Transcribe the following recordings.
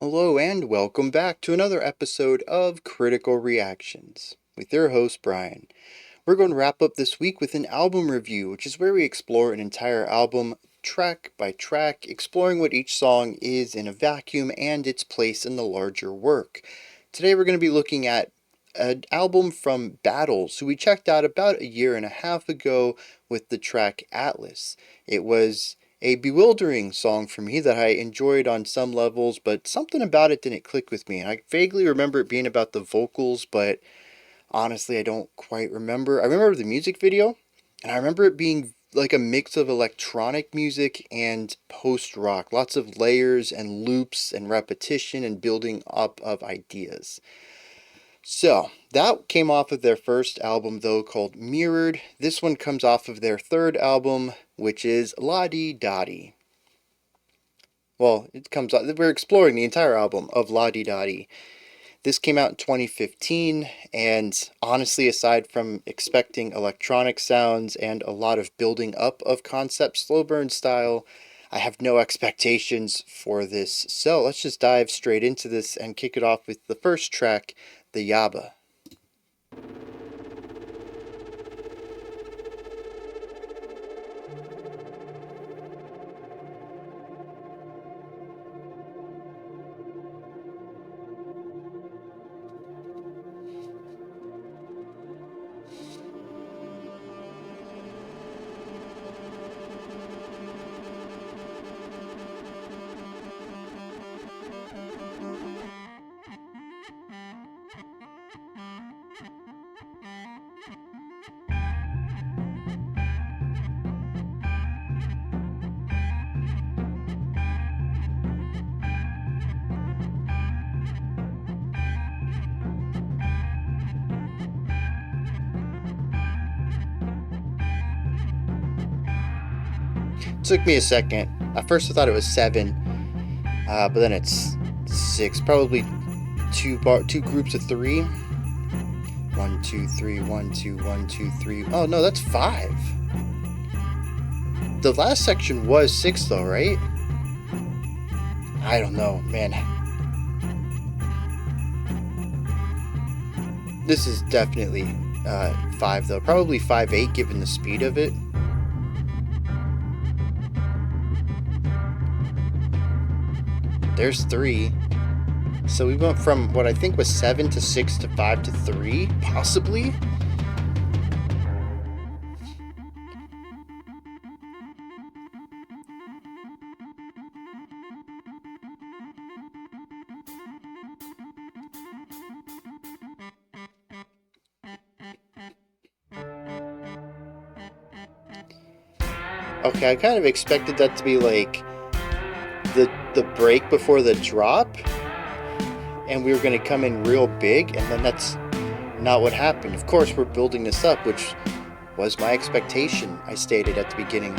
Hello and welcome back to another episode of Critical Reactions with your host Bryan. We're going to wrap up this week with an album review, which is where we explore an entire album track by track, exploring what each song is in a vacuum and its place in the larger work. Today we're going to be looking at an album from Battles, who we checked out about a year and a half ago with the track Atlas. It was a bewildering song for me that I enjoyed on some levels, but something about it didn't click with me. And I vaguely remember it being about the vocals, but honestly, I don't quite remember. I remember the music video, and I remember it being like a mix of electronic music and post-rock. Lots of layers and loops and repetition and building up of ideas. So, that came off of their first album, though, called Mirrored. This one comes off of their third album, which is La Di Dotty. Well, we're exploring the entire album of La Di Dotty. This came out in 2015, and honestly, aside from expecting electronic sounds and a lot of building up of concept slow burn style, I have no expectations for this. So let's just dive straight into this and kick it off with the first track, the Yabba. Took me a second. At first I thought it was 7, but then it's 6. Probably two groups of 3. 1, 2, 3, 1, 2, 1, 2, 3. Oh no, that's 5. The last section was 6 though, right? I don't know, man. This is definitely 5 though. Probably 5/8 given the speed of it. There's 3. So we went from what I think was 7 to 6 to 5 to 3, possibly? Okay, I kind of expected that to be like the break before the drop, and we were going to come in real big, and then that's not what happened. Of course, we're building this up, which was my expectation, I stated at the beginning.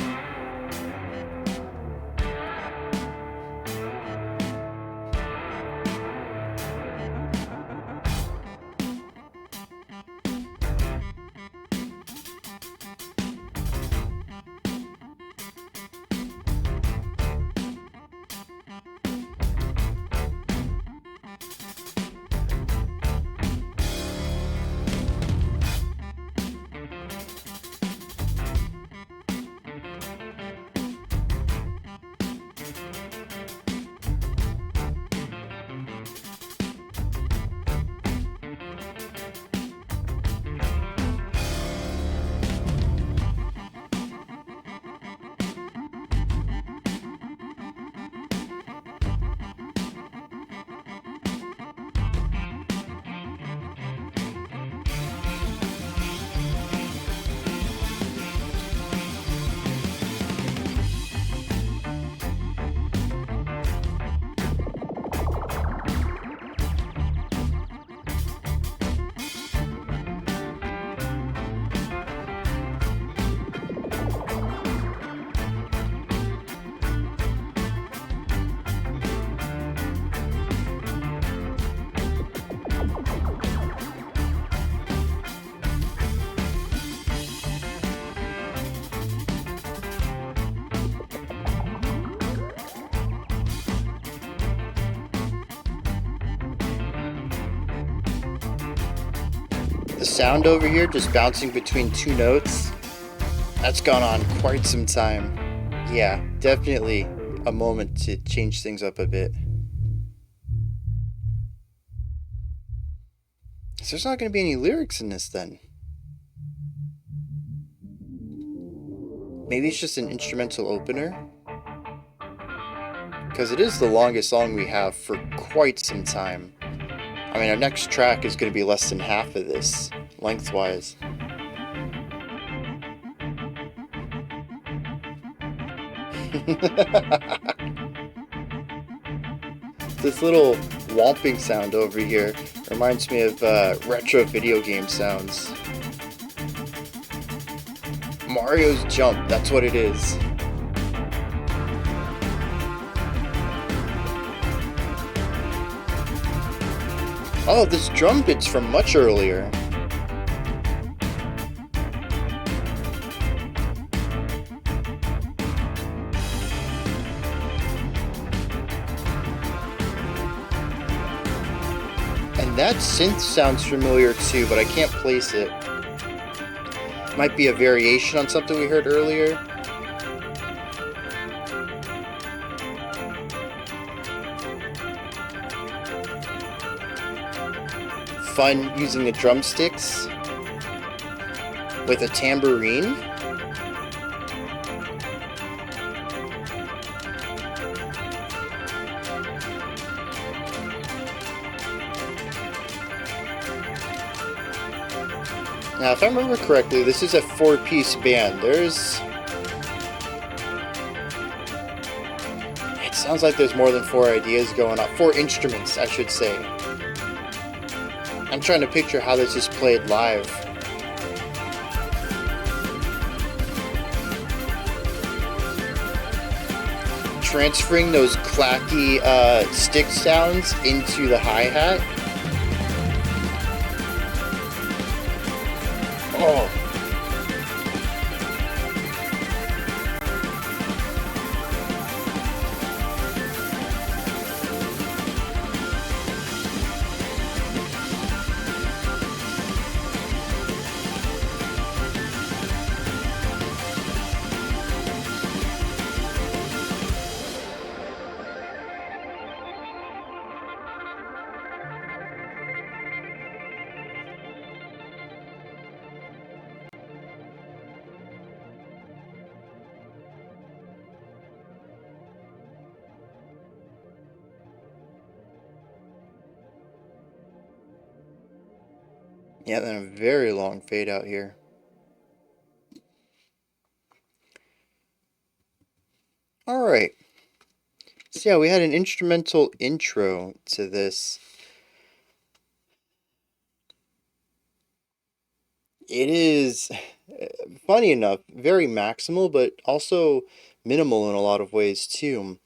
The sound over here just bouncing between two notes, that's gone on quite some time. Yeah, definitely a moment to change things up a bit. So there's not going to be any lyrics in this then. Maybe it's just an instrumental opener? Because it is the longest song we have for quite some time. I mean, our next track is going to be less than half of this, lengthwise. This little whomping sound over here reminds me of retro video game sounds. Mario's Jump, that's what it is. Oh, this drum bit's from much earlier. And that synth sounds familiar too, but I can't place it. Might be a variation on something we heard earlier. Fun using the drumsticks with a tambourine. Now, if I remember correctly, this is a 4-piece band. It sounds like there's more than 4 ideas going on. 4 instruments, I should say. I'm trying to picture how this is played live. Transferring those clacky stick sounds into the hi-hat. Oh. Yeah, then a very long fade out here. Alright. So yeah, we had an instrumental intro to this. It is, funny enough, very maximal, but also minimal in a lot of ways too.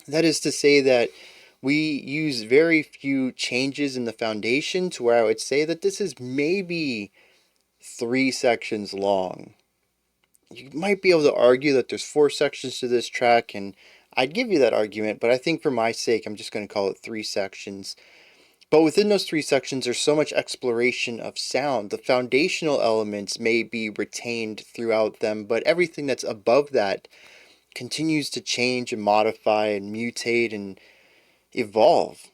That is to say that we use very few changes in the foundation to where I would say that this is maybe 3 sections long. You might be able to argue that there's 4 sections to this track, and I'd give you that argument, but I think for my sake, I'm just going to call it 3 sections. But within those 3 sections, there's so much exploration of sound. The foundational elements may be retained throughout them, but everything that's above that continues to change and modify and mutate and evolve.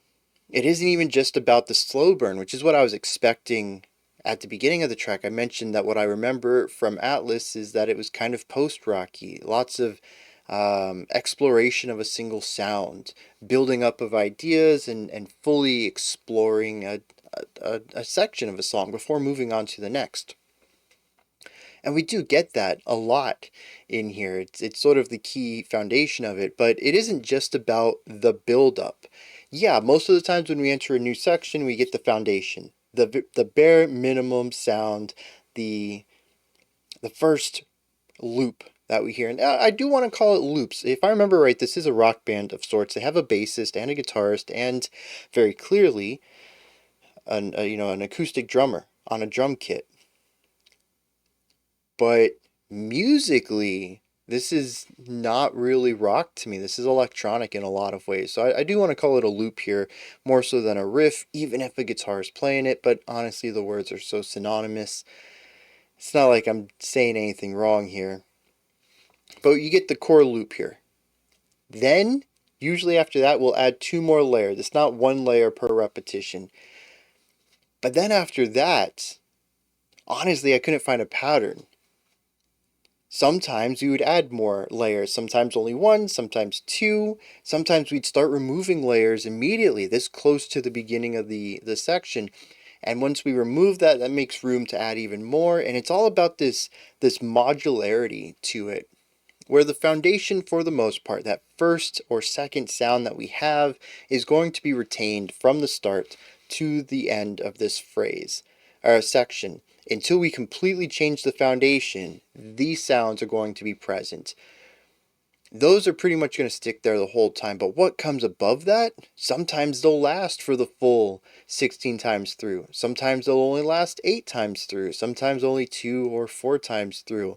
It isn't even just about the slow burn, which is what I was expecting at the beginning of the track. I mentioned that what I remember from Atlas is that it was kind of post-rocky. Lots of exploration of a single sound, building up of ideas, and fully exploring a section of a song before moving on to the next. And we do get that a lot in here. It's sort of the key foundation of it, but it isn't just about the build-up. Yeah, most of the times when we enter a new section, we get the foundation, the bare minimum sound, the first loop that we hear. And I do want to call it loops. If I remember right, this is a rock band of sorts. They have a bassist and a guitarist, and very clearly, an acoustic drummer on a drum kit. But musically, This is not really rock to me. This is electronic in a lot of ways. So I do want to call it a loop here, more so than a riff, even if a guitar is playing it. But honestly, the words are so synonymous. It's not like I'm saying anything wrong here. But you get the core loop here. Then, usually after that, we'll add two more layers. It's not one layer per repetition. But then after that, honestly, I couldn't find a pattern. Sometimes we would add more layers, sometimes only one, sometimes two. Sometimes we'd start removing layers immediately, this close to the beginning of the section. And once we remove that, that makes room to add even more. And it's all about this modularity to it, where the foundation, for the most part, that first or second sound that we have, is going to be retained from the start to the end of this phrase or section. Until we completely change the foundation, these sounds are going to be present. Those are pretty much going to stick there the whole time, but what comes above that, sometimes they'll last for the full 16 times through. Sometimes they'll only last 8 times through. Sometimes only 2 or 4 times through.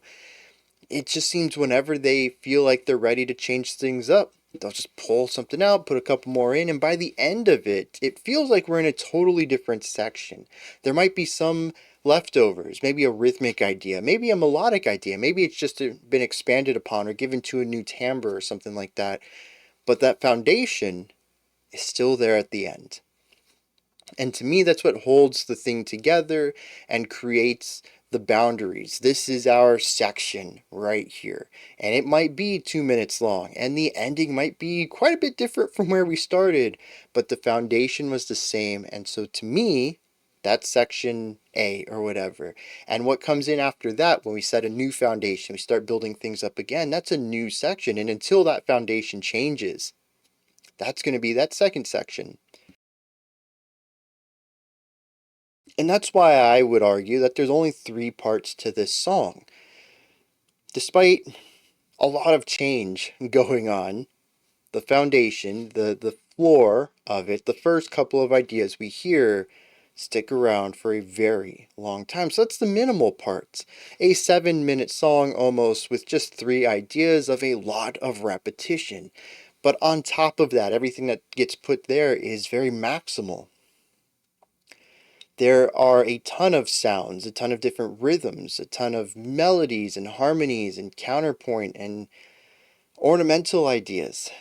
It just seems whenever they feel like they're ready to change things up, they'll just pull something out, put a couple more in, and by the end of it, it feels like we're in a totally different section. There might be some leftovers, maybe a rhythmic idea, maybe a melodic idea, maybe it's just been expanded upon or given to a new timbre or something like that, but that foundation is still there at the end. And to me, that's what holds the thing together and creates the boundaries. This is our section right here. And it might be 2 minutes long, and the ending might be quite a bit different from where we started, but the foundation was the same. And so to me, that's section A or whatever. And what comes in after that, when we set a new foundation, we start building things up again, that's a new section. And until that foundation changes, that's going to be that second section. And that's why I would argue that there's only 3 parts to this song. Despite a lot of change going on, the foundation, the floor of it, the first couple of ideas we hear stick around for a very long time. So that's the minimal parts. A 7-minute song almost with just 3 ideas of a lot of repetition. But on top of that, everything that gets put there is very maximal. There are a ton of sounds, a ton of different rhythms, a ton of melodies and harmonies and counterpoint and ornamental ideas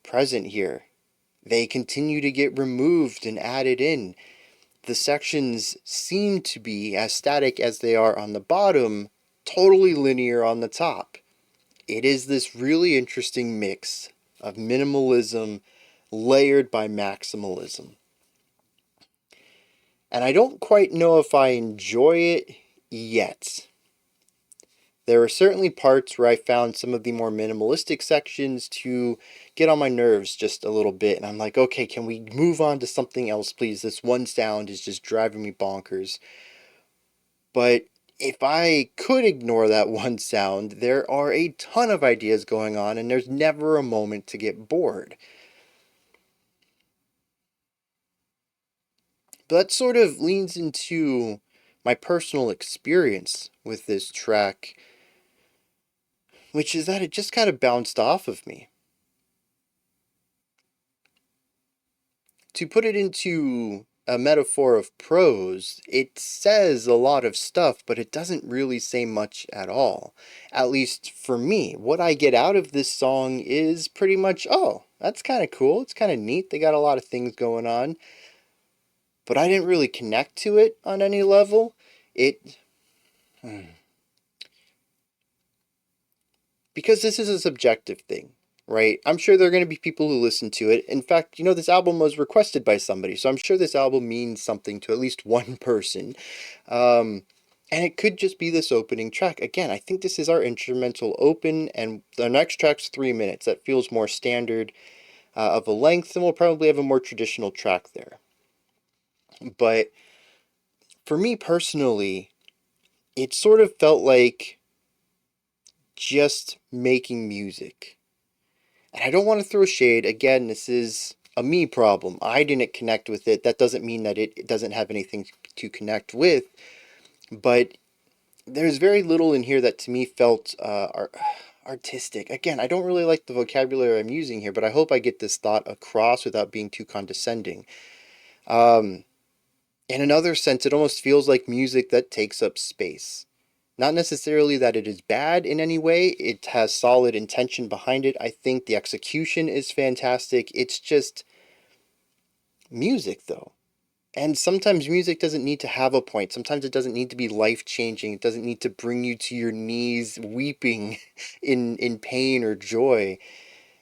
present here. They continue to get removed and added in. The sections seem to be as static as they are on the bottom, totally linear on the top. It is this really interesting mix of minimalism layered by maximalism. And I don't quite know if I enjoy it yet. There are certainly parts where I found some of the more minimalistic sections to get on my nerves just a little bit. And I'm like, okay, can we move on to something else, please? This one sound is just driving me bonkers. But if I could ignore that one sound, there are a ton of ideas going on, and there's never a moment to get bored. But that sort of leans into my personal experience with this track, which is that it just kind of bounced off of me. To put it into a metaphor of prose, it says a lot of stuff, but it doesn't really say much at all. At least for me, what I get out of this song is pretty much, oh, that's kind of cool, it's kind of neat, they got a lot of things going on. But I didn't really connect to it on any level. Because this is a subjective thing, right? I'm sure there are going to be people who listen to it. In fact, this album was requested by somebody, so I'm sure this album means something to at least one person. And it could just be this opening track. Again, I think this is our instrumental open, and the next track's 3 minutes. That feels more standard of a length, and we'll probably have a more traditional track there. But for me personally, it sort of felt like just making music. And I don't want to throw shade. Again, this is a me problem. I didn't connect with it. That doesn't mean that it doesn't have anything to connect with. But there's very little in here that to me felt artistic. Again, I don't really like the vocabulary I'm using here, but I hope I get this thought across without being too condescending. Um, in another sense, it almost feels like music that takes up space. Not necessarily that it is bad in any way, it has solid intention behind it. I think the execution is fantastic. It's just music, though. And sometimes music doesn't need to have a point. Sometimes it doesn't need to be life-changing. It doesn't need to bring you to your knees weeping in pain or joy.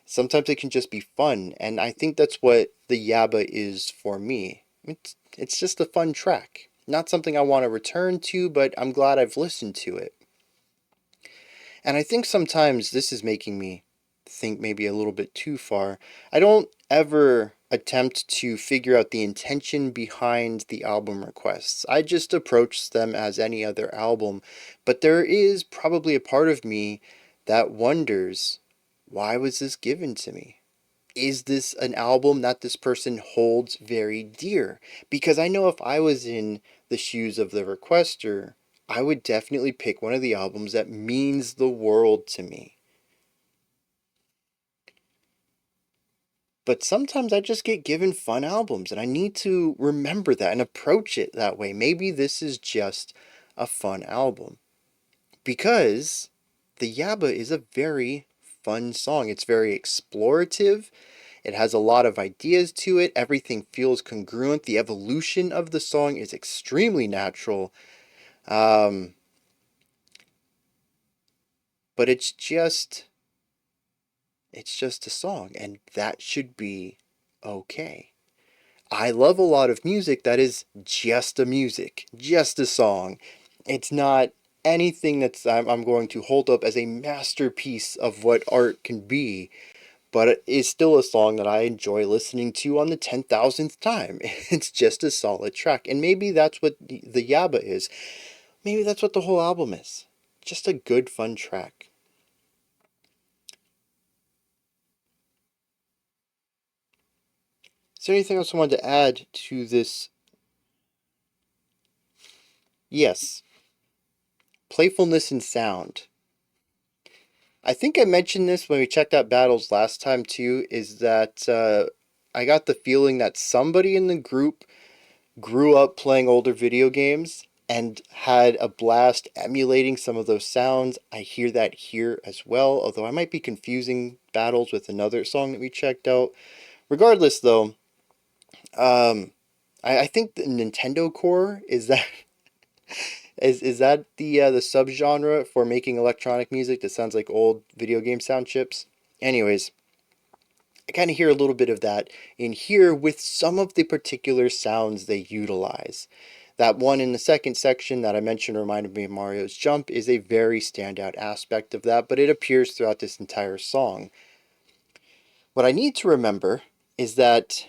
Sometimes it can just be fun, and I think that's what the Yabba is for me. It's just a fun track. Not something I want to return to, but I'm glad I've listened to it. And I think sometimes this is making me think maybe a little bit too far. I don't ever attempt to figure out the intention behind the album requests. I just approach them as any other album. But there is probably a part of me that wonders, why was this given to me? Is this an album that this person holds very dear? Because I know if I was in the shoes of the requester, I would definitely pick one of the albums that means the world to me. But sometimes I just get given fun albums, and I need to remember that and approach it that way. Maybe this is just a fun album. Because the Yabba is a very fun song. It's very explorative. It has a lot of ideas to it. Everything feels congruent. The evolution of the song is extremely natural. Um, but it's just a song, and that should be okay. I love a lot of music that is just a music, just a song. It's not anything I'm going to hold up as a masterpiece of what art can be, but it is still a song that I enjoy listening to on the 10,000th time. It's just a solid track, and maybe that's what the Yabba is. Maybe that's what the whole album is. Just a good, fun track. Is there anything else I wanted to add to this? Yes, playfulness and sound. I think I mentioned this when we checked out battles last time too, is that I got the feeling that somebody in the group grew up playing older video games and had a blast emulating some of those sounds. I hear that here as well, although I might be confusing battles with another song that we checked out. Regardless, though, um, I think the Nintendo core is that is that the subgenre for making electronic music that sounds like old video game sound chips? Anyways, I kind of hear a little bit of that in here with some of the particular sounds they utilize. That one in the second section that I mentioned reminded me of Mario's Jump is a very standout aspect of that, but it appears throughout this entire song. What I need to remember is that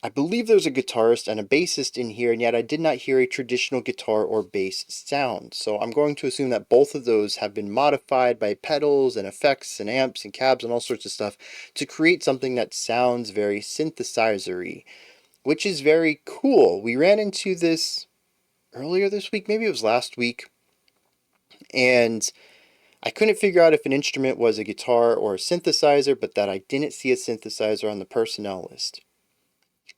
I believe there's a guitarist and a bassist in here, and yet I did not hear a traditional guitar or bass sound. So I'm going to assume that both of those have been modified by pedals and effects and amps and cabs and all sorts of stuff to create something that sounds very synthesizer-y, which is very cool. We ran into this earlier this week, maybe it was last week, and I couldn't figure out if an instrument was a guitar or a synthesizer, but that I didn't see a synthesizer on the personnel list.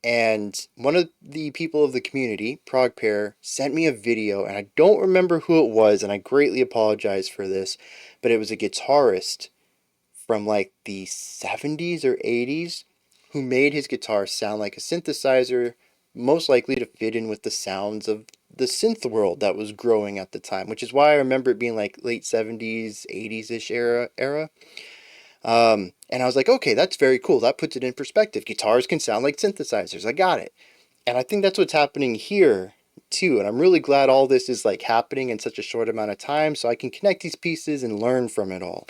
And one of the people of the community, Prog Pair, sent me a video, and I don't remember who it was, and I greatly apologize for this, but it was a guitarist from like the 70s or 80s who made his guitar sound like a synthesizer, most likely to fit in with the sounds of the synth world that was growing at the time, which is why I remember it being like late 70s, 80s-ish era. And I was like, okay, that's very cool. That puts it in perspective. Guitars can sound like synthesizers. I got it. And I think that's what's happening here too. And I'm really glad all this is like happening in such a short amount of time so I can connect these pieces and learn from it all.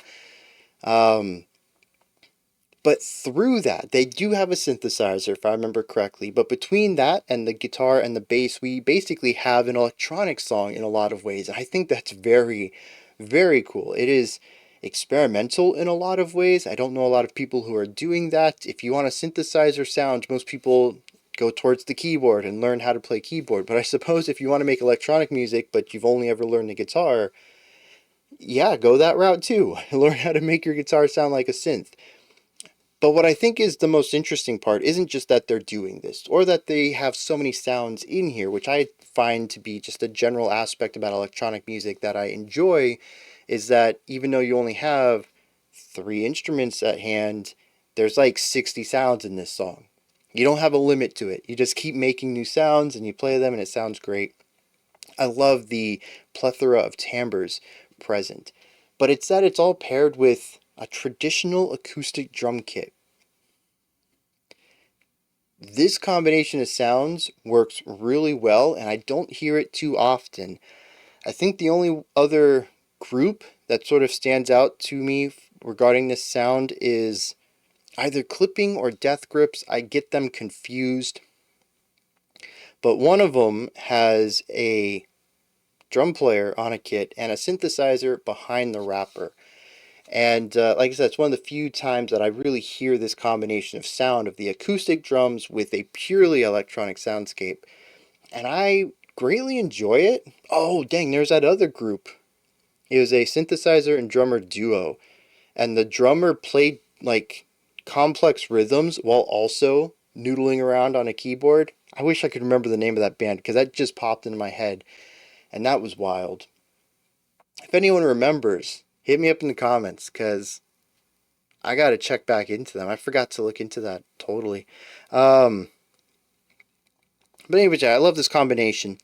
But through that, they do have a synthesizer, if I remember correctly. But between that and the guitar and the bass, we basically have an electronic song in a lot of ways. And I think that's very, very cool. It is experimental in a lot of ways. I don't know a lot of people who are doing that. If you want a synthesizer sound, most people go towards the keyboard and learn how to play keyboard. But I suppose if you want to make electronic music, but you've only ever learned the guitar, Yeah, go that route too. Learn how to make your guitar sound like a synth. But what I think is the most interesting part isn't just that they're doing this, or that they have so many sounds in here, which I find to be just a general aspect about electronic music that I enjoy, is that even though you only have 3 instruments at hand, there's like 60 sounds in this song. You don't have a limit to it. You just keep making new sounds and you play them and it sounds great. I love the plethora of timbres present. But it's that it's all paired with a traditional acoustic drum kit. This combination of sounds works really well, and I don't hear it too often. I think the only other group that sort of stands out to me regarding this sound is either clipping or death grips. I get them confused. But one of them has a drum player on a kit and a synthesizer behind the wrapper. And like I said, it's one of the few times that I really hear this combination of sound of the acoustic drums with a purely electronic soundscape. And I greatly enjoy it. Oh, dang, there's that other group. It was a synthesizer and drummer duo. And the drummer played like complex rhythms while also noodling around on a keyboard. I wish I could remember the name of that band because that just popped into my head. And that was wild. If anyone remembers, hit me up in the comments because I got to check back into them. I forgot to look into that totally. But anyway, I love this combination.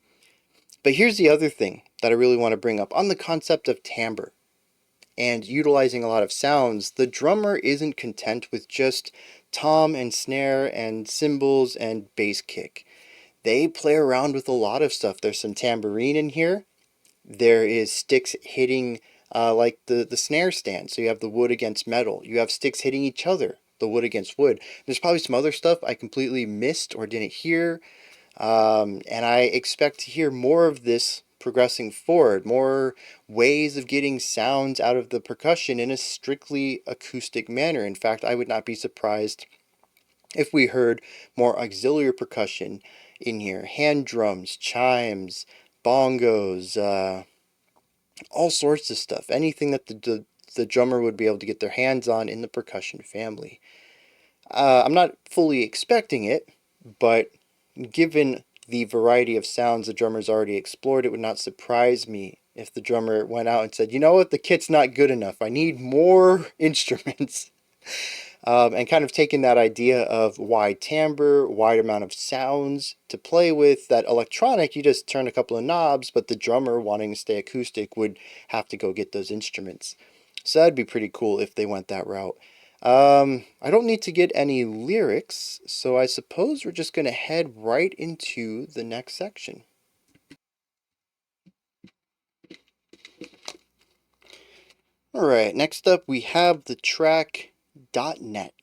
But here's the other thing that I really want to bring up on the concept of timbre and utilizing a lot of sounds. The drummer isn't content with just tom and snare and cymbals and bass kick. They play around with a lot of stuff. There's some tambourine in here. There is sticks hitting like the snare stand. So you have the wood against metal. You have sticks hitting each other, the wood against wood. There's probably some other stuff I completely missed or didn't hear. And I expect to hear more of this progressing forward, more ways of getting sounds out of the percussion in a strictly acoustic manner. In fact, I would not be surprised if we heard more auxiliary percussion in here. Hand drums, chimes, bongos, all sorts of stuff. Anything that the drummer would be able to get their hands on in the percussion family. I'm not fully expecting it, but given the variety of sounds the drummer's already explored, it would not surprise me if the drummer went out and said, you know what, the kit's not good enough. I need more instruments. And kind of taking that idea of wide timbre, wide amount of sounds to play with, that electronic, you just turn a couple of knobs, but the drummer wanting to stay acoustic would have to go get those instruments. So that'd be pretty cool if they went that route. I don't need to get any lyrics, so I suppose we're just going to head right into the next section. Alright, next up we have the track .NET.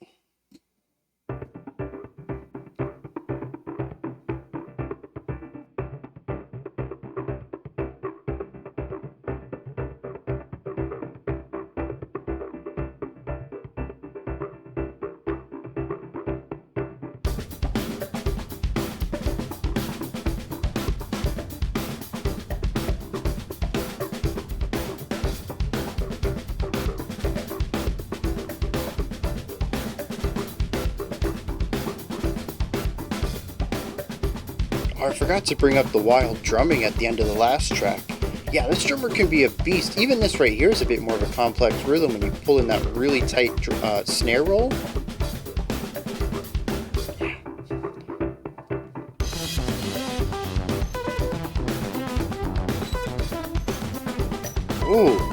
Oh, I forgot to bring up the wild drumming at the end of the last track. Yeah, this drummer can be a beast. Even this right here is a bit more of a complex rhythm when you pull in that really tight snare roll. Ooh.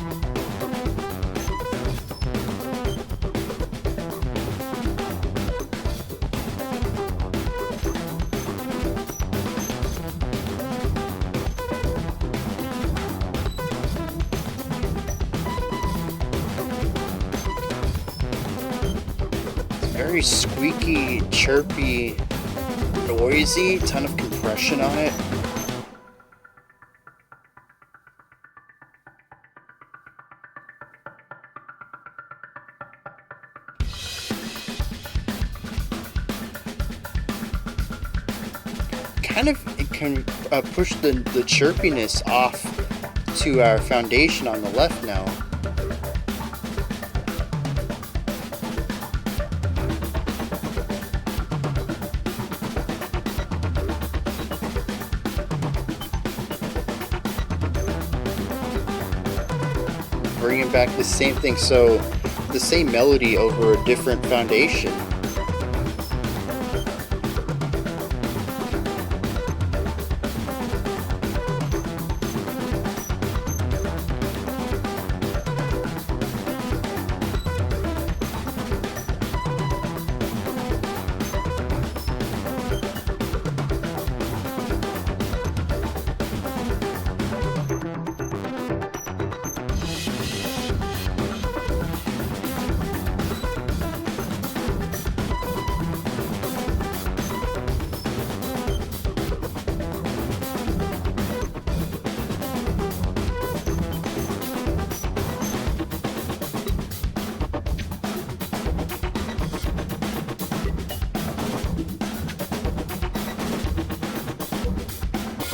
Very squeaky, chirpy, noisy, ton of compression on it. Kind of, it can push the chirpiness off to our foundation on the left now. Bringing back the same thing, so the same melody over a different foundation.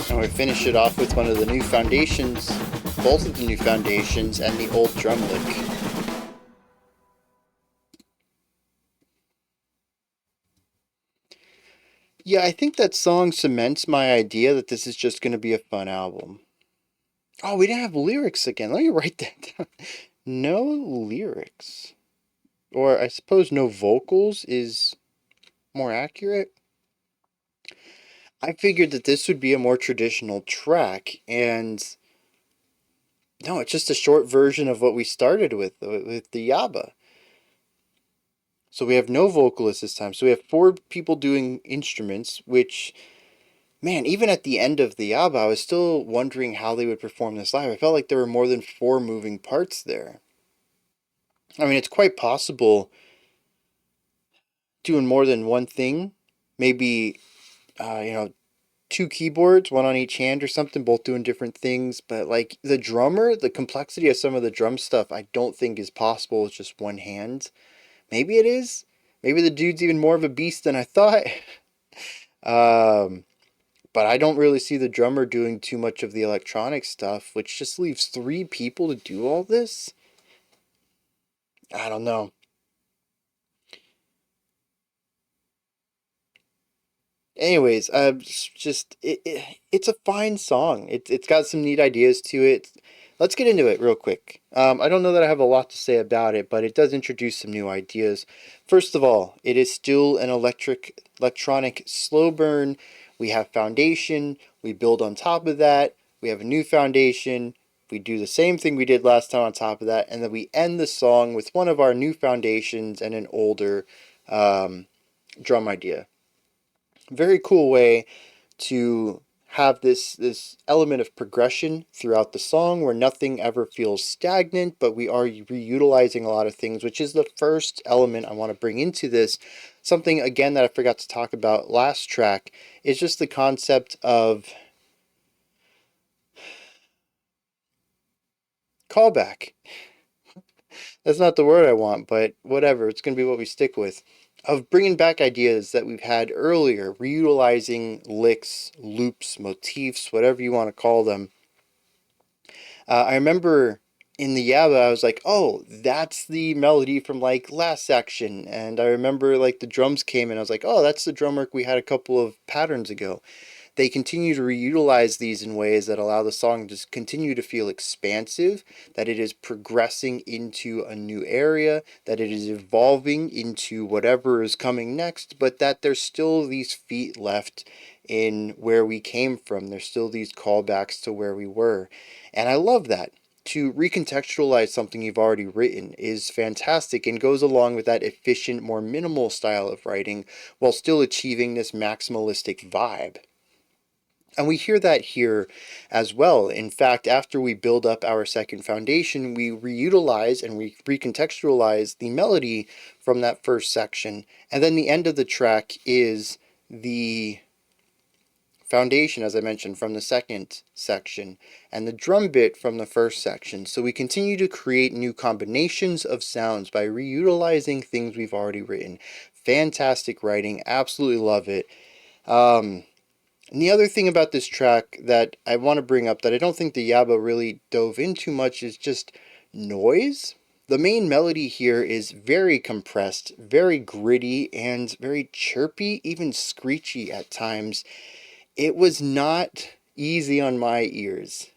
And we finish it off with one of the new foundations, both of the new foundations, and the old drum lick. Yeah, I think that song cements my idea that this is just going to be a fun album. Oh, we didn't have lyrics again. Let me write that down. No lyrics. Or I suppose no vocals is more accurate. I figured that this would be a more traditional track, and no, it's just a short version of what we started with the Yabba. So we have no vocalists this time. So we have 4 people doing instruments, which, man, even at the end of the Yabba, I was still wondering how they would perform this live. I felt like there were more than 4 moving parts there. I mean, it's quite possible doing more than one thing. Maybe, 2 keyboards, one on each hand or something, both doing different things. But like the drummer, the complexity of some of the drum stuff, I don't think is possible with just one hand. Maybe it is. Maybe the dude's even more of a beast than I thought. But I don't really see the drummer doing too much of the electronic stuff, which just leaves 3 people to do all this. I don't know. Anyways, it's a fine song. It's got some neat ideas to it. Let's get into it real quick. I don't know that I have a lot to say about it, but it does introduce some new ideas. First of all, it is still an electronic slow burn. We have foundation. We build on top of that. We have a new foundation. We do the same thing we did last time on top of that, and then we end the song with one of our new foundations and an older drum idea. Very cool way to have this element of progression throughout the song where nothing ever feels stagnant, but we are reutilizing a lot of things, which is the first element I want to bring into this. Something, again, that I forgot to talk about last track is just the concept of callback. That's not the word I want, but whatever, it's going to be what we stick with. Of bringing back ideas that we've had earlier, reutilizing licks, loops, motifs, whatever you want to call them. I remember in the Yabba, I was like, oh, that's the melody from like last section. And I remember like the drums came in, I was like, oh, that's the drum work we had a couple of patterns ago. They continue to reutilize these in ways that allow the song to continue to feel expansive, that it is progressing into a new area, that it is evolving into whatever is coming next, but that there's still these feet left in where we came from. There's still these callbacks to where we were. And I love that. To recontextualize something you've already written is fantastic and goes along with that efficient, more minimal style of writing while still achieving this maximalistic vibe. And we hear that here as well. In fact, after we build up our second foundation, we reutilize and we recontextualize the melody from that first section. And then the end of the track is the foundation, as I mentioned, from the second section, and the drum bit from the first section. So we continue to create new combinations of sounds by reutilizing things we've already written. Fantastic writing. Absolutely love it. And the other thing about this track that I want to bring up that I don't think the Yabba really dove into much is just noise. The main melody here is very compressed, very gritty, and very chirpy, even screechy at times. It was not easy on my ears.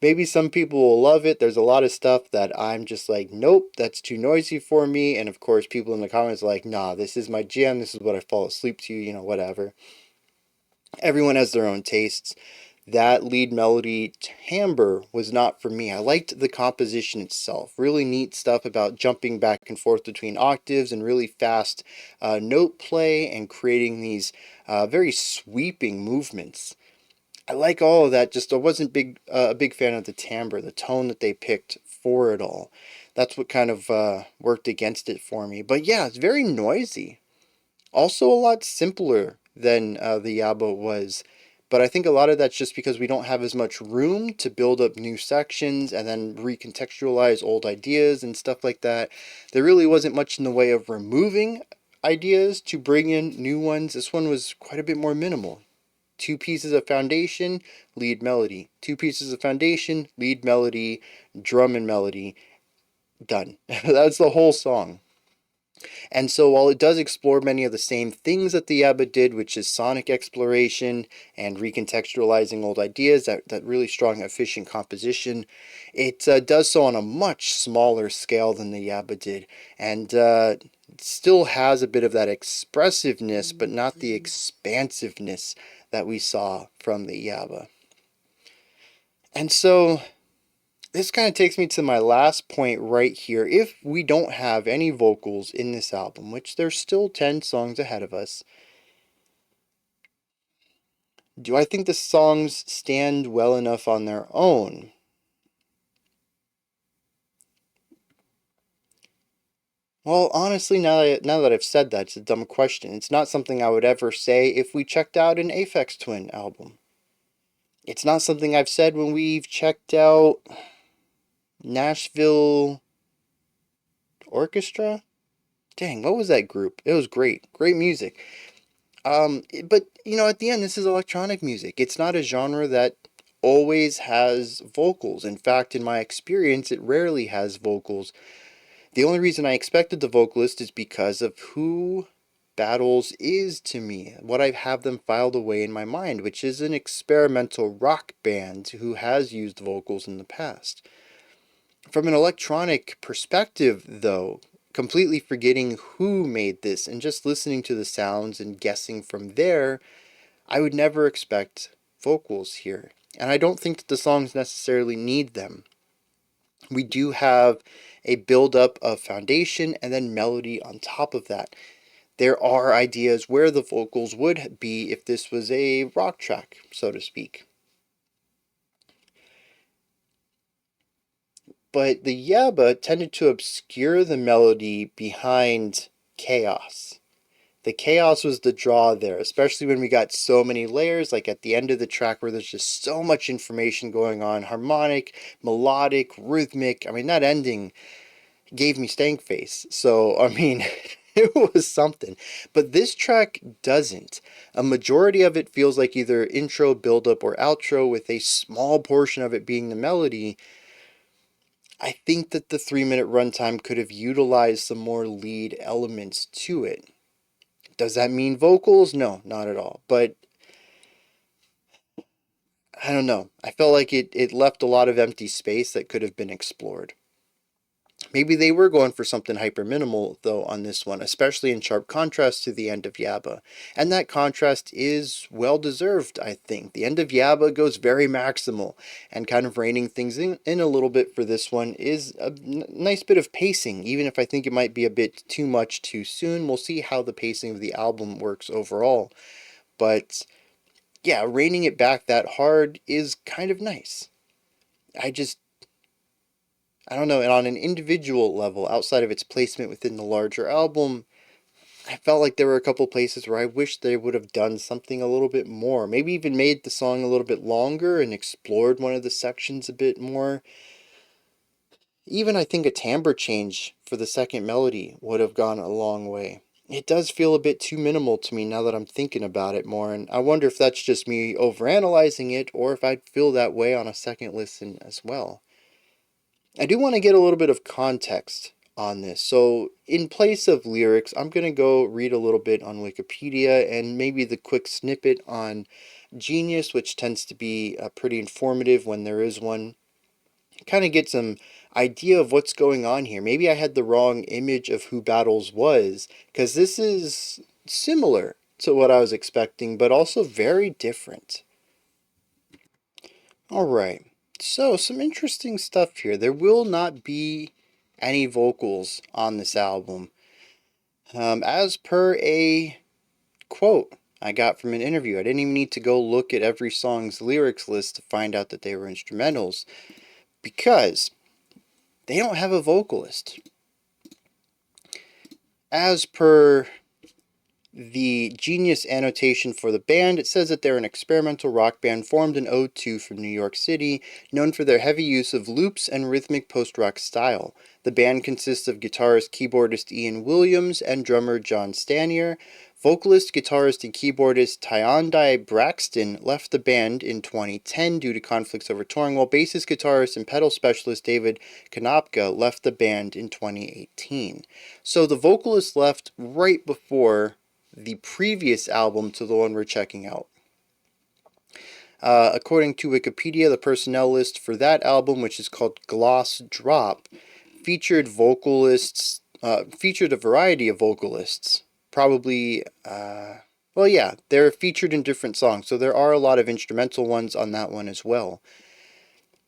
Maybe some people will love it. There's a lot of stuff that I'm just like, nope, that's too noisy for me. And of course, people in the comments are like, nah, this is my jam. This is what I fall asleep to, whatever. Everyone has their own tastes. That lead melody timbre was not for me. I liked the composition itself. Really neat stuff about jumping back and forth between octaves and really fast note play and creating these very sweeping movements. I like all of that. Just I wasn't a big fan of the timbre, the tone that they picked for it all. That's what kind of worked against it for me. But yeah, it's very noisy. Also a lot simpler than the Yabba was. But I think a lot of that's just because we don't have as much room to build up new sections and then recontextualize old ideas and stuff like that. There really wasn't much in the way of removing ideas to bring in new ones. This one was quite a bit more minimal. Two pieces of foundation, lead melody. Two pieces of foundation, lead melody, drum and melody. Done. That's the whole song. And so while it does explore many of the same things that the Yabba did, which is sonic exploration and recontextualizing old ideas, that really strong, efficient composition, it does so on a much smaller scale than the Yabba did. And it still has a bit of that expressiveness, but not the expansiveness that we saw from the Yabba. And so this kind of takes me to my last point right here. If we don't have any vocals in this album, which there's still 10 songs ahead of us, do I think the songs stand well enough on their own? Well, honestly, now that I've said that, it's a dumb question. It's not something I would ever say if we checked out an Aphex Twin album. It's not something I've said when we've checked out Nashville Orchestra. Dang, what was that group? It was great. Great music. But, at the end, this is electronic music. It's not a genre that always has vocals. In fact, in my experience, it rarely has vocals. The only reason I expected the vocalist is because of who Battles is to me, what I have them filed away in my mind, which is an experimental rock band who has used vocals in the past. From an electronic perspective, though, completely forgetting who made this and just listening to the sounds and guessing from there, I would never expect vocals here. And I don't think that the songs necessarily need them. We do have a build-up of foundation and then melody on top of that. There are ideas where the vocals would be if this was a rock track, so to speak. But the Yabba tended to obscure the melody behind chaos. The chaos was the draw there, especially when we got so many layers, like at the end of the track where there's just so much information going on, harmonic, melodic, rhythmic. I mean, that ending gave me stank face. So, I mean, it was something. But this track doesn't. A majority of it feels like either intro, build-up, or outro, with a small portion of it being the melody. I think that the 3-minute runtime could have utilized some more lead elements to it. Does that mean vocals? No, not at all. But I don't know. I felt like it left a lot of empty space that could have been explored. Maybe they were going for something hyper minimal, though, on this one, especially in sharp contrast to the end of Yabba. And that contrast is well deserved, I think. The end of Yabba goes very maximal, and kind of reining things in a little bit for this one is a nice bit of pacing, even if I think it might be a bit too much too soon. We'll see how the pacing of the album works overall. But yeah, reining it back that hard is kind of nice. I just I don't know, and on an individual level, outside of its placement within the larger album, I felt like there were a couple places where I wish they would have done something a little bit more. Maybe even made the song a little bit longer and explored one of the sections a bit more. Even I think a timbre change for the second melody would have gone a long way. it does feel a bit too minimal to me now that I'm thinking about it more, and I wonder if that's just me overanalyzing it or if I'd feel that way on a second listen as well. I do want to get a little bit of context on this. So, in place of lyrics, I'm going to go read a little bit on Wikipedia and maybe the quick snippet on Genius, which tends to be pretty informative when there is one. Kind of get some idea of what's going on here. Maybe I had the wrong image of who Battles was, because this is similar to what I was expecting, but also very different. Alright, so some interesting stuff here. There will not be any vocals on this album. As per a quote I got from an interview, I didn't even need to go look at every song's lyrics list to find out that they were instrumentals, because they don't have a vocalist. As per the Genius annotation for the band, it says that they're an experimental rock band formed in '02 from New York City, known for their heavy use of loops and rhythmic post-rock style. The band consists of guitarist, keyboardist Ian Williams and drummer John Stanier. Vocalist, guitarist, and keyboardist Tyne Braxton left the band in 2010 due to conflicts over touring, while bassist, guitarist, and pedal specialist David Konopka left the band in 2018. So the vocalist left right before the previous album to the one we're checking out. According to Wikipedia, the personnel list for that album, which is called Gloss Drop, featured featured a variety of vocalists. Probably, well, yeah, they're featured in different songs, so there are a lot of instrumental ones on that one as well.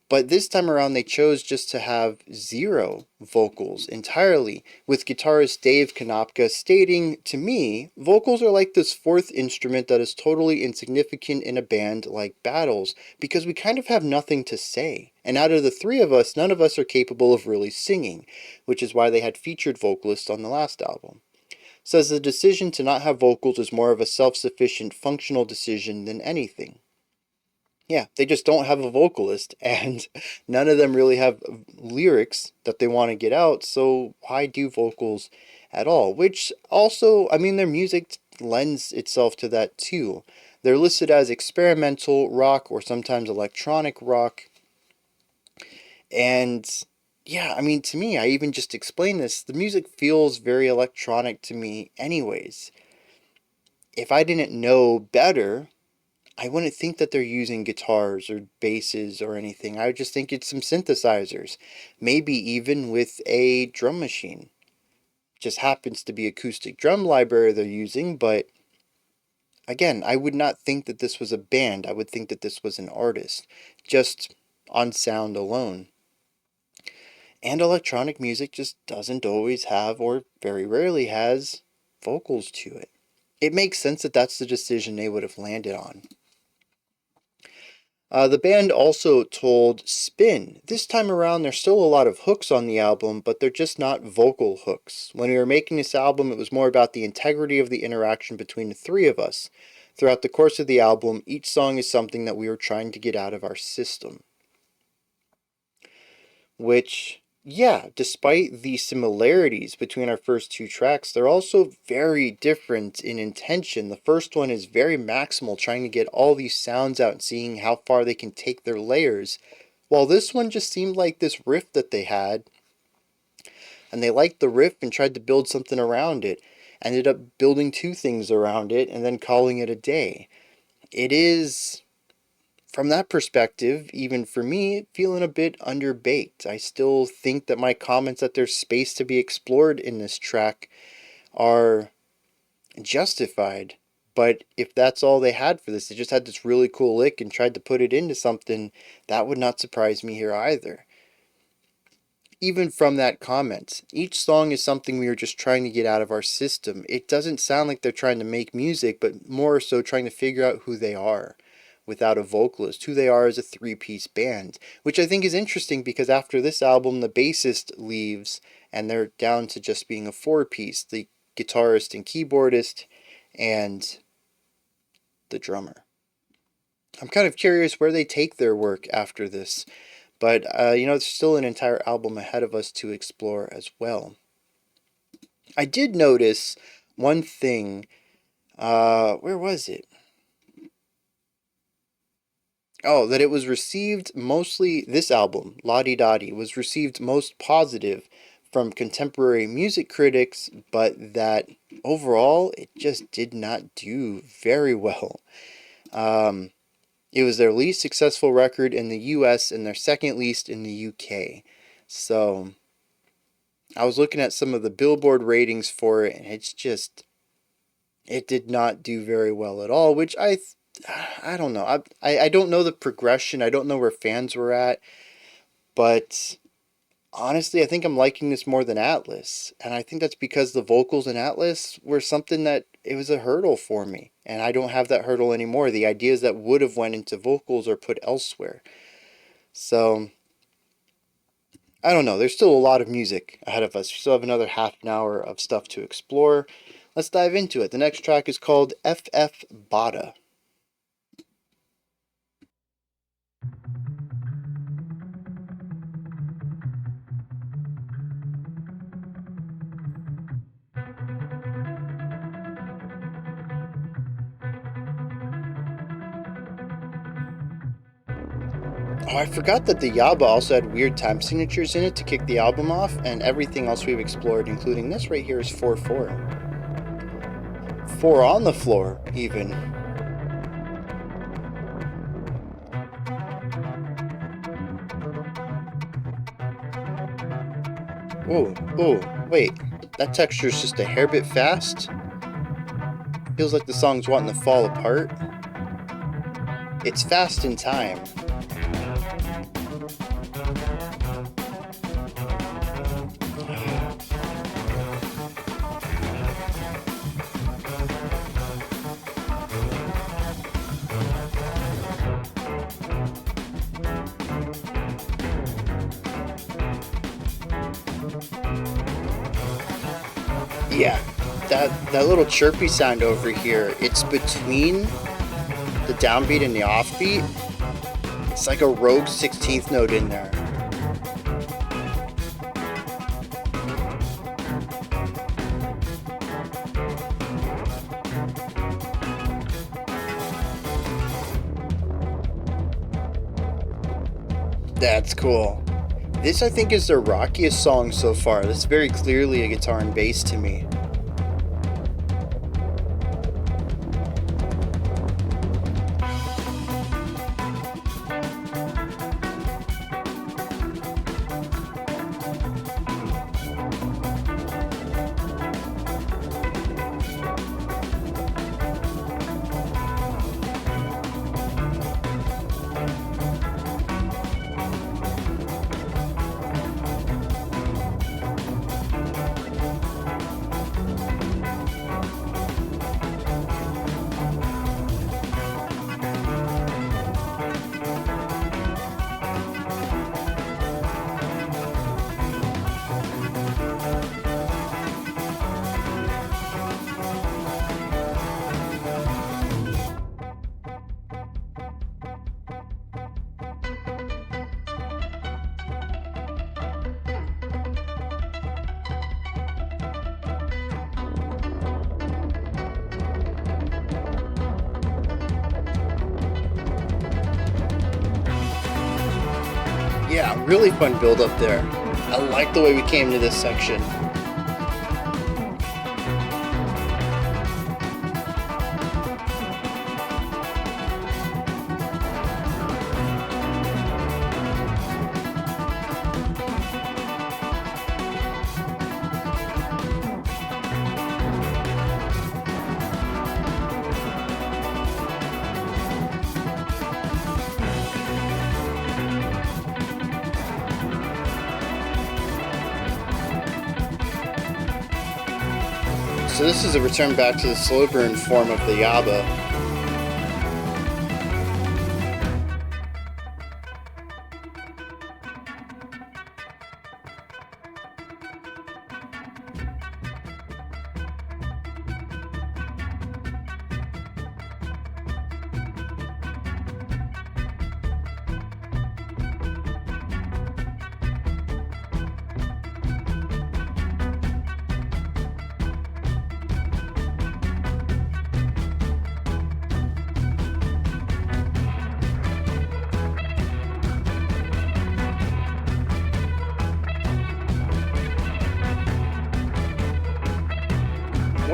But this time around, they chose just to have 0 vocals entirely, with guitarist Dave Konopka stating, "To me, vocals are like this 4th instrument that is totally insignificant in a band like Battles, because we kind of have nothing to say. And out of the 3 of us, none of us are capable of really singing," which is why they had featured vocalists on the last album. Says the decision to not have vocals is more of a self-sufficient functional decision than anything. Yeah, they just don't have a vocalist, and none of them really have lyrics that they want to get out, so why do vocals at all? Which also, I mean, their music lends itself to that too. They're listed as experimental rock or sometimes electronic rock, and yeah, I mean, to me, I even just explained this, the music feels very electronic to me anyways. If I didn't know better, I wouldn't think that they're using guitars or basses or anything. I would just think it's some synthesizers. Maybe even with a drum machine. Just happens to be acoustic drum library they're using, but again, I would not think that this was a band. I would think that this was an artist, just on sound alone. And electronic music just doesn't always have, or very rarely has, vocals to it. It makes sense that that's the decision they would have landed on. The band also told Spin, this time around there's still a lot of hooks on the album, but they're just not vocal hooks. When we were making this album, it was more about the integrity of the interaction between the 3 of us. Throughout the course of the album, each song is something that we were trying to get out of our system. Which, yeah, despite the similarities between our first 2 tracks, they're also very different in intention. The first one is very maximal, trying to get all these sounds out and seeing how far they can take their layers, while this one just seemed like this riff that they had, and they liked the riff and tried to build something around it. Ended up building 2 things around it and then calling it a day. It is, from that perspective, even for me, feeling a bit underbaked. I still think that my comments that there's space to be explored in this track are justified. But if that's all they had for this, they just had this really cool lick and tried to put it into something, that would not surprise me here either. Even from that comment, each song is something we are just trying to get out of our system. It doesn't sound like they're trying to make music, but more so trying to figure out who they are without a vocalist, who they are as a 3-piece band, which I think is interesting because after this album, the bassist leaves and they're down to just being a 4-piece, the guitarist and keyboardist and the drummer. I'm kind of curious where they take their work after this, but there's still an entire album ahead of us to explore as well. I did notice one thing. Where was it? Oh, that it was received mostly, this album, Lottie Dottie, was received most positive from contemporary music critics, but that overall it just did not do very well. It was their least successful record in the US and their second least in the UK. So I was looking at some of the Billboard ratings for it, and it did not do very well at all, which I don't know. I don't know the progression. I don't know where fans were at, but honestly, I think I'm liking this more than Atlas, and I think that's because the vocals in Atlas were something that it was a hurdle for me, and I don't have that hurdle anymore. The ideas that would have went into vocals are put elsewhere. So I don't know. There's still a lot of music ahead of us. We still have another half an hour of stuff to explore. Let's dive into it. The next track is called FF Bada. Oh, I forgot that the Yabba also had weird time signatures in it to kick the album off, and everything else we've explored, including this right here, is 4/4. 4 on the floor, even. Whoa, whoa, wait. That texture is just a hair bit fast. Feels like the song's wanting to fall apart. It's fast in time. Yeah, that little chirpy sound over here, it's between the downbeat and the offbeat. It's like a rogue 16th note in there. That's cool. This, I think, is their rockiest song so far. This is very clearly a guitar and bass to me. Yeah, really fun build up there. I like the way we came to this section. So this is a return back to the slow burn form of the Yabba.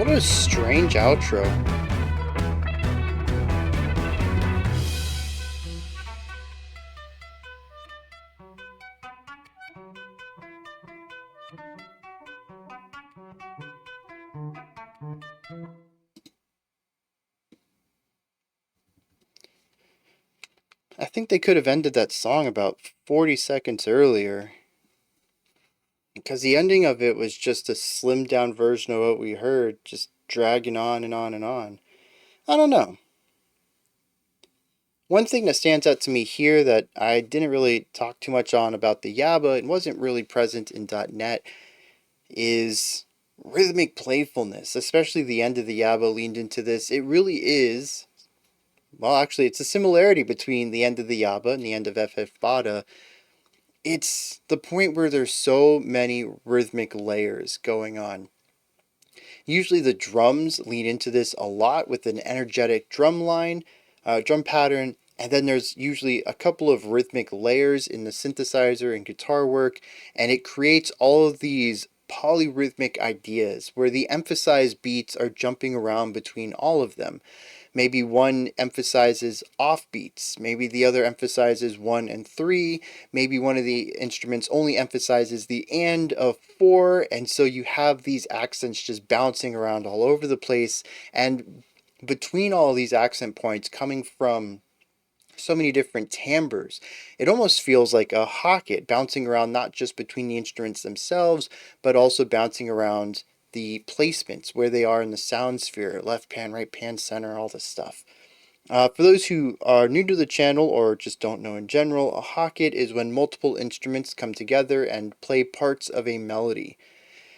What a strange outro. I think they could have ended that song about 40 seconds earlier, because the ending of it was just a slimmed down version of what we heard, just dragging on and on and on. I don't know. One thing that stands out to me here that I didn't really talk too much on about the Yabba and wasn't really present in .NET is rhythmic playfulness, especially the end of the Yabba leaned into this. It really is, well, actually, it's a similarity between the end of the Yabba and the end of FF Bada. It's the point where there's so many rhythmic layers going on. Usually the drums lead into this a lot with an energetic drum line, drum pattern, and then there's usually a couple of rhythmic layers in the synthesizer and guitar work, and it creates all of these polyrhythmic ideas where the emphasized beats are jumping around between all of them. Maybe one emphasizes offbeats, maybe the other emphasizes 1 and 3, maybe one of the instruments only emphasizes the and of 4, and so you have these accents just bouncing around all over the place, and between all these accent points coming from so many different timbres, it almost feels like a Hocket bouncing around not just between the instruments themselves, but also bouncing around the placements where they are in the sound sphere, left pan, right pan, center, all this stuff. For those who are new to the channel or just don't know in general, a Hocket is when multiple instruments come together and play parts of a melody.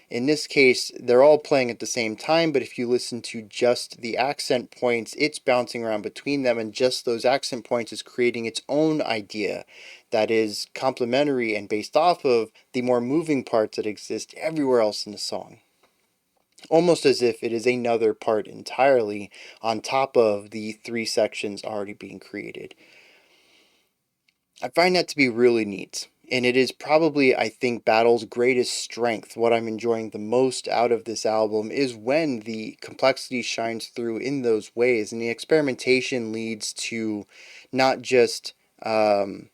In this case, they're all playing at the same time, but if you listen to just the accent points, it's bouncing around between them, and just those accent points is creating its own idea that is complementary and based off of the more moving parts that exist everywhere else in the song. Almost as if it is another part entirely on top of the 3 sections already being created. I find that to be really neat. And it is probably, I think, Battle's greatest strength. What I'm enjoying the most out of this album is when the complexity shines through in those ways, and the experimentation leads to not just an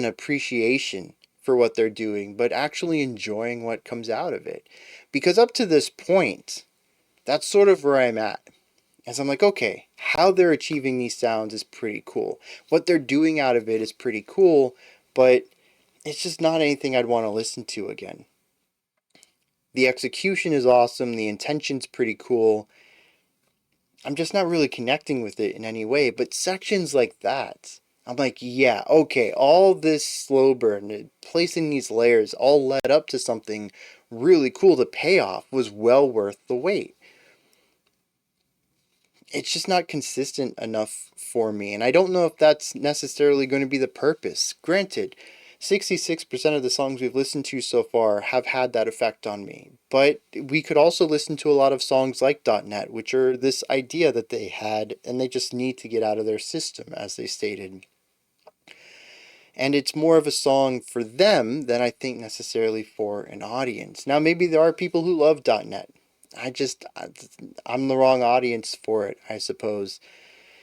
appreciation for what they're doing, but actually enjoying what comes out of it. Because up to this point, that's sort of where I'm at. As I'm like, okay, how they're achieving these sounds is pretty cool. What they're doing out of it is pretty cool, but it's just not anything I'd want to listen to again. The execution is awesome, the intention's pretty cool. I'm just not really connecting with it in any way, but sections like that, I'm like, yeah, okay, all this slow burn, placing these layers all led up to something really cool. The payoff was well worth the wait. It's just not consistent enough for me, and I don't know if that's necessarily going to be the purpose. Granted, 66% of the songs we've listened to so far have had that effect on me, but we could also listen to a lot of songs like .NET, which are this idea that they had, and they just need to get out of their system, as they stated. And it's more of a song for them than I think necessarily for an audience. Now, maybe there are people who love .NET. I'm the wrong audience for it, I suppose.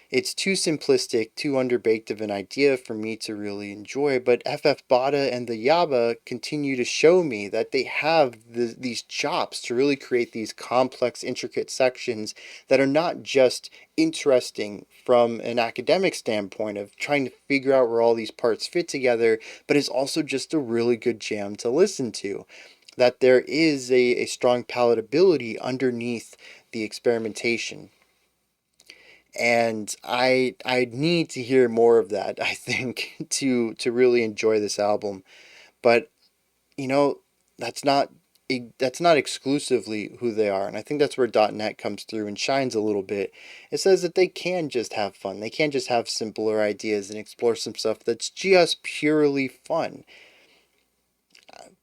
It's too simplistic, too underbaked of an idea for me to really enjoy, but FF Bada and the Yabba continue to show me that they have these chops to really create these complex, intricate sections that are not just interesting from an academic standpoint of trying to figure out where all these parts fit together, but it's also just a really good jam to listen to. That there is a strong palatability underneath the experimentation. And I need to hear more of that, I think, to really enjoy this album. But you know, that's not that's not exclusively who they are, and I think that's where .NET comes through and shines a little bit. It says that they can just have fun. They can just have simpler ideas and explore some stuff that's just purely fun.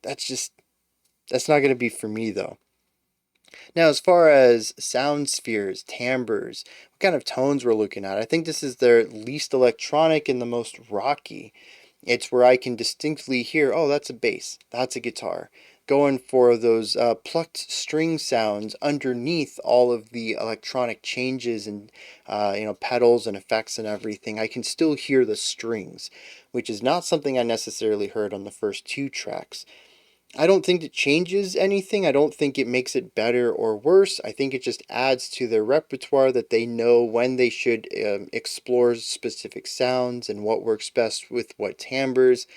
That's not going to be for me though. Now, as far as sound spheres, timbres, what kind of tones we're looking at, I think this is their least electronic and the most rocky. It's where I can distinctly hear, oh, that's a bass, that's a guitar, going for those plucked string sounds underneath all of the electronic changes and pedals and effects and everything. I can still hear the strings, which is not something I necessarily heard on the first two tracks. I don't think it changes anything. I don't think it makes it better or worse. I think it just adds to their repertoire, that they know when they should explore specific sounds and what works best with what timbres.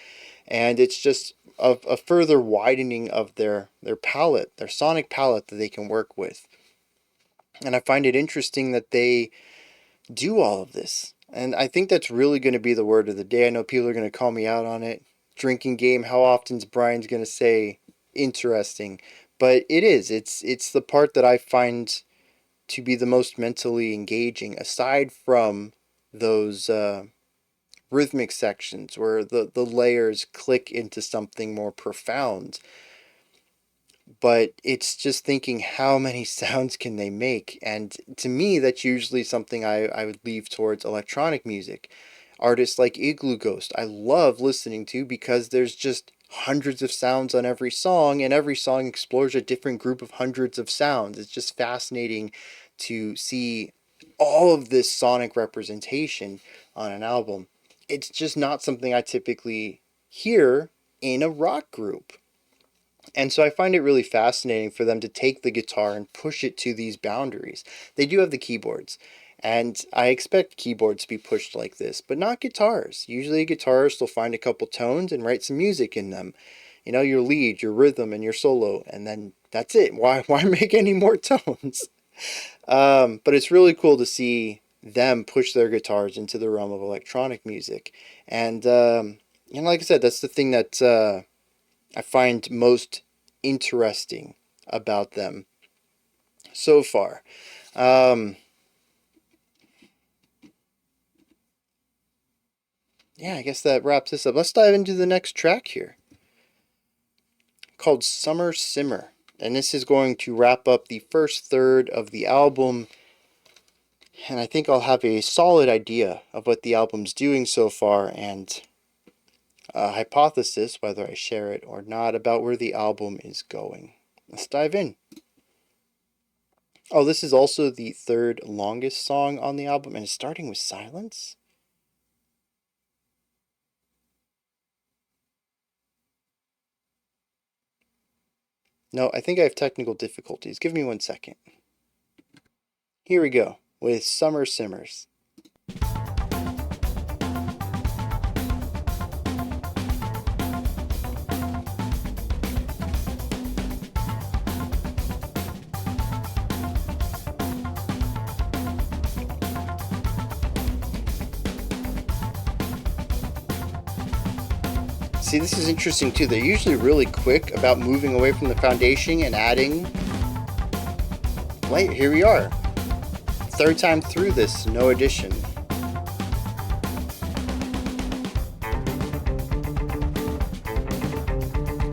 And it's just a further widening of their palette, their sonic palette that they can work with. And I find it interesting that they do all of this. And I think that's really going to be the word of the day. I know people are going to call me out on it. Drinking game, how often is Bryan's going to say interesting? But it is. It's the part that I find to be the most mentally engaging, aside from those rhythmic sections where the layers click into something more profound. But it's just thinking, how many sounds can they make? And to me, that's usually something I would leave towards electronic music. Artists like Igloo Ghost, I love listening to, because there's just hundreds of sounds on every song, and every song explores a different group of hundreds of sounds. It's just fascinating to see all of this sonic representation on an album. It's just not something I typically hear in a rock group. And so I find it really fascinating for them to take the guitar and push it to these boundaries. They do have the keyboards, and I expect keyboards to be pushed like this, but not guitars. Usually a guitarist will find a couple tones and write some music in them. You know, your lead, your rhythm, and your solo, and then that's it. Why make any more tones? But it's really cool to see them push their guitars into the realm of electronic music. And like I said, that's the thing that I find most interesting about them so far. Yeah, I guess that wraps this up. Let's dive into the next track here, called Summer Simmer. And this is going to wrap up the first third of the album. And I think I'll have a solid idea of what the album's doing so far, and a hypothesis, whether I share it or not, about where the album is going. Let's dive in. Oh, this is also the third longest song on the album, and it's starting with silence? No, I think I have technical difficulties. Give me 1 second. Here we go, with Summer Simmers. See, this is interesting too. They're usually really quick about moving away from the foundation and adding. Wait, here we are. Third time through this, no addition.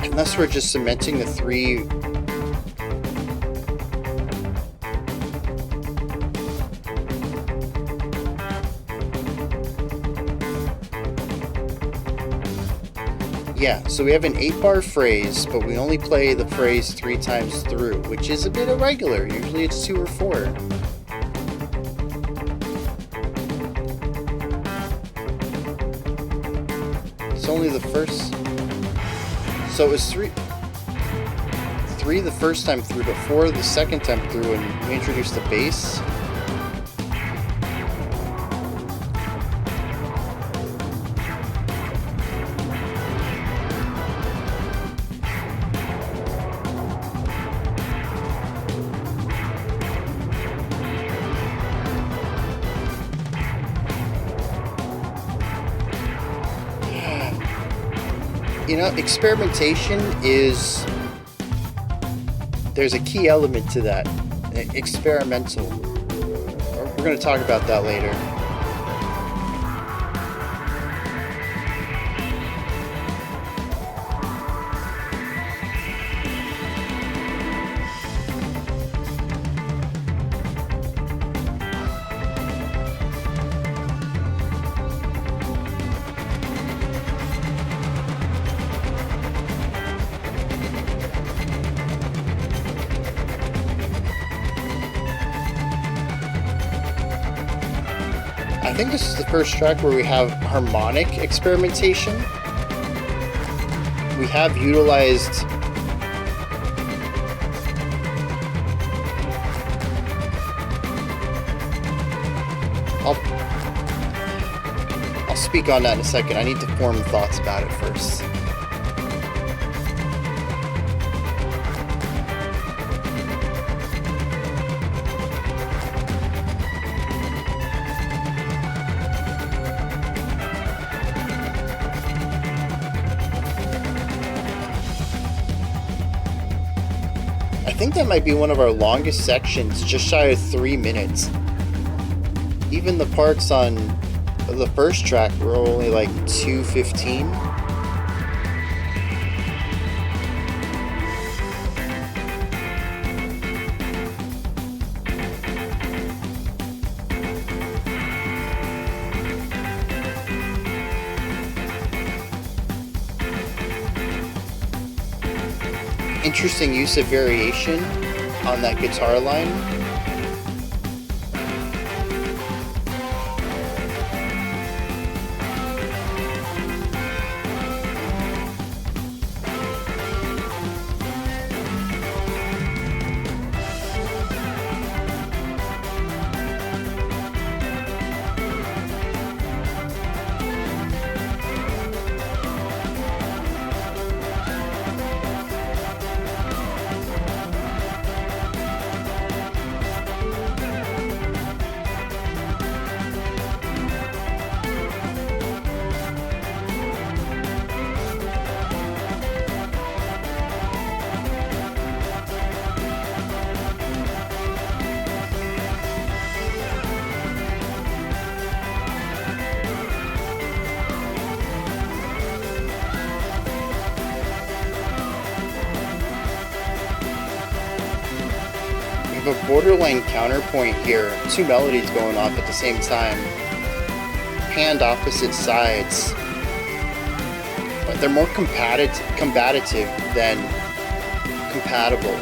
Unless we're just cementing the three. Yeah, so we have an 8-bar phrase, but we only play the phrase 3 times through, which is a bit irregular. Usually it's 2 or 4. It's only the first. So it was 3 the first time through, but 4 the second time through, and we introduced the bass. You know, experimentation is, there's a key element to that. Experimental. We're going to talk about that later. I think this is the first track where we have harmonic experimentation. We have utilized I'll speak on that in a second. I need to form thoughts about it first. I think that might be one of our longest sections, just shy of 3 minutes. Even the parts on the first track were only like 2:15. Interesting use of variation on that guitar line. A borderline counterpoint here. Two melodies going off at the same time. Panned opposite sides. But they're more combative than compatible.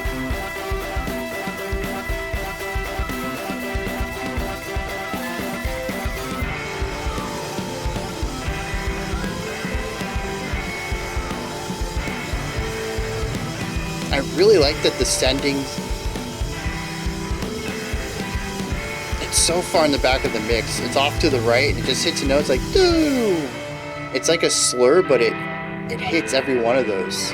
I really like that the sendings. So far in the back of the mix, it's off to the right, it just hits a note, it's like doo. It's like a slur, but it hits every one of those.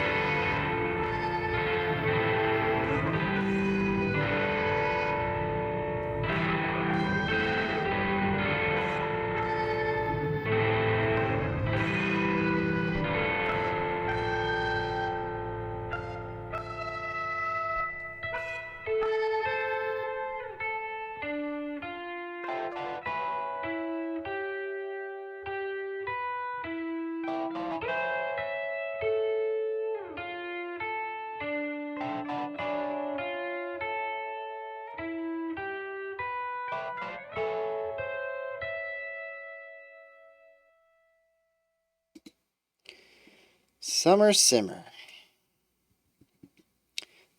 Summer Simmer.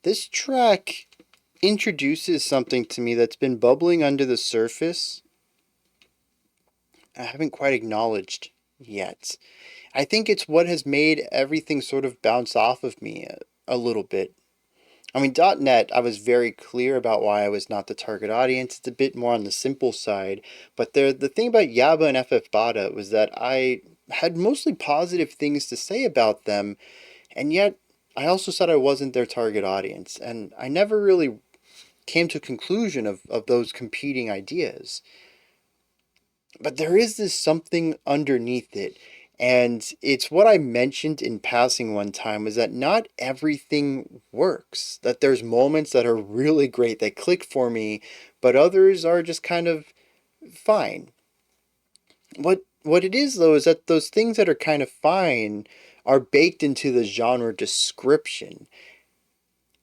This track introduces something to me that's been bubbling under the surface. I haven't quite acknowledged yet. I think it's what has made everything sort of bounce off of me a little bit. I mean, .NET, I was very clear about why I was not the target audience. It's a bit more on the simple side. But the thing about Yabba and FF Bada was that I had mostly positive things to say about them, and yet I also said I wasn't their target audience. And I never really came to a conclusion of those competing ideas. But there is this something underneath it. And it's what I mentioned in passing one time, is that not everything works. That there's moments that are really great, that click for me, but others are just kind of fine. What it is, though, is that those things that are kind of fine are baked into the genre description.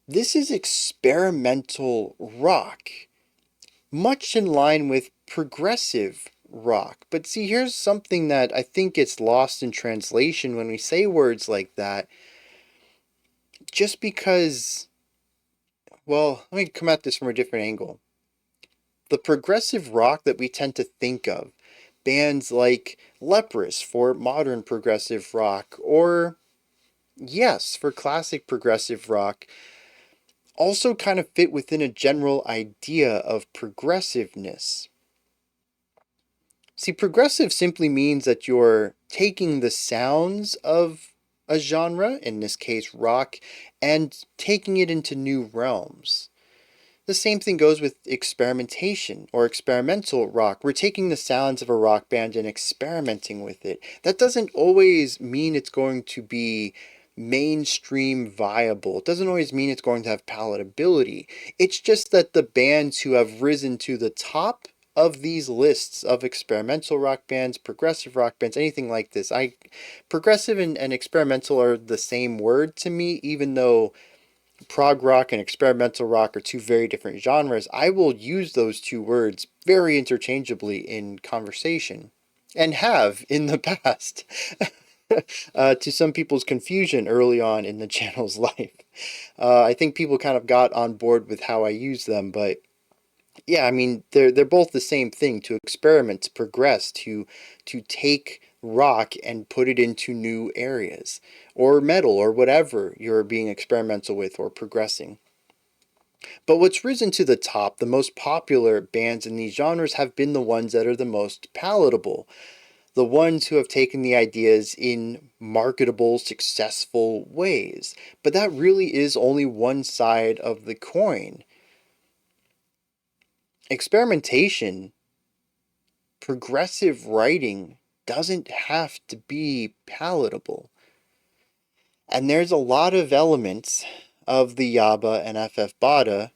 This is experimental rock, much in line with progressive rock. But see, here's something that I think gets lost in translation when we say words like that. Just because, well, let me come at this from a different angle. The progressive rock that we tend to think of bands like Leprous for modern progressive rock, or Yes for classic progressive rock, also kind of fit within a general idea of progressiveness. See, progressive simply means that you're taking the sounds of a genre, in this case rock, and taking it into new realms. The same thing goes with experimentation or experimental rock. We're taking the sounds of a rock band and experimenting with it. That doesn't always mean it's going to be mainstream viable. It doesn't always mean it's going to have palatability. It's just that the bands who have risen to the top of these lists of experimental rock bands, progressive rock bands, anything like this. Progressive and experimental are the same word to me, even though prog rock and experimental rock are two very different genres. I will use those two words very interchangeably in conversation, and have in the past, to some people's confusion early on in the channel's life. I think people kind of got on board with how I use them, but yeah, I mean they're both the same thing: to experiment, to progress, to take rock and put it into new areas, or metal, or whatever you're being experimental with or progressing. But what's risen to the top, the most popular bands in these genres, have been the ones that are the most palatable, the ones who have taken the ideas in marketable, successful ways. But that really is only one side of the coin. Experimentation, progressive writing, doesn't have to be palatable. And there's a lot of elements of the Yabba and FF Bada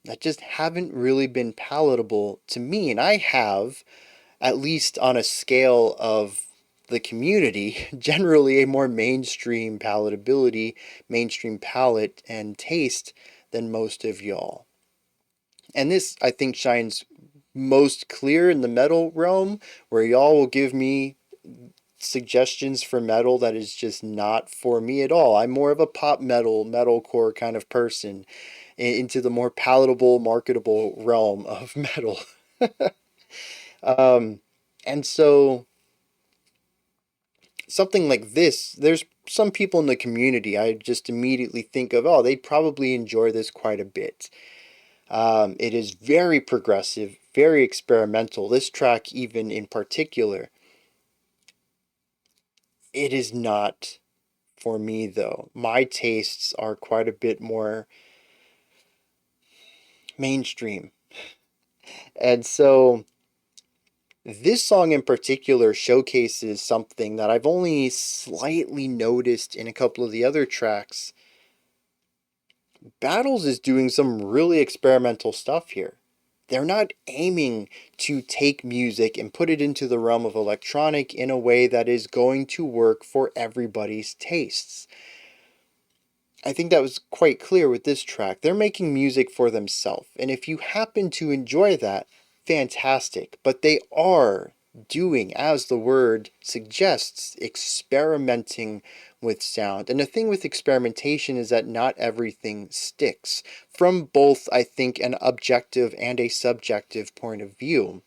that just haven't really been palatable to me. And I have, at least on a scale of the community, generally a more mainstream palatability, mainstream palate and taste than most of y'all. And this, I think, shines most clear in the metal realm, where y'all will give me suggestions for metal that is just not for me at all. I'm more of a pop metal, metalcore kind of person, into the more palatable, marketable realm of metal. And so something like this, there's some people in the community I just immediately think of, oh, they'd probably enjoy this quite a bit. It is very progressive, very experimental. This track, even in particular, it is not for me, though. My tastes are quite a bit more mainstream. And so this song in particular showcases something that I've only slightly noticed in a couple of the other tracks. Battles is doing some really experimental stuff here. They're not aiming to take music and put it into the realm of electronic in a way that is going to work for everybody's tastes. I think that was quite clear with this track. They're making music for themselves, and if you happen to enjoy that, fantastic. But they are doing, as the word suggests, experimenting with sound. And the thing with experimentation is that not everything sticks, from both, I think, an objective and a subjective point of view.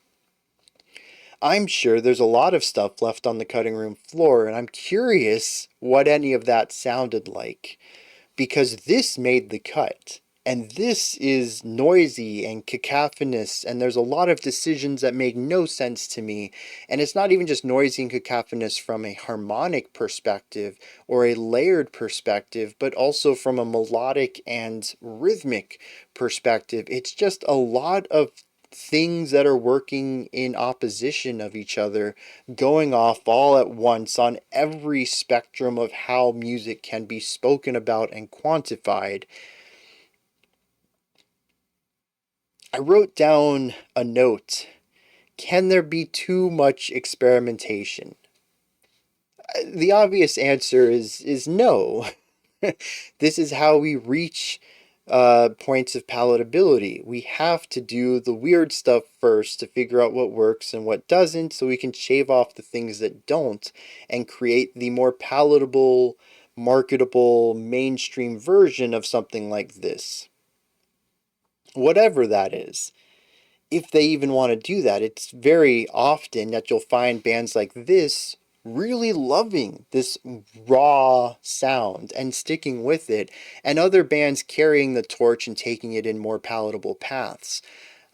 I'm sure there's a lot of stuff left on the cutting room floor, and I'm curious what any of that sounded like, because this made the cut. And this is noisy and cacophonous, and there's a lot of decisions that make no sense to me. And it's not even just noisy and cacophonous from a harmonic perspective or a layered perspective, but also from a melodic and rhythmic perspective. It's just a lot of things that are working in opposition of each other, going off all at once on every spectrum of how music can be spoken about and quantified. I wrote down a note. Can there be too much experimentation? The obvious answer is no. This is how we reach points of palatability. We have to do the weird stuff first to figure out what works and what doesn't, so we can shave off the things that don't and create the more palatable, marketable, mainstream version of something like this. Whatever that is. if they even want to do that. It's very often that you'll find bands like this really loving this raw sound and sticking with it, and other bands carrying the torch and taking it in more palatable paths.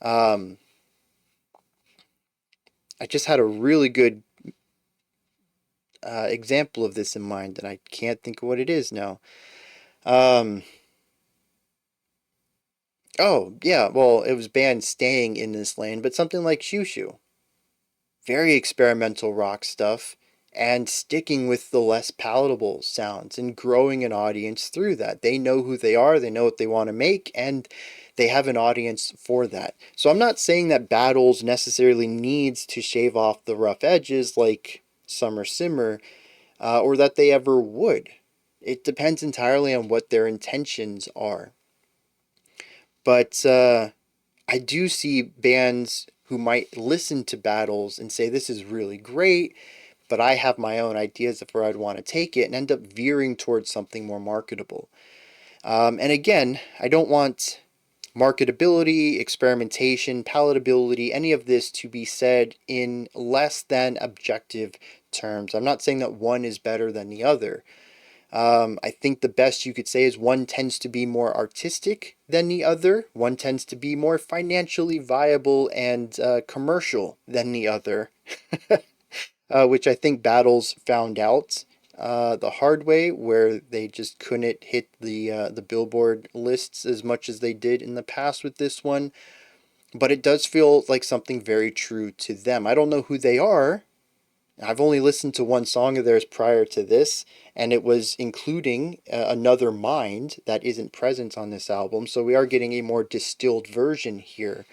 Um, I just had a really good example of this in mind, and I can't think of what it is now. Um, oh, yeah, well, it was bands staying in this lane, but something like Shoo Shoo. Very experimental rock stuff, and sticking with the less palatable sounds and growing an audience through that. They know who they are, they know what they want to make, and they have an audience for that. So I'm not saying that Battles necessarily needs to shave off the rough edges like Summer Simmer, or that they ever would. It depends entirely on what their intentions are. But I do see bands who might listen to Battles and say, this is really great, but I have my own ideas of where I'd want to take it, and end up veering towards something more marketable. And again, I don't want marketability, experimentation, palatability, any of this to be said in less than objective terms. I'm not saying that one is better than the other. I think the best you could say is one tends to be more artistic than the other. One tends to be more financially viable and commercial than the other, which I think Battles found out the hard way, where they just couldn't hit the Billboard lists as much as they did in the past with this one. But it does feel like something very true to them. I don't know who they are. I've only listened to one song of theirs prior to this, and it was including Another Mind that isn't present on this album, so we are getting a more distilled version here.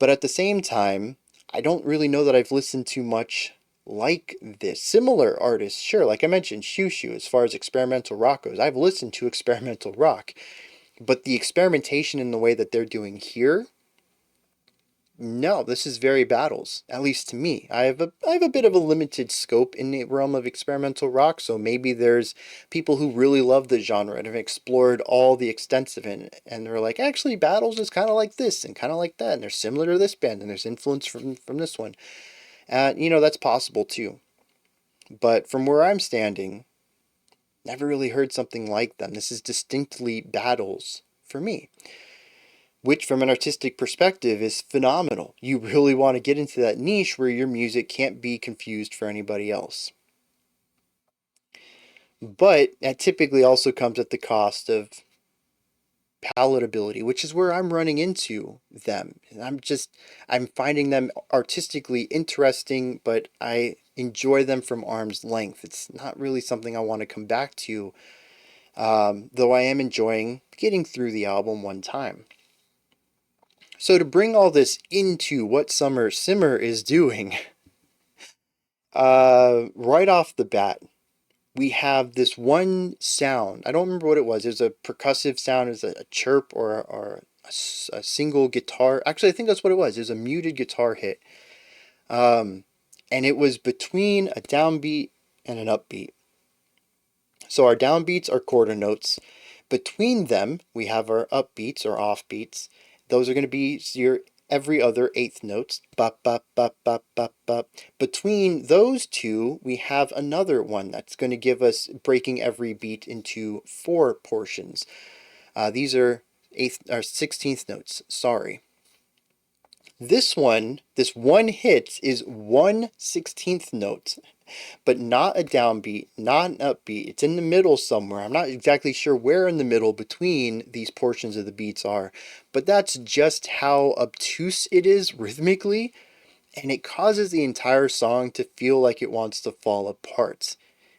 But at the same time, I don't really know that I've listened to much like this. Similar artists, sure, like I mentioned, Shoo Shoo, as far as experimental rock goes. I've listened to experimental rock, but the experimentation in the way that they're doing here, no, this is very Battles, at least to me. I have a bit of a limited scope in the realm of experimental rock, so maybe there's people who really love the genre and have explored all the extents of it, and they're like, actually, Battles is kind of like this and kind of like that, and they're similar to this band, and there's influence from this one. That's possible too. But from where I'm standing, never really heard something like them. This is distinctly Battles for me, which from an artistic perspective is phenomenal. You really want to get into that niche where your music can't be confused for anybody else. But that typically also comes at the cost of palatability, which is where I'm running into them. I'm finding them artistically interesting, but I enjoy them from arm's length. It's not really something I want to come back to, though I am enjoying getting through the album one time. So to bring all this into what Summer Simmer is doing, right off the bat, we have this one sound. I don't remember what it was. It was a percussive sound. It was a chirp or a single guitar. Actually, I think that's what it was. It was a muted guitar hit. Um, and it was between a downbeat and an upbeat. So our downbeats are quarter notes. Between them, we have our upbeats or offbeats. Those are going to be your every other eighth notes. Bop, bop, bop, bop, bop, bop. Between those two, we have another one that's going to give us breaking every beat into four portions. These are eighth or 16th notes. Sorry. This one hit is 1/16th note, but not a downbeat, not an upbeat. It's in the middle somewhere. I'm not exactly sure where in the middle between these portions of the beats are, but that's just how obtuse it is rhythmically, and it causes the entire song to feel like it wants to fall apart.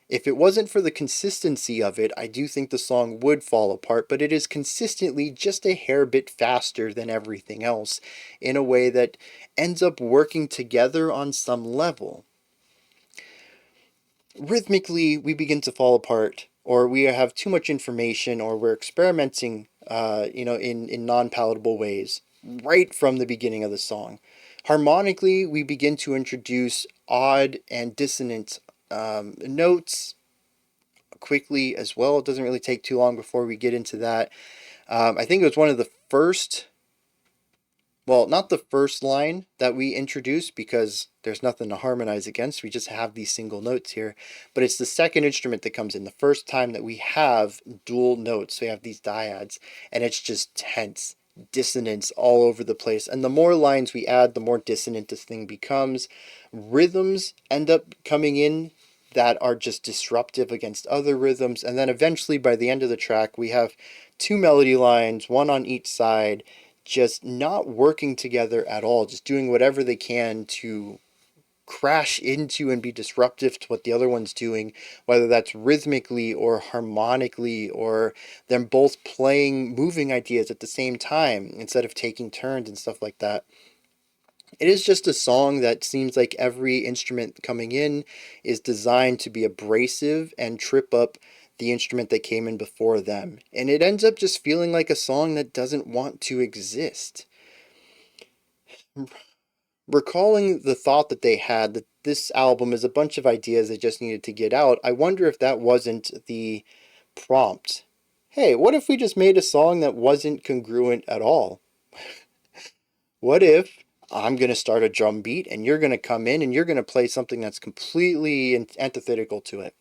If it wasn't for the consistency of it, I do think the song would fall apart, but it is consistently just a hair bit faster than everything else in a way that ends up working together on some level. Rhythmically, we begin to fall apart, or we have too much information, or we're experimenting, in non-palatable ways right from the beginning of the song. Harmonically, we begin to introduce odd and dissonant notes quickly as well. It doesn't really take too long before we get into that. I think it was one of the first Well, not the first line that we introduced because there's nothing to harmonize against. We just have these single notes here. But it's the second instrument that comes in, the first time that we have dual notes. So we have these dyads, and it's just tense, dissonance all over the place. And the more lines we add, the more dissonant this thing becomes. Rhythms end up coming in that are just disruptive against other rhythms. And then eventually, by the end of the track, we have two melody lines, one on each side, just not working together at all, just doing whatever they can to crash into and be disruptive to what the other one's doing, whether that's rhythmically or harmonically, or them both playing moving ideas at the same time instead of taking turns and stuff like that. It is just a song that seems like every instrument coming in is designed to be abrasive and trip up the instrument that came in before them. And it ends up just feeling like a song that doesn't want to exist. Recalling the thought that they had that this album is a bunch of ideas they just needed to get out, I wonder if that wasn't the prompt. Hey, what if we just made a song that wasn't congruent at all? What if I'm going to start a drum beat and you're going to come in and you're going to play something that's completely antithetical to it?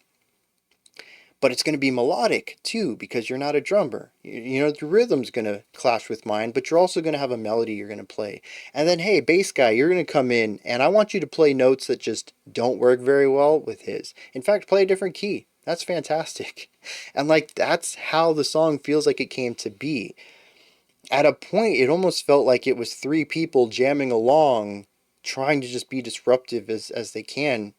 But it's going to be melodic too because you're not a drummer. You know, the rhythm's going to clash with mine, but you're also going to have a melody you're going to play. And then, hey, bass guy, you're going to come in and I want you to play notes that just don't work very well with his. In fact, play a different key. That's fantastic. And like, that's how the song feels like it came to be. At a point, it almost felt like it was three people jamming along, trying to just be disruptive as they can,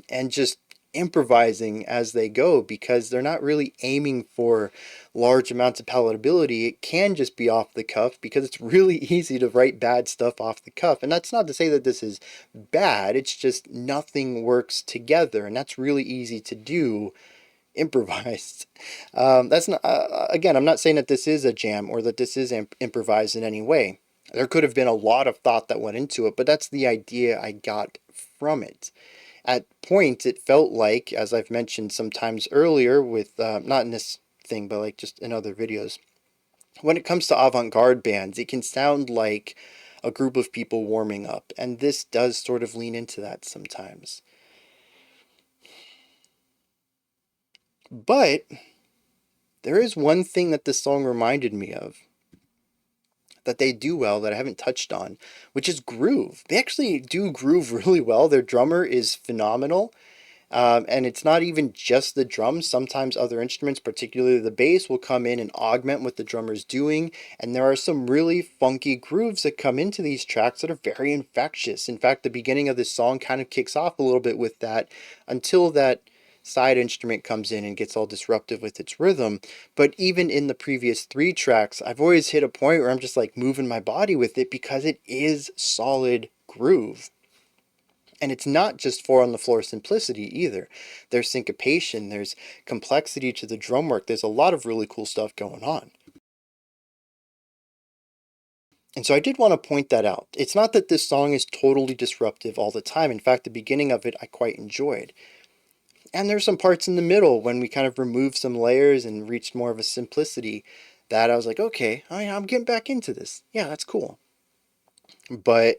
and just improvising as they go because they're not really aiming for large amounts of palatability. It can just be off the cuff because it's really easy to write bad stuff off the cuff. And that's not to say that this is bad, it's just nothing works together, and that's really easy to do improvised. That's not, again, I'm not saying that this is a jam or that this is improvised in any way. There could have been a lot of thought that went into it, but that's the idea I got from it. At points, it felt like, as I've mentioned sometimes earlier, with not in this thing, but like just in other videos, when it comes to avant garde bands, it can sound like a group of people warming up, and this does sort of lean into that sometimes. But there is one thing that this song reminded me of that they do well that I haven't touched on, which is groove. They actually do groove really well. Their drummer is phenomenal. And it's not even just the drums. Sometimes other instruments, particularly the bass, will come in and augment what the drummer's doing. And there are some really funky grooves that come into these tracks that are very infectious. In fact, the beginning of this song kind of kicks off a little bit with that until that side instrument comes in and gets all disruptive with its rhythm. But even in the previous three tracks, I've always hit a point where I'm just like moving my body with it because it is solid groove. And it's not just four on the floor simplicity either. There's syncopation, there's complexity to the drum work, there's a lot of really cool stuff going on. And so I did want to point that out. It's not that this song is totally disruptive all the time. In fact, the beginning of it I quite enjoyed. And there's some parts in the middle when we kind of removed some layers and reached more of a simplicity that I was like, okay, I'm getting back into this. Yeah, that's cool. But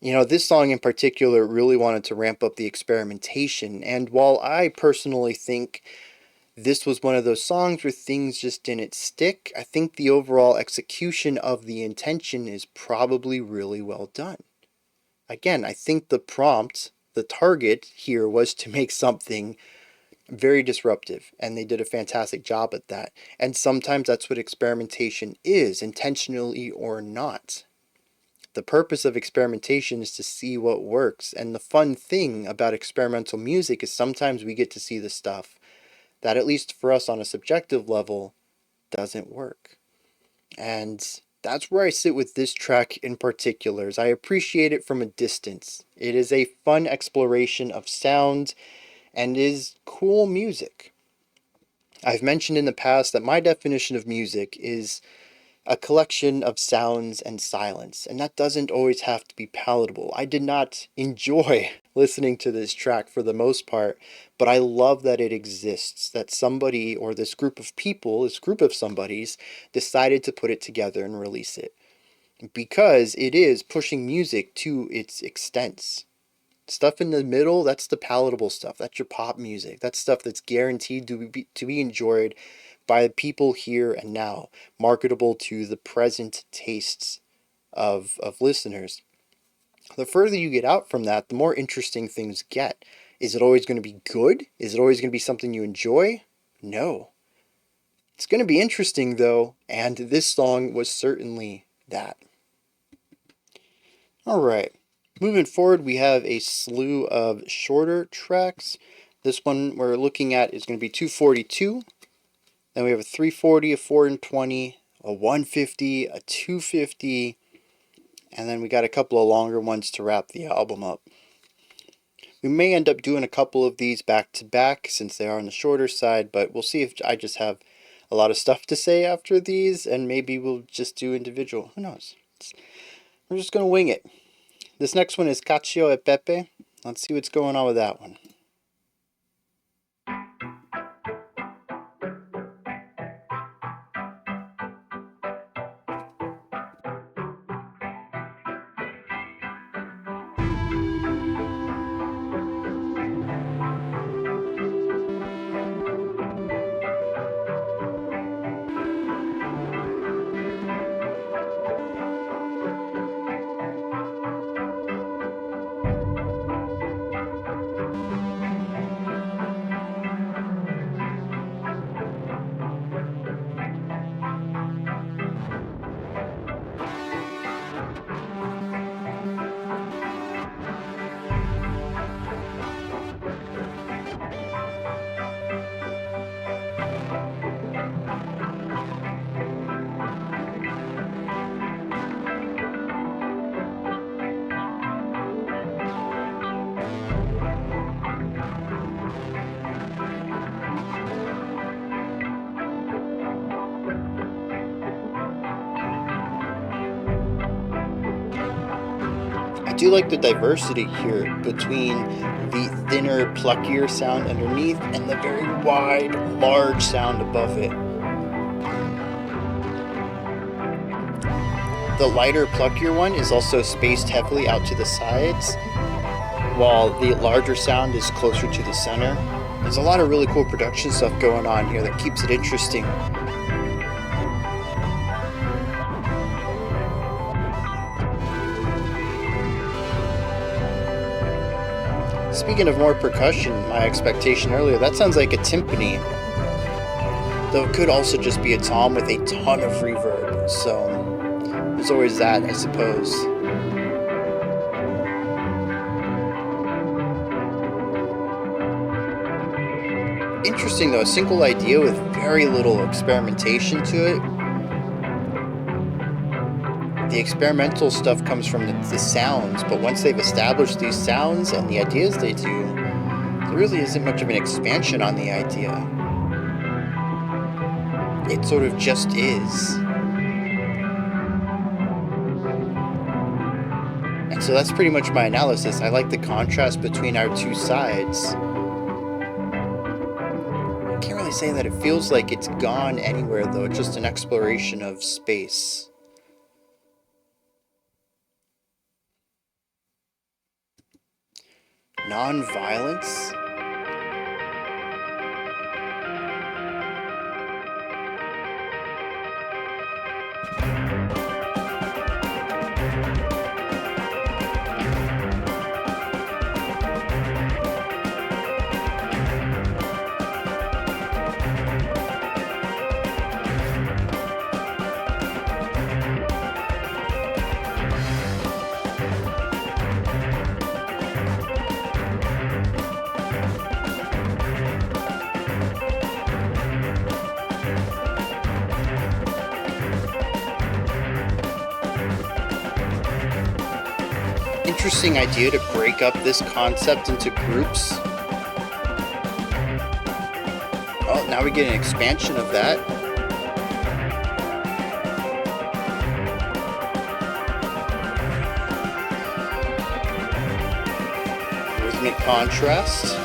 you know, this song in particular really wanted to ramp up the experimentation, and while I personally think this was one of those songs where things just didn't stick, I think the overall execution of the intention is probably really well done. Again, I think the prompt, the target here was to make something very disruptive, and they did a fantastic job at that. And sometimes that's what experimentation is, intentionally or not. The purpose of experimentation is to see what works, and the fun thing about experimental music is sometimes we get to see the stuff that, at least for us on a subjective level, doesn't work. And that's where I sit with this track in particular, is I appreciate it from a distance. It is a fun exploration of sound and is cool music. I've mentioned in the past that my definition of music is a collection of sounds and silence, and that doesn't always have to be palatable. I did not enjoy listening to this track for the most part, but I love that it exists, that somebody or this group of people, this group of somebodies, decided to put it together and release it. because it is pushing music to its extents. Stuff in the middle, that's the palatable stuff. That's your pop music. That's stuff that's guaranteed to be enjoyed by the people here and now, marketable to the present tastes of listeners. The further you get out from that, the more interesting things get. Is it always going to be good? Is it always going to be something you enjoy? No. It's going to be interesting though, and this song was certainly that. Alright, moving forward we have a slew of shorter tracks. This one we're looking at is going to be 242. Then we have a 340, a 420, a 150, a 250, and then we got a couple of longer ones to wrap the album up. We may end up doing a couple of these back to back since they are on the shorter side, but we'll see if I just have a lot of stuff to say after these, and maybe we'll just do individual. Who knows? We're just going to wing it. This next one is Cacio and Pepe. Let's see what's going on with that one. I do like the diversity here between the thinner, pluckier sound underneath and the very wide, large sound above it. The lighter, pluckier one is also spaced heavily out to the sides, while the larger sound is closer to the center. There's a lot of really cool production stuff going on here that keeps it interesting. Speaking of more percussion, my expectation earlier, that sounds like a timpani. Though it could also just be a tom with a ton of reverb, so there's always that, I suppose. Interesting though, a single idea with very little experimentation to it. The experimental stuff comes from the sounds, but once they've established these sounds and the ideas they do, there really isn't much of an expansion on the idea. It sort of just is. And so that's pretty much my analysis. I like the contrast between our two sides. I can't really say that it feels like it's gone anywhere though, it's just an exploration of space. Non-violence? Interesting idea to break up this concept into groups. Oh, now we get an expansion of that. Rhythmic contrast.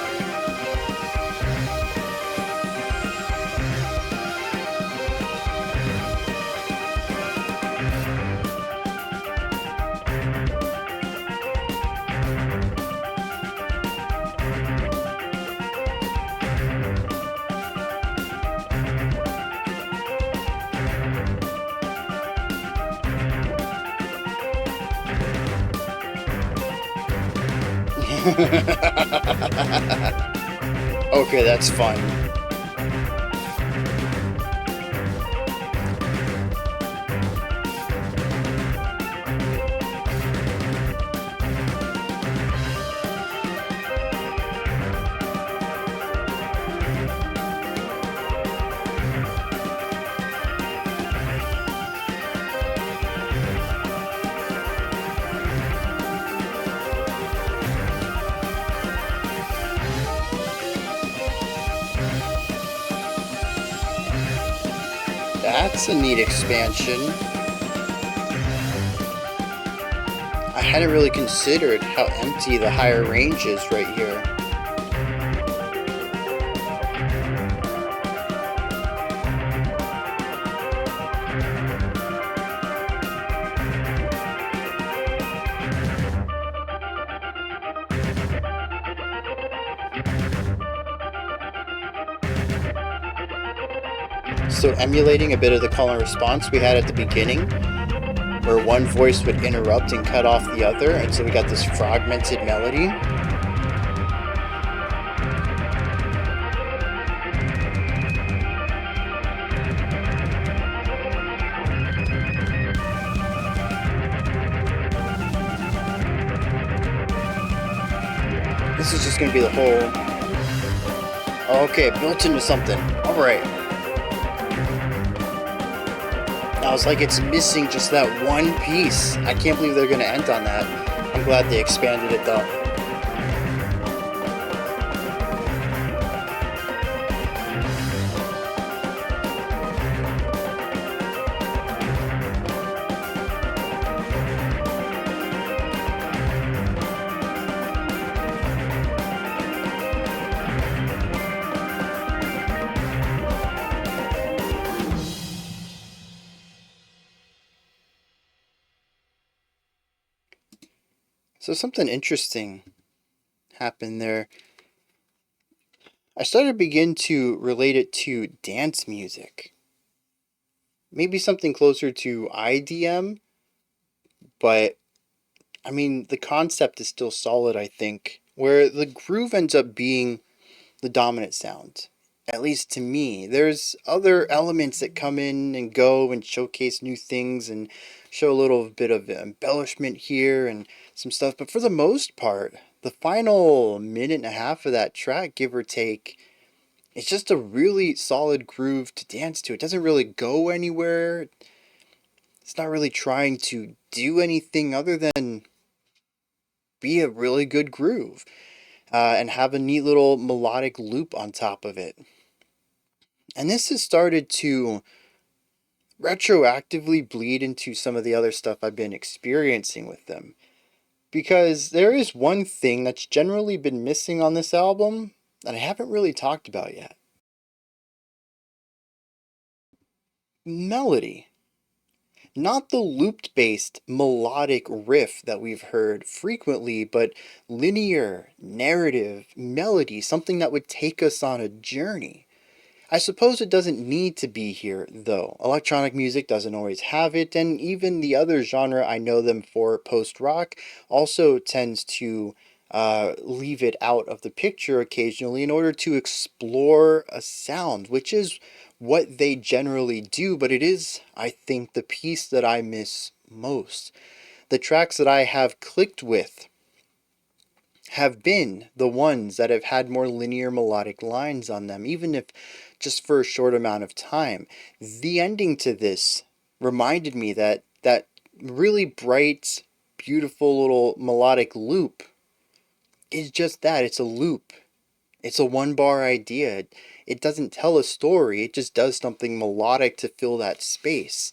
Okay, that's fun. That's a neat expansion. I hadn't really considered how empty the higher range is right here. So emulating a bit of the call and response we had at the beginning, where one voice would interrupt and cut off the other, and so we got this fragmented melody. This is just going to be the whole... Okay, built into something. Alright. I was like, it's missing just that one piece. I can't believe they're going to end on that. I'm glad they expanded it though. So something interesting happened there. I started to begin to relate it to dance music. Maybe something closer to IDM, but I mean, the concept is still solid, I think, where the groove ends up being the dominant sound. At least to me. There's other elements that come in and go and showcase new things and show a little bit of embellishment here and some stuff, but for the most part, the final minute and a half of that track, give or take, it's just a really solid groove to dance to. It doesn't really go anywhere. It's not really trying to do anything other than be a really good groove and have a neat little melodic loop on top of it. And this has started to retroactively bleed into some of the other stuff I've been experiencing with them. Because there is one thing that's generally been missing on this album that I haven't really talked about yet. Melody. Not the looped-based melodic riff that we've heard frequently, but linear, narrative, melody, something that would take us on a journey. I suppose it doesn't need to be here, though. Electronic music doesn't always have it, and even the other genre I know them for, post-rock, also tends to leave it out of the picture occasionally in order to explore a sound, which is what they generally do, but it is, I think, the piece that I miss most. The tracks that I have clicked with have been the ones that have had more linear melodic lines on them, even if just for a short amount of time. The ending to this reminded me that that really bright, beautiful little melodic loop is just that. It's a loop. It's a one-bar idea. It doesn't tell a story. It just does something melodic to fill that space.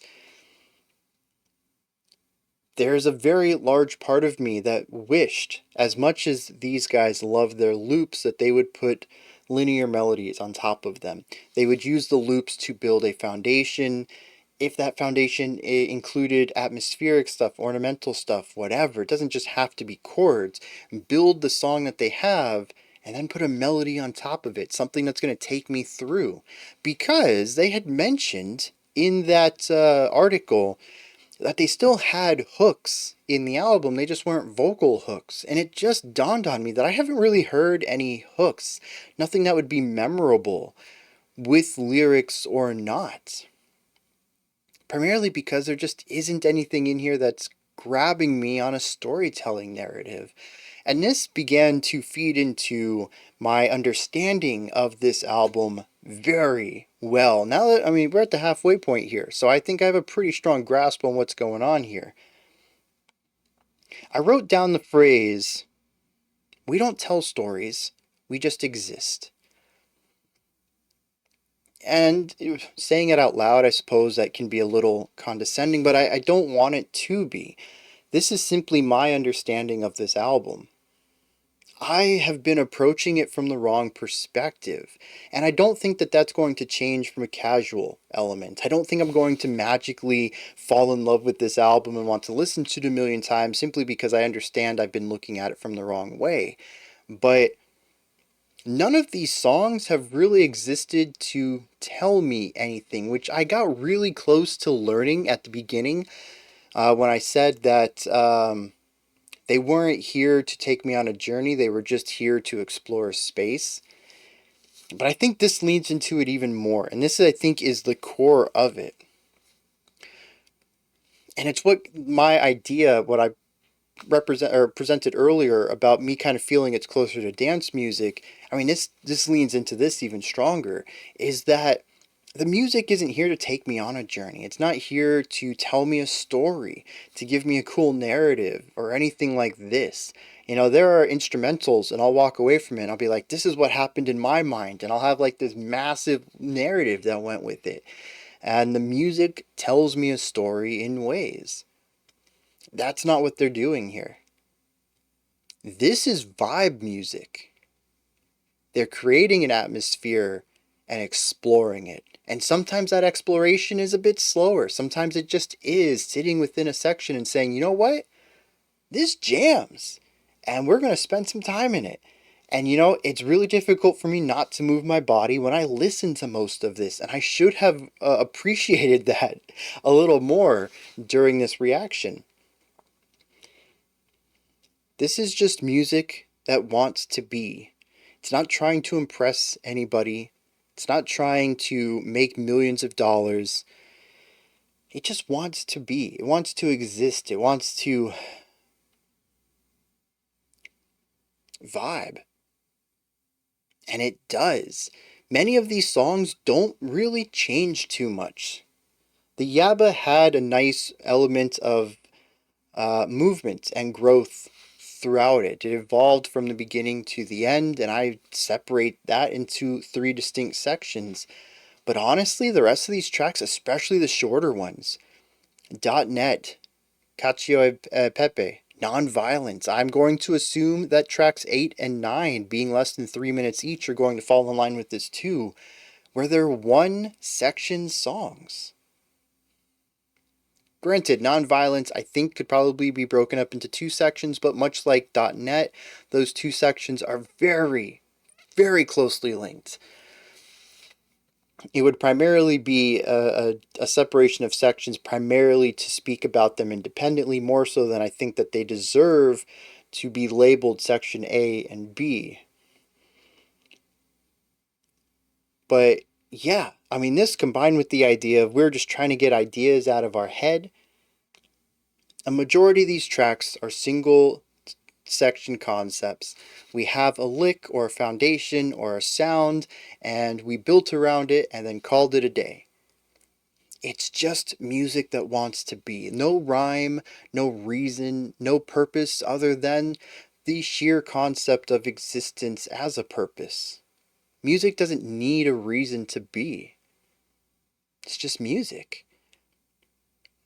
There's a very large part of me that wished, as much as these guys love their loops, that they would put linear melodies on top of them. They would use the loops to build a foundation. If that foundation included atmospheric stuff, ornamental stuff, whatever, it doesn't just have to be chords. Build the song that they have and then put a melody on top of it, something that's going to take me through. Because they had mentioned in that article that they still had hooks in the album, they just weren't vocal hooks. And it just dawned on me that I haven't really heard any hooks, nothing that would be memorable with lyrics or not. Primarily because there just isn't anything in here that's grabbing me on a storytelling narrative. And this began to feed into my understanding of this album very well. Now that, we're at the halfway point here, so I think I have a pretty strong grasp on what's going on here. I wrote down the phrase, "We don't tell stories, we just exist." And saying it out loud, I suppose that can be a little condescending, but I don't want it to be. This is simply my understanding of this album. I have been approaching it from the wrong perspective, and I don't think that that's going to change from a casual element. I don't think I'm going to magically fall in love with this album and want to listen to it a million times simply because I understand I've been looking at it from the wrong way. But none of these songs have really existed to tell me anything, which I got really close to learning at the beginning when I said that they weren't here to take me on a journey, they were just here to explore space. But I think this leads into it even more, and this, I think, is the core of it. And it's what my idea, what I presented earlier about me kind of feeling it's closer to dance music. This leans into this even stronger, is that the music isn't here to take me on a journey. It's not here to tell me a story, to give me a cool narrative, or anything like this. There are instrumentals, and I'll walk away from it, and I'll be like, this is what happened in my mind, and I'll have like this massive narrative that went with it. And the music tells me a story in ways. That's not what they're doing here. This is vibe music. They're creating an atmosphere and exploring it. And sometimes that exploration is a bit slower. Sometimes it just is sitting within a section and saying, you know what? This jams. And we're going to spend some time in it. And it's really difficult for me not to move my body when I listen to most of this. And I should have appreciated that a little more during this reaction. This is just music that wants to be. It's not trying to impress anybody. It's not trying to make millions of dollars. It just wants to be. It wants to exist. It wants to vibe. And it does. Many of these songs don't really change too much. The Yabba had a nice element of movement and growth throughout it. It evolved from the beginning to the end, and I separate that into 3 distinct sections. But honestly, the rest of these tracks, especially the shorter ones, .NET, Cacio, Pepe, non-violence. I'm going to assume that tracks 8 and 9, being less than 3 minutes each, are going to fall in line with this too, where they're one-section songs. Granted, non-violence, I think, could probably be broken up into 2 sections, but much like .NET, those 2 sections are very, very closely linked. It would primarily be a separation of sections primarily to speak about them independently, more so than I think that they deserve to be labeled section A and B. But yeah, this combined with the idea of we're just trying to get ideas out of our head. A majority of these tracks are single section concepts. We have a lick or a foundation or a sound, and we built around it and then called it a day. It's just music that wants to be. No rhyme, no reason, no purpose other than the sheer concept of existence as a purpose. Music doesn't need a reason to be. It's just music.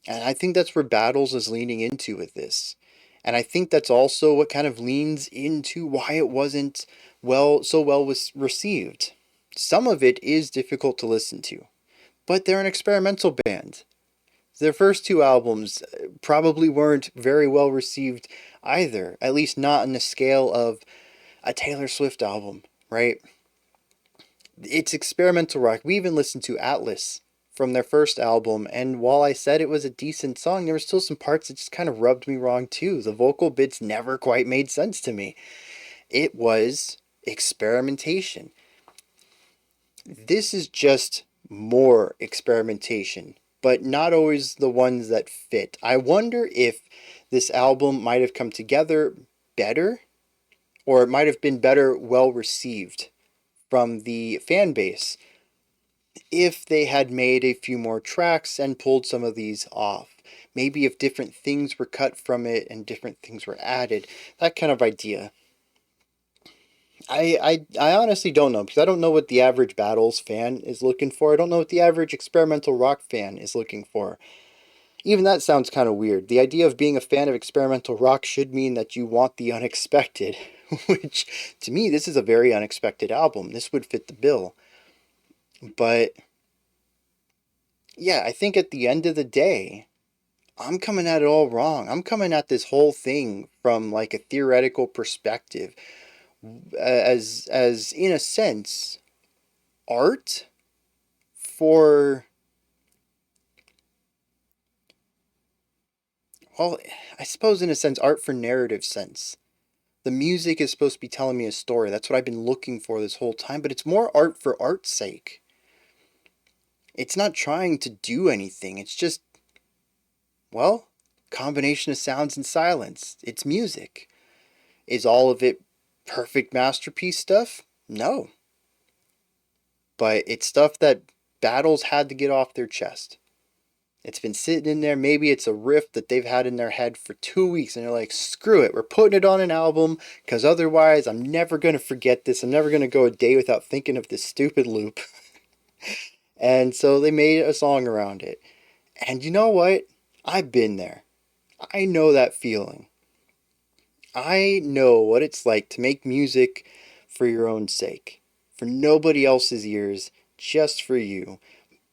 And I think that's where Battles is leaning into with this. And I think that's also what kind of leans into why it wasn't so well received. Some of it is difficult to listen to, but they're an experimental band. Their first 2 albums probably weren't very well received either, at least not on the scale of a Taylor Swift album, right? It's experimental rock. We even listened to Atlas from their first album, and while I said it was a decent song, there were still some parts that just kind of rubbed me wrong too. The vocal bits never quite made sense to me. It was experimentation. This is just more experimentation, but not always the ones that fit. I wonder if this album might have come together better, or it might have been better well received from the fan base if they had made a few more tracks and pulled some of these off. Maybe if different things were cut from it and different things were added. That kind of idea. I honestly don't know, because I don't know what the average Battles fan is looking for. I don't know what the average experimental rock fan is looking for. Even that sounds kind of weird. The idea of being a fan of experimental rock should mean that you want the unexpected, which to me, this is a very unexpected album. This would fit the bill. But yeah, I think at the end of the day, I'm coming at it all wrong. I'm coming at this whole thing from like a theoretical perspective, as in a sense, art for, well, I suppose in a sense, art for narrative sense. The music is supposed to be telling me a story. That's what I've been looking for this whole time, but it's more art for art's sake. It's not trying to do anything. It's just, well, combination of sounds and silence. It's music. Is all of it perfect masterpiece stuff? No. But it's stuff that Battles had to get off their chest. It's been sitting in there. Maybe it's a riff that they've had in their head for 2 weeks, and they're like, screw it, we're putting it on an album, because otherwise I'm never going to forget this. I'm never going to go a day without thinking of this stupid loop. And so they made a song around it. And you know what? I've been there. I know that feeling. I know what it's like to make music for your own sake, for nobody else's ears, just for you.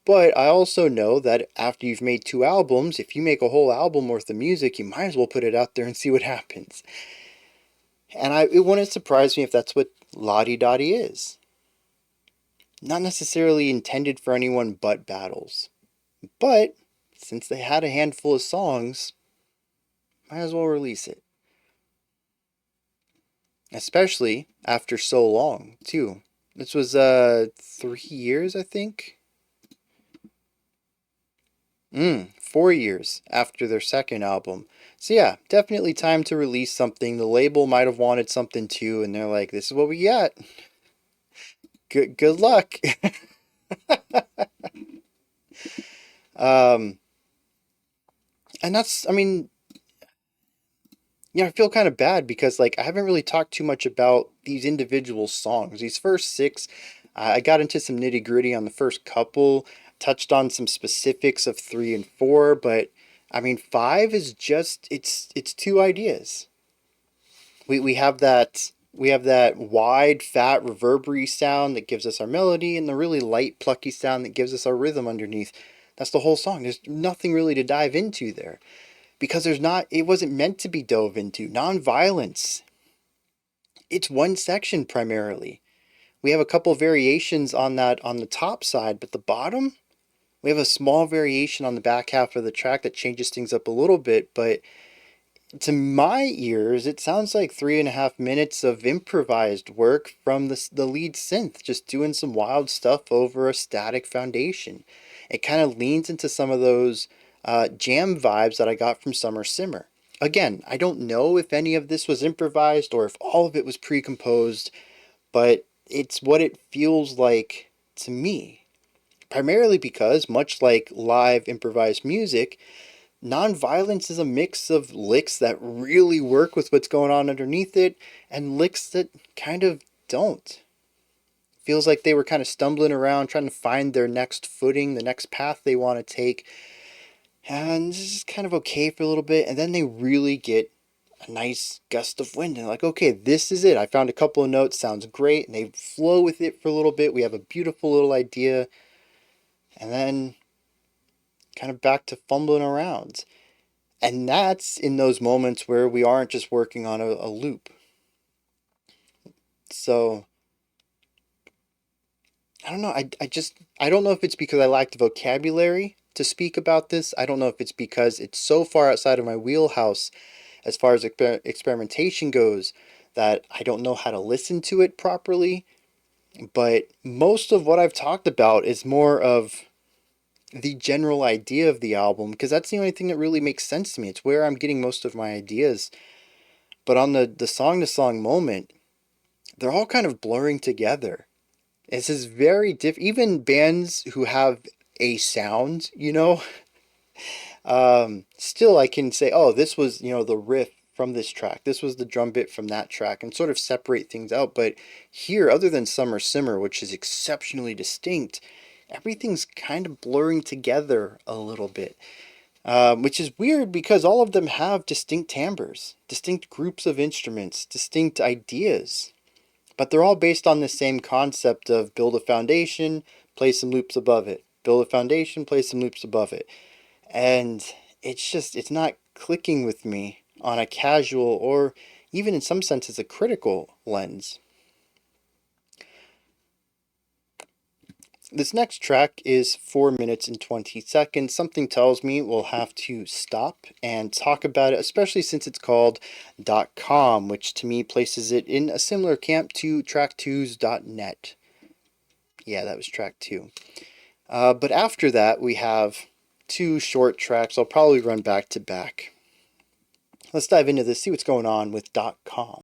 But I also know that after you've made 2 albums, if you make a whole album worth of music, you might as well put it out there and see what happens. And it wouldn't surprise me if that's what Lottie Dottie is. Not necessarily intended for anyone but Battles. But since they had a handful of songs, might as well release it. Especially after so long, too. This was 3 years, I think. 4 years after their second album. So yeah, definitely time to release something. The label might have wanted something too, and they're like, this is what we got. Good luck. um, and that's, I mean, yeah, I feel kind of bad because like I haven't really talked too much about these individual songs. These first 6, I got into some nitty gritty on the first couple, touched on some specifics of 3 and 4, but I mean 5 is just it's 2 ideas. We have that wide, fat, reverberary sound that gives us our melody, and the really light, plucky sound that gives us our rhythm underneath. That's the whole song. There's nothing really to dive into there because it wasn't meant to be dove into. Non-violence. It's one section primarily. We have a couple variations on that on the top side, but the bottom, we have a small variation on the back half of the track that changes things up a little bit, but to my ears, it sounds like 3.5 minutes of improvised work from the lead synth, just doing some wild stuff over a static foundation. It kind of leans into some of those jam vibes that I got from Summer Simmer. Again, I don't know if any of this was improvised or if all of it was pre-composed, but it's what it feels like to me. Primarily because, much like live improvised music, non-violence is a mix of licks that really work with what's going on underneath it and licks that kind of don't. Feels like they were kind of stumbling around trying to find their next footing, the next path they want to take. And this is kind of okay for a little bit, and then they really get a nice gust of wind and like, okay, this is it. I found a couple of notes, sounds great, and they flow with it for a little bit. We have a beautiful little idea, and then kind of back to fumbling around. And that's in those moments where we aren't just working on a loop. So I don't know. I don't know if it's because I lack the vocabulary to speak about this. I don't know if it's because it's so far outside of my wheelhouse as far as experimentation goes that I don't know how to listen to it properly. But most of what I've talked about is more of the general idea of the album, because that's the only thing that really makes sense to me. It's where I'm getting most of my ideas. But on the song to song moment, they're all kind of blurring together. It's this very even bands who have a sound, still I can say, oh, this was, the riff from this track. This was the drum bit from that track, and sort of separate things out. But here, other than Summer Simmer, which is exceptionally distinct, everything's kind of blurring together a little bit. Which is weird because all of them have distinct timbres, distinct groups of instruments, distinct ideas. But they're all based on the same concept of build a foundation, play some loops above it. Build a foundation, play some loops above it. And it's not clicking with me on a casual or even in some senses a critical lens. This next track is 4 minutes and 20 seconds. Something tells me we'll have to stop and talk about it, especially since it's called .com, which to me places it in a similar camp to track 2's .net. Yeah, that was track 2. But after that, we have 2 short tracks. I'll probably run back to back. Let's dive into this, see what's going on with .com.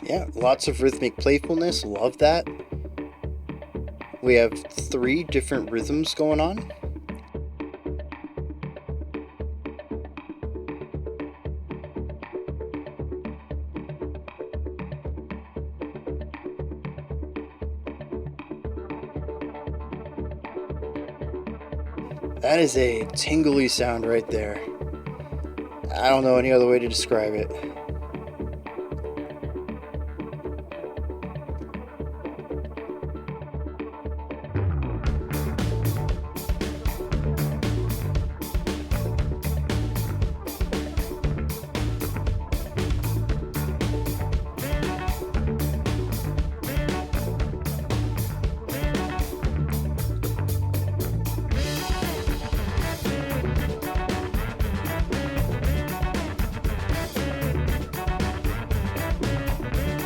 Yeah, lots of rhythmic playfulness. Love that. We have 3 different rhythms going on. That is a tingly sound right there. I don't know any other way to describe it.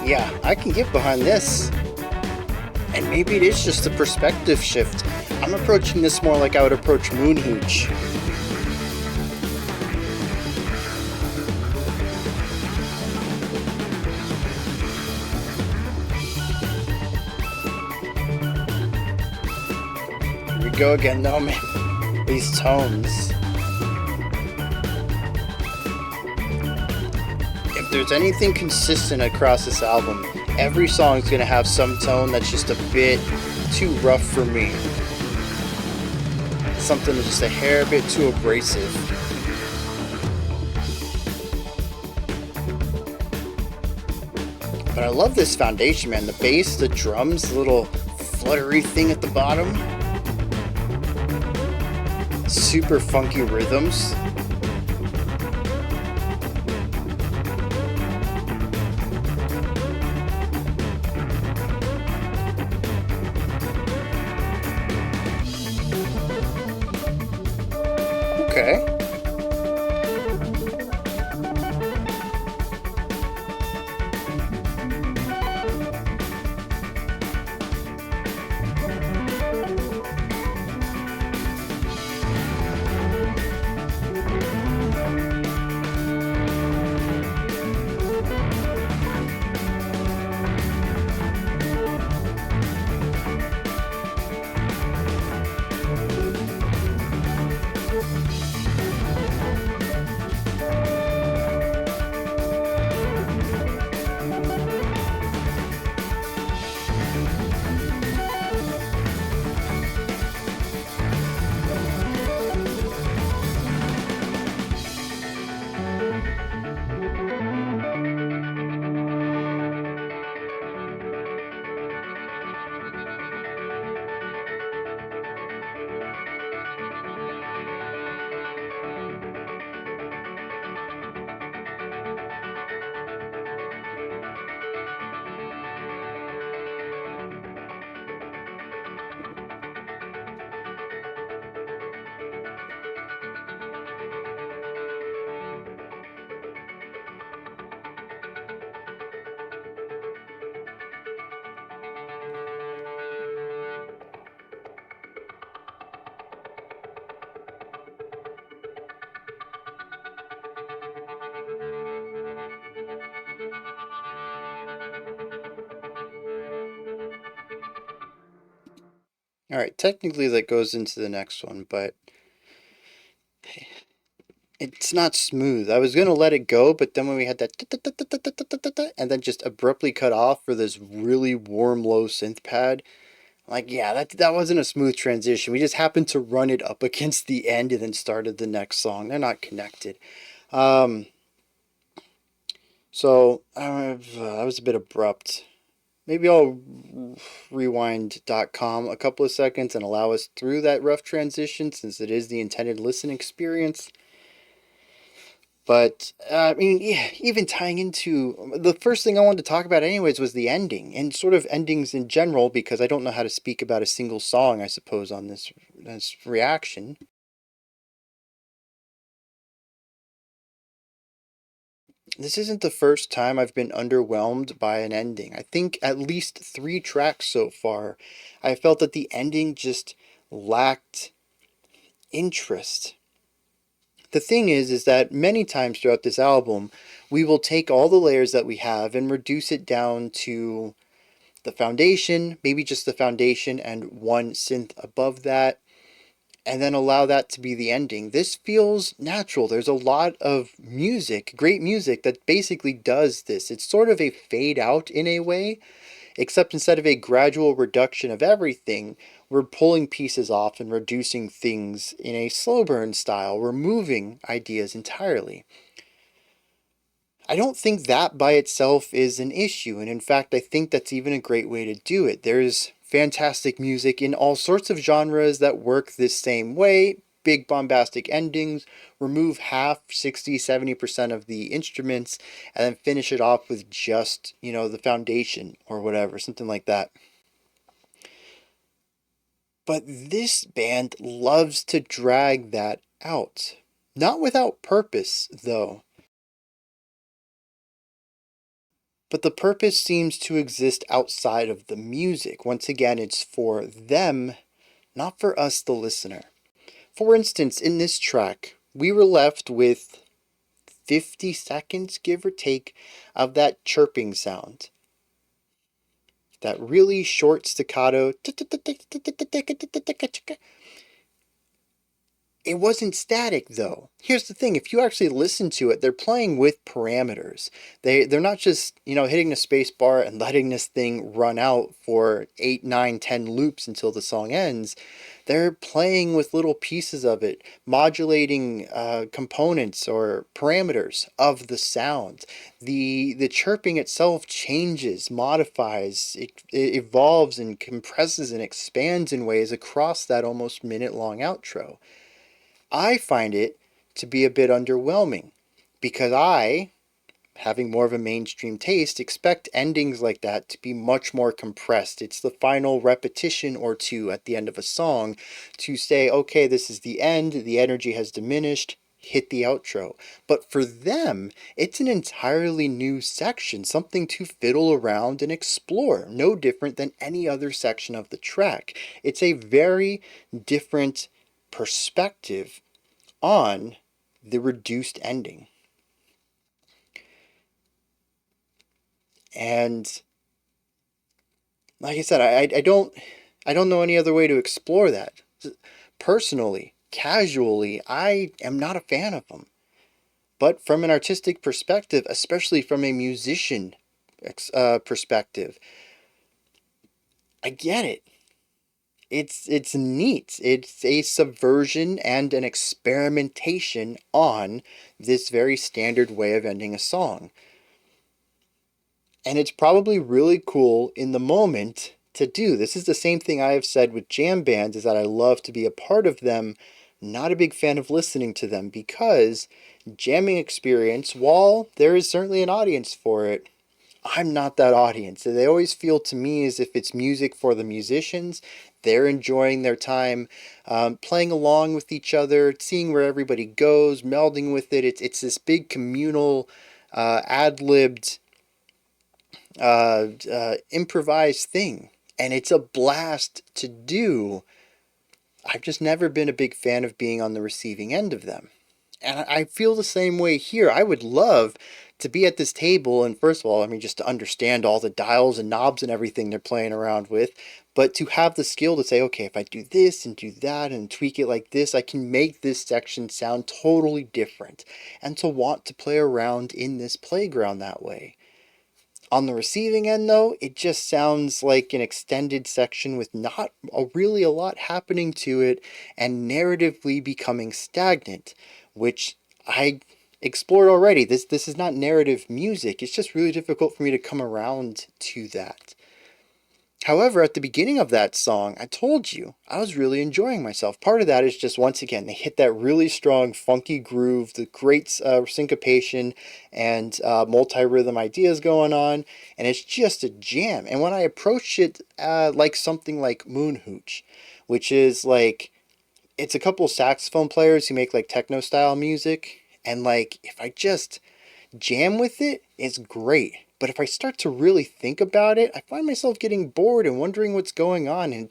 Yeah, I can get behind this. And maybe it is just a perspective shift. I'm approaching this more like I would approach Moon Hooch. Here we go again though, man. These tones. If there's anything consistent across this album, every song is going to have some tone that's just a bit too rough for me. Something that's just a hair bit too abrasive. But I love this foundation, man. The bass, the drums, the little fluttery thing at the bottom. Super funky rhythms. Okay. Alright, technically that goes into the next one, but it's not smooth. I was gonna let it go, but then when we had that and then just abruptly cut off for this really warm low synth pad, like, yeah, that wasn't a smooth transition. We just happened to run it up against the end and then started the next song. They're not connected. So that was a bit abrupt. Maybe I'll rewind.com a couple of seconds and allow us through that rough transition since it is the intended listen experience. But, I mean, yeah, even tying into the first thing I wanted to talk about, anyways, was the ending and sort of endings in general, because I don't know how to speak about a single song, I suppose, on this reaction. This isn't the first time I've been underwhelmed by an ending. I think at least 3 tracks so far, I felt that the ending just lacked interest. The thing is that many times throughout this album, we will take all the layers that we have and reduce it down to the foundation, maybe just the foundation and one synth above that, and then allow that to be the ending. This feels natural. There's a lot of music, great music, that basically does this. It's sort of a fade out in a way, except instead of a gradual reduction of everything, we're pulling pieces off and reducing things in a slow burn style, removing ideas entirely. I don't think that by itself is an issue, and in fact, I think that's even a great way to do it. There's fantastic music in all sorts of genres that work this same way. Big bombastic endings, remove half, 60, 70% of the instruments, and then finish it off with just, the foundation or whatever, something like that. But this band loves to drag that out. Not without purpose, though. But the purpose seems to exist outside of the music. Once again, it's for them, not for us, the listener. For instance, in this track, we were left with 50 seconds, give or take, of that chirping sound. That really short staccato. It wasn't static, though. Here's the thing, if you actually listen to it, they're playing with parameters. They're not just, hitting the space bar and letting this thing run out for 8, 9, 10 loops until the song ends. They're playing with little pieces of it, modulating components or parameters of the sound. The chirping itself changes, modifies, it evolves and compresses and expands in ways across that almost minute-long outro. I find it to be a bit underwhelming because I, having more of a mainstream taste, expect endings like that to be much more compressed. It's the final repetition or two at the end of a song to say, okay, this is the end, the energy has diminished, hit the outro. But for them, it's an entirely new section, something to fiddle around and explore, no different than any other section of the track. It's a very different perspective on the reduced ending. And like I said, I don't know any other way to explore that. Personally, casually, I am not a fan of them. But from an artistic perspective, especially from a musician perspective, I get it. It's neat. It's a subversion and an experimentation on this very standard way of ending a song. And it's probably really cool in the moment to do. This is the same thing I have said with jam bands, is that I love to be a part of them, not a big fan of listening to them, because jamming experience, while there is certainly an audience for it, I'm not that audience. They always feel to me as if it's music for the musicians. They're enjoying their time, playing along with each other, seeing where everybody goes, melding with it. It's this big communal, ad-libbed, improvised thing, and it's a blast to do. I've just never been a big fan of being on the receiving end of them. And I feel the same way here. I would love to be at this table, and first of all, I mean, just to understand all the dials and knobs and everything they're playing around with, but to have the skill to say, okay, if I do this and do that and tweak it like this, I can make this section sound totally different, and to want to play around in this playground that way. On the receiving end, though, it just sounds like an extended section with not really a lot happening to it and narratively becoming stagnant, which I explored already. This is not narrative music. It's just really difficult for me to come around to that. However, at the beginning of that song, I told you I was really enjoying myself. Part of that is just, once again, they hit that really strong, funky groove, the great syncopation and multi-rhythm ideas going on, and it's just a jam. And when I approach it like something like Moon Hooch, which is like, it's a couple saxophone players who make like techno-style music, and like, if I just jam with it, it's great. But if I start to really think about it, I find myself getting bored and wondering what's going on. And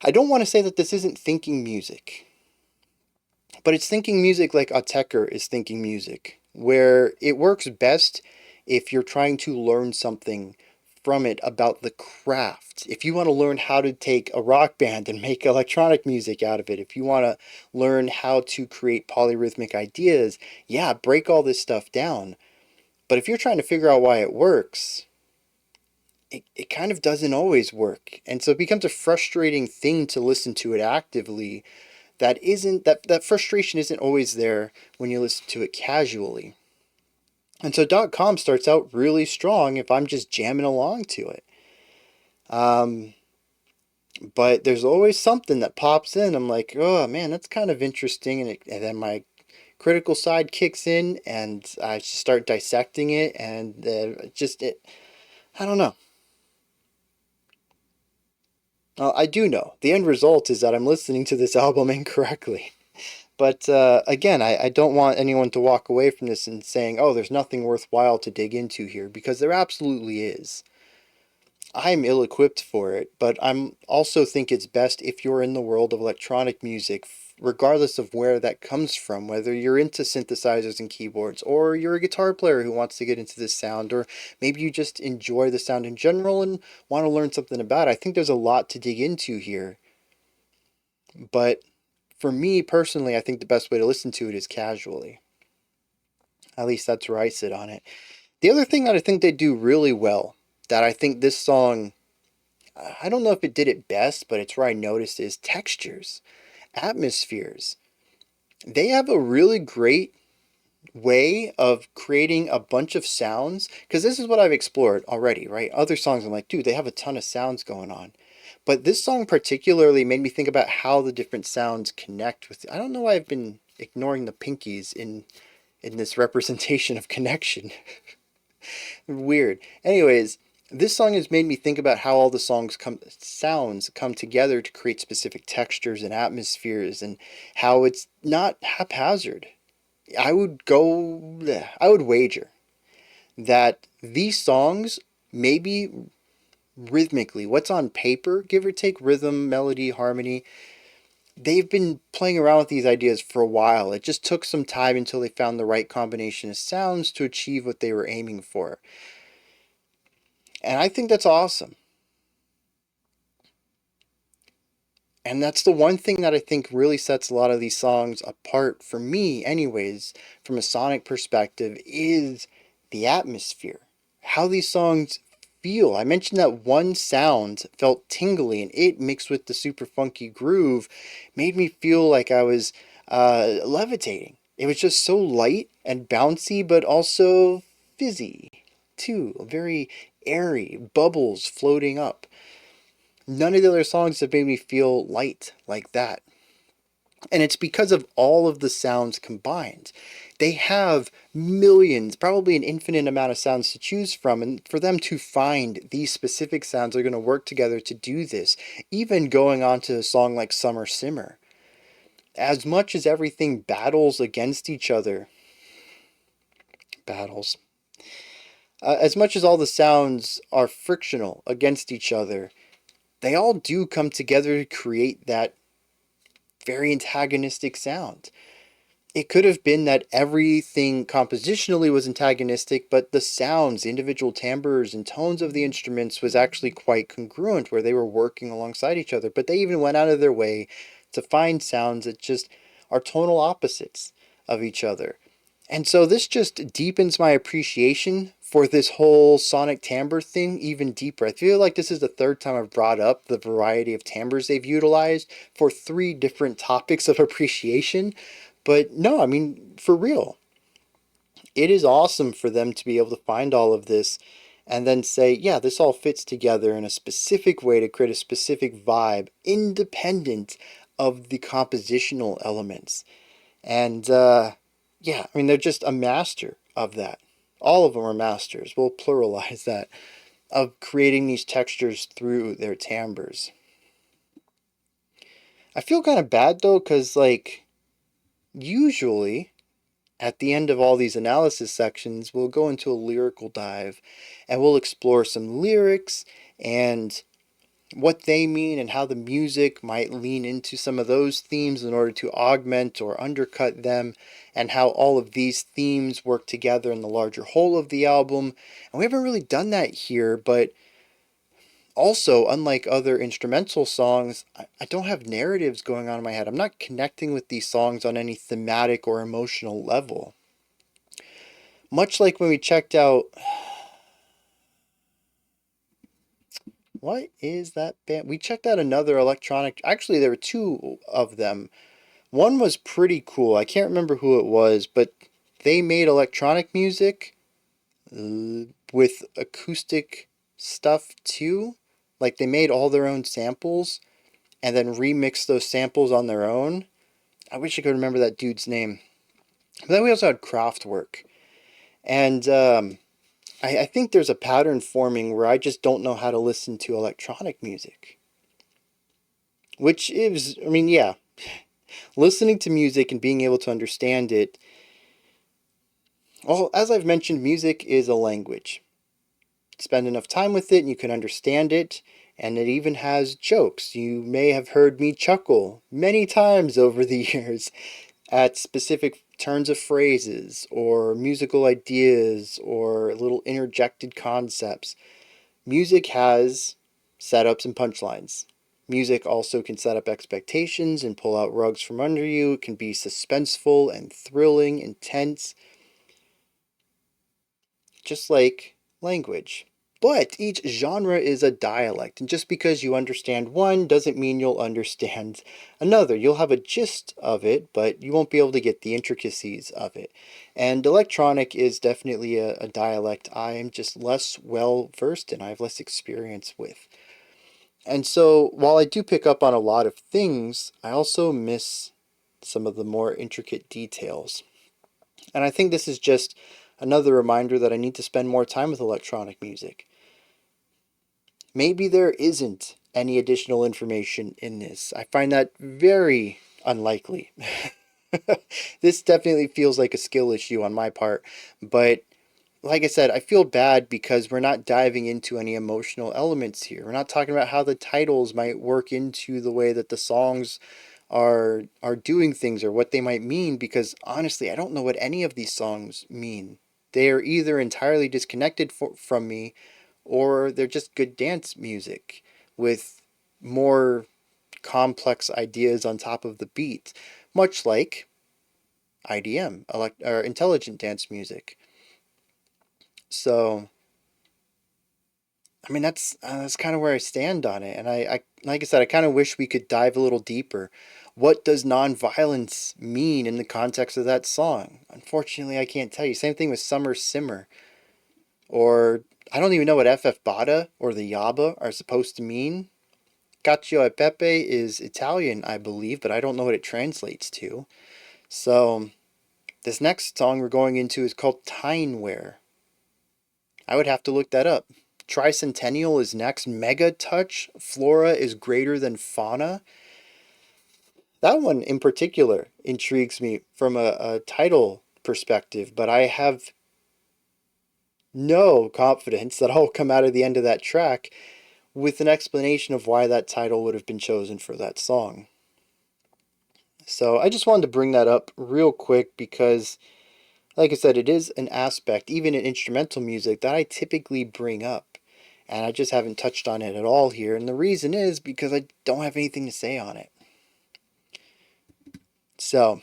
I don't want to say that this isn't thinking music, but it's thinking music like Ateker is thinking music, where it works best if you're trying to learn something from it about the craft. If you want to learn how to take a rock band and make electronic music out of it, if you want to learn how to create polyrhythmic ideas, yeah, break all this stuff down. But if you're trying to figure out why it works, it kind of doesn't always work. And so it becomes a frustrating thing to listen to it actively. That frustration isn't always there when you listen to it casually. And so .com starts out really strong if I'm just jamming along to it. But there's always something that pops in. I'm like, oh man, that's kind of interesting. And then my critical side kicks in and I just start dissecting it, and I don't know. I do know. The end result is that I'm listening to this album incorrectly. But again, I don't want anyone to walk away from this and saying, oh, there's nothing worthwhile to dig into here, because there absolutely is. I'm ill-equipped for it, but I'm also think it's best if you're in the world of electronic music, regardless of where that comes from, whether you're into synthesizers and keyboards, or you're a guitar player who wants to get into this sound, or maybe you just enjoy the sound in general and want to learn something about it. I think there's a lot to dig into here, but for me personally, I think the best way to listen to it is casually. At least that's where I sit on it. The other thing that I think they do really well, that I think this song, I don't know if it did it best, but it's where I noticed, is textures, atmospheres. They have a really great way of creating a bunch of sounds, because this is what I've explored already, right? Other songs, I'm like, dude, they have a ton of sounds going on. But this song particularly made me think about how the different sounds connect with. I don't know why I've been ignoring the pinkies in this representation of connection. Weird. Anyways, this song has made me think about how all the sounds come together to create specific textures and atmospheres, and how it's not haphazard. I would wager that these songs, maybe rhythmically, what's on paper, give or take rhythm, melody, harmony, they've been playing around with these ideas for a while. It just took some time until they found the right combination of sounds to achieve what they were aiming for. And I think that's awesome. And that's the one thing that I think really sets a lot of these songs apart, for me anyways, from a sonic perspective, is the atmosphere. How these songs feel. I mentioned that one sound felt tingly, and it mixed with the super funky groove made me feel like I was levitating. It was just so light and bouncy, but also fizzy too. Very airy, bubbles floating up. None of the other songs have made me feel light like that. And it's because of all of the sounds combined. They have millions, probably an infinite amount of sounds to choose from, and for them to find these specific sounds are going to work together to do this. Even going on to a song like Summer Simmer. As much as everything battles against each other, battles. As much as all the sounds are frictional against each other, they all do come together to create that very antagonistic sound. It could have been that everything compositionally was antagonistic, but the sounds, the individual timbres and tones of the instruments was actually quite congruent, where they were working alongside each other. But they even went out of their way to find sounds that just are tonal opposites of each other. And so this just deepens my appreciation for this whole sonic timbre thing even deeper. I feel like this is the third time I've brought up the variety of timbres they've utilized for three different topics of appreciation. But no, I mean, for real, it is awesome for them to be able to find all of this and then say, yeah, this all fits together in a specific way to create a specific vibe, independent of the compositional elements. And yeah, I mean, they're just a master of that. All of them are masters. We'll pluralize that, of creating these textures through their timbres. I feel kind of bad though, because, like, usually at the end of all these analysis sections, we'll go into a lyrical dive and we'll explore some lyrics and what they mean and how the music might lean into some of those themes in order to augment or undercut them, and how all of these themes work together in the larger whole of the album. And we haven't really done that here, but also, unlike other instrumental songs, I don't have narratives going on in my head. I'm not connecting with these songs on any thematic or emotional level. Much like when we checked out, what is that band? We checked out another electronic. Actually, there were two of them. One was pretty cool. I can't remember who it was, but they made electronic music with acoustic stuff too. Like, they made all their own samples and then remixed those samples on their own. I wish I could remember that dude's name. But then we also had Kraftwerk. And I think there's a pattern forming where I just don't know how to listen to electronic music. Which is, I mean, yeah, listening to music and being able to understand it. Well, as I've mentioned, music is a language. Spend enough time with it and you can understand it, and it even has jokes. You may have heard me chuckle many times over the years at specific turns of phrases or musical ideas or little interjected concepts. Music has setups and punchlines. Music also can set up expectations and pull out rugs from under you. It can be suspenseful and thrilling, intense, just like language. But each genre is a dialect, and just because you understand one doesn't mean you'll understand another. You'll have a gist of it, but you won't be able to get the intricacies of it. And electronic is definitely a dialect I am just less well versed in, I have less experience with. And so, while I do pick up on a lot of things, I also miss some of the more intricate details. And I think this is just another reminder that I need to spend more time with electronic music. Maybe there isn't any additional information in this. I find that very unlikely. This definitely feels like a skill issue on my part, but like I said, I feel bad because we're not diving into any emotional elements here. We're not talking about how the titles might work into the way that the songs are doing things or what they might mean, because honestly, I don't know what any of these songs mean. They are either entirely disconnected from me, or they're just good dance music with more complex ideas on top of the beat, much like IDM, or intelligent dance music. So, I mean, that's kind of where I stand on it, and I like I said, I kind of wish we could dive a little deeper. What does nonviolence mean in the context of that song? Unfortunately, I can't tell you. Same thing with Summer Simmer, or I don't even know what FF Bada or the Yabba are supposed to mean. Cacio e Pepe is Italian, I believe, but I don't know what it translates to. So, this next song we're going into is called Tyne. I would have to look that up. Tricentennial is next. Megatouch. Flora is greater than Fauna. That one in particular intrigues me from a title perspective, but I have no confidence that I'll come out of the end of that track with an explanation of why that title would have been chosen for that song. So I just wanted to bring that up real quick because, like I said, it is an aspect, even in instrumental music, that I typically bring up. And I just haven't touched on it at all here. And the reason is because I don't have anything to say on it. So,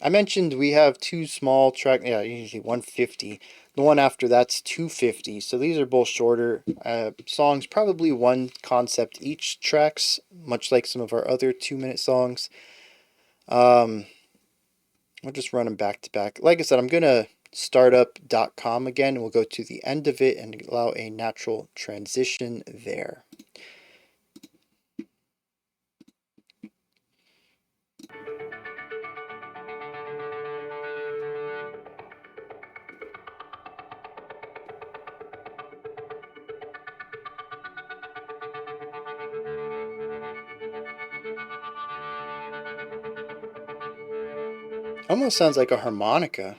I mentioned we have two small track, usually 150. The one after that's 250. So these are both shorter songs, probably one concept each tracks, much like some of our other 2-minute songs. I'll just run them back to back. Like I said, I'm going to start up .com again, and we'll go to the end of it and allow a natural transition there. Almost sounds like a harmonica.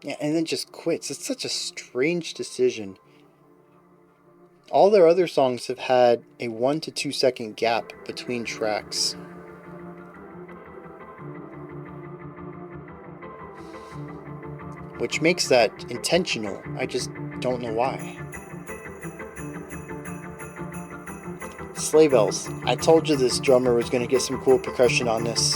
Yeah, and then just quits. It's such a strange decision. All their other songs have had a 1 to 2 second gap between tracks. Which makes that intentional. I just don't know why. Sleigh bells. I told you this drummer was going to get some cool percussion on this.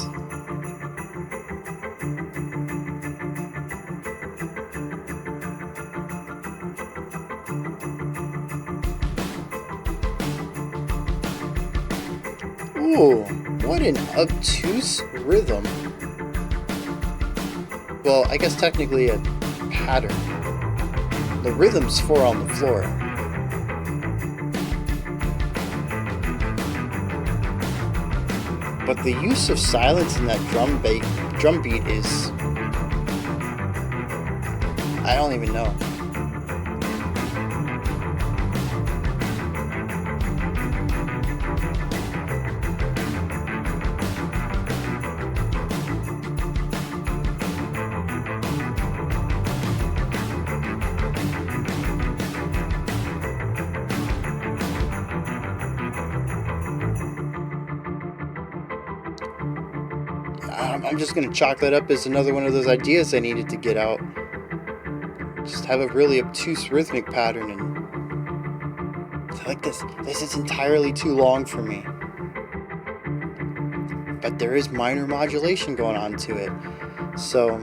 Ooh, what an obtuse rhythm. Well, I guess technically a pattern. The rhythm's 4 on the floor. But the use of silence in that drum beat is... I don't even know. I'm just going to chalk that up as another one of those ideas I needed to get out. Just have a really obtuse rhythmic pattern, and I like this. This is entirely too long for me. But there is minor modulation going on to it. So...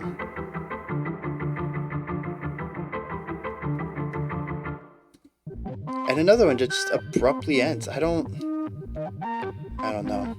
And another one just abruptly ends. I don't know.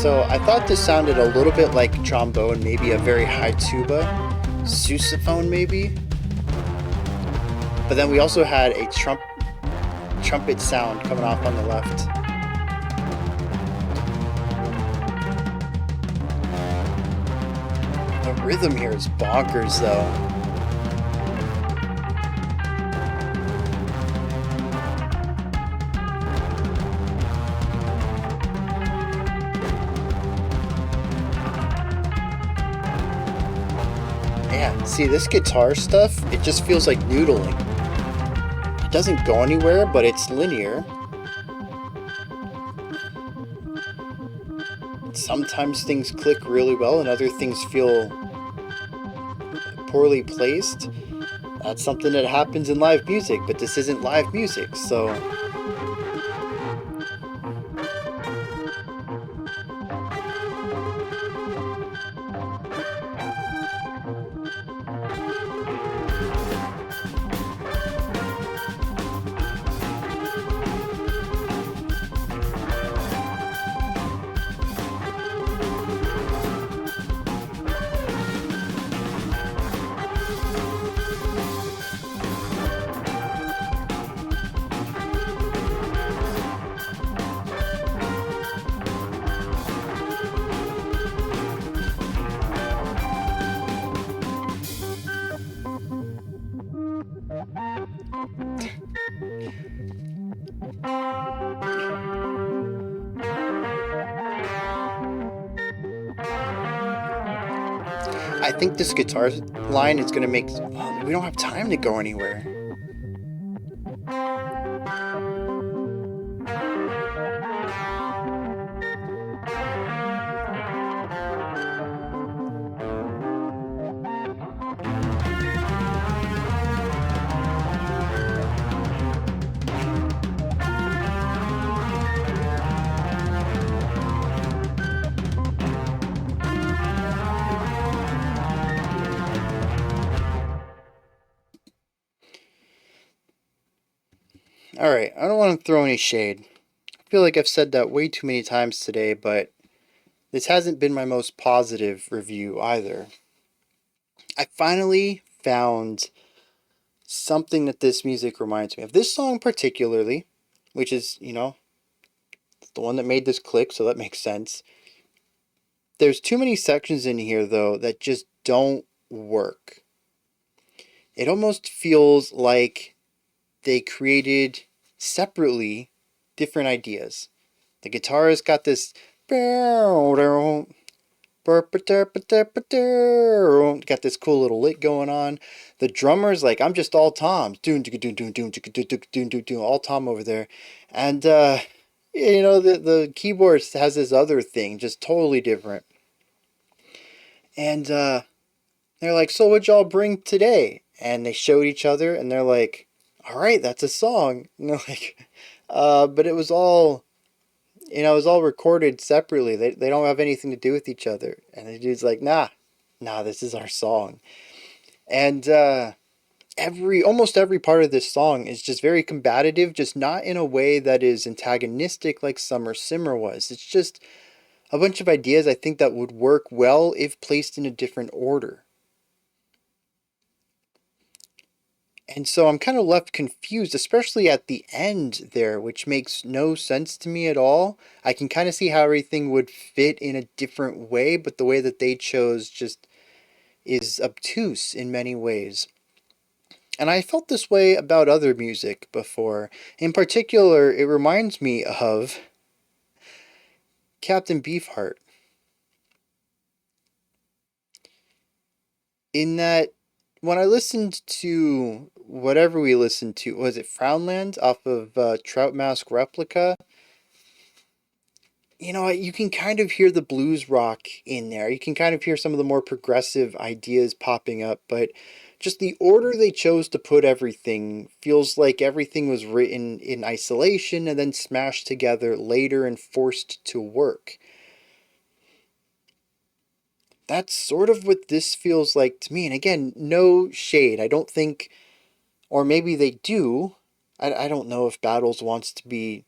So I thought this sounded a little bit like trombone, maybe a very high tuba, sousaphone maybe. But then we also had a trumpet sound coming off on the left. The rhythm here is bonkers though. See, this guitar stuff, it just feels like noodling. It doesn't go anywhere, but it's linear. Sometimes things click really well and other things feel poorly placed. That's something that happens in live music, but this isn't live music, so... I think this guitar line is gonna make. We don't have time to go anywhere. Alright, I don't want to throw any shade. I feel like I've said that way too many times today, but this hasn't been my most positive review either. I finally found something that this music reminds me of. This song particularly, which is, the one that made this click, so that makes sense. There's too many sections in here, though, that just don't work. It almost feels like they created separately different ideas. The guitarist got this got this cool little lick going on. The drummer's like, I'm just all toms, all tom over there, and the keyboard has this other thing, just totally different. And they're like, so what'd y'all bring today? And they showed each other, and they're like, all right, that's a song. And they're like, but it was all, it was all recorded separately. They don't have anything to do with each other. And the dude's like, nah, this is our song. And almost every part of this song is just very combative, just not in a way that is antagonistic like Summer Simmer was. It's just a bunch of ideas I think that would work well if placed in a different order. And so I'm kind of left confused, especially at the end there, which makes no sense to me at all. I can kind of see how everything would fit in a different way, but the way that they chose just is obtuse in many ways. And I felt this way about other music before. In particular, it reminds me of Captain Beefheart. In that, when I listened to whatever we listened to, was it Frownland off of Trout Mask Replica? You can kind of hear the blues rock in there. You can kind of hear some of the more progressive ideas popping up, but just the order they chose to put everything feels like everything was written in isolation and then smashed together later and forced to work. That's sort of what this feels like to me. And again, no shade. I don't think, or maybe they do. I don't know if Battles wants to be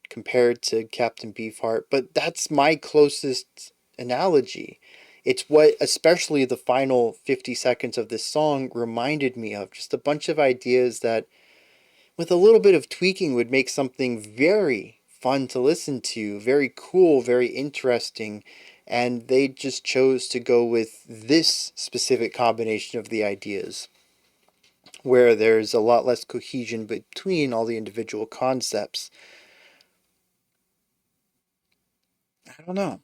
compared to Captain Beefheart, but that's my closest analogy. It's what, especially the final 50 seconds of this song, reminded me of. Just a bunch of ideas that, with a little bit of tweaking, would make something very fun to listen to, very cool, very interesting. And they just chose to go with this specific combination of the ideas, where there's a lot less cohesion between all the individual concepts. I don't know.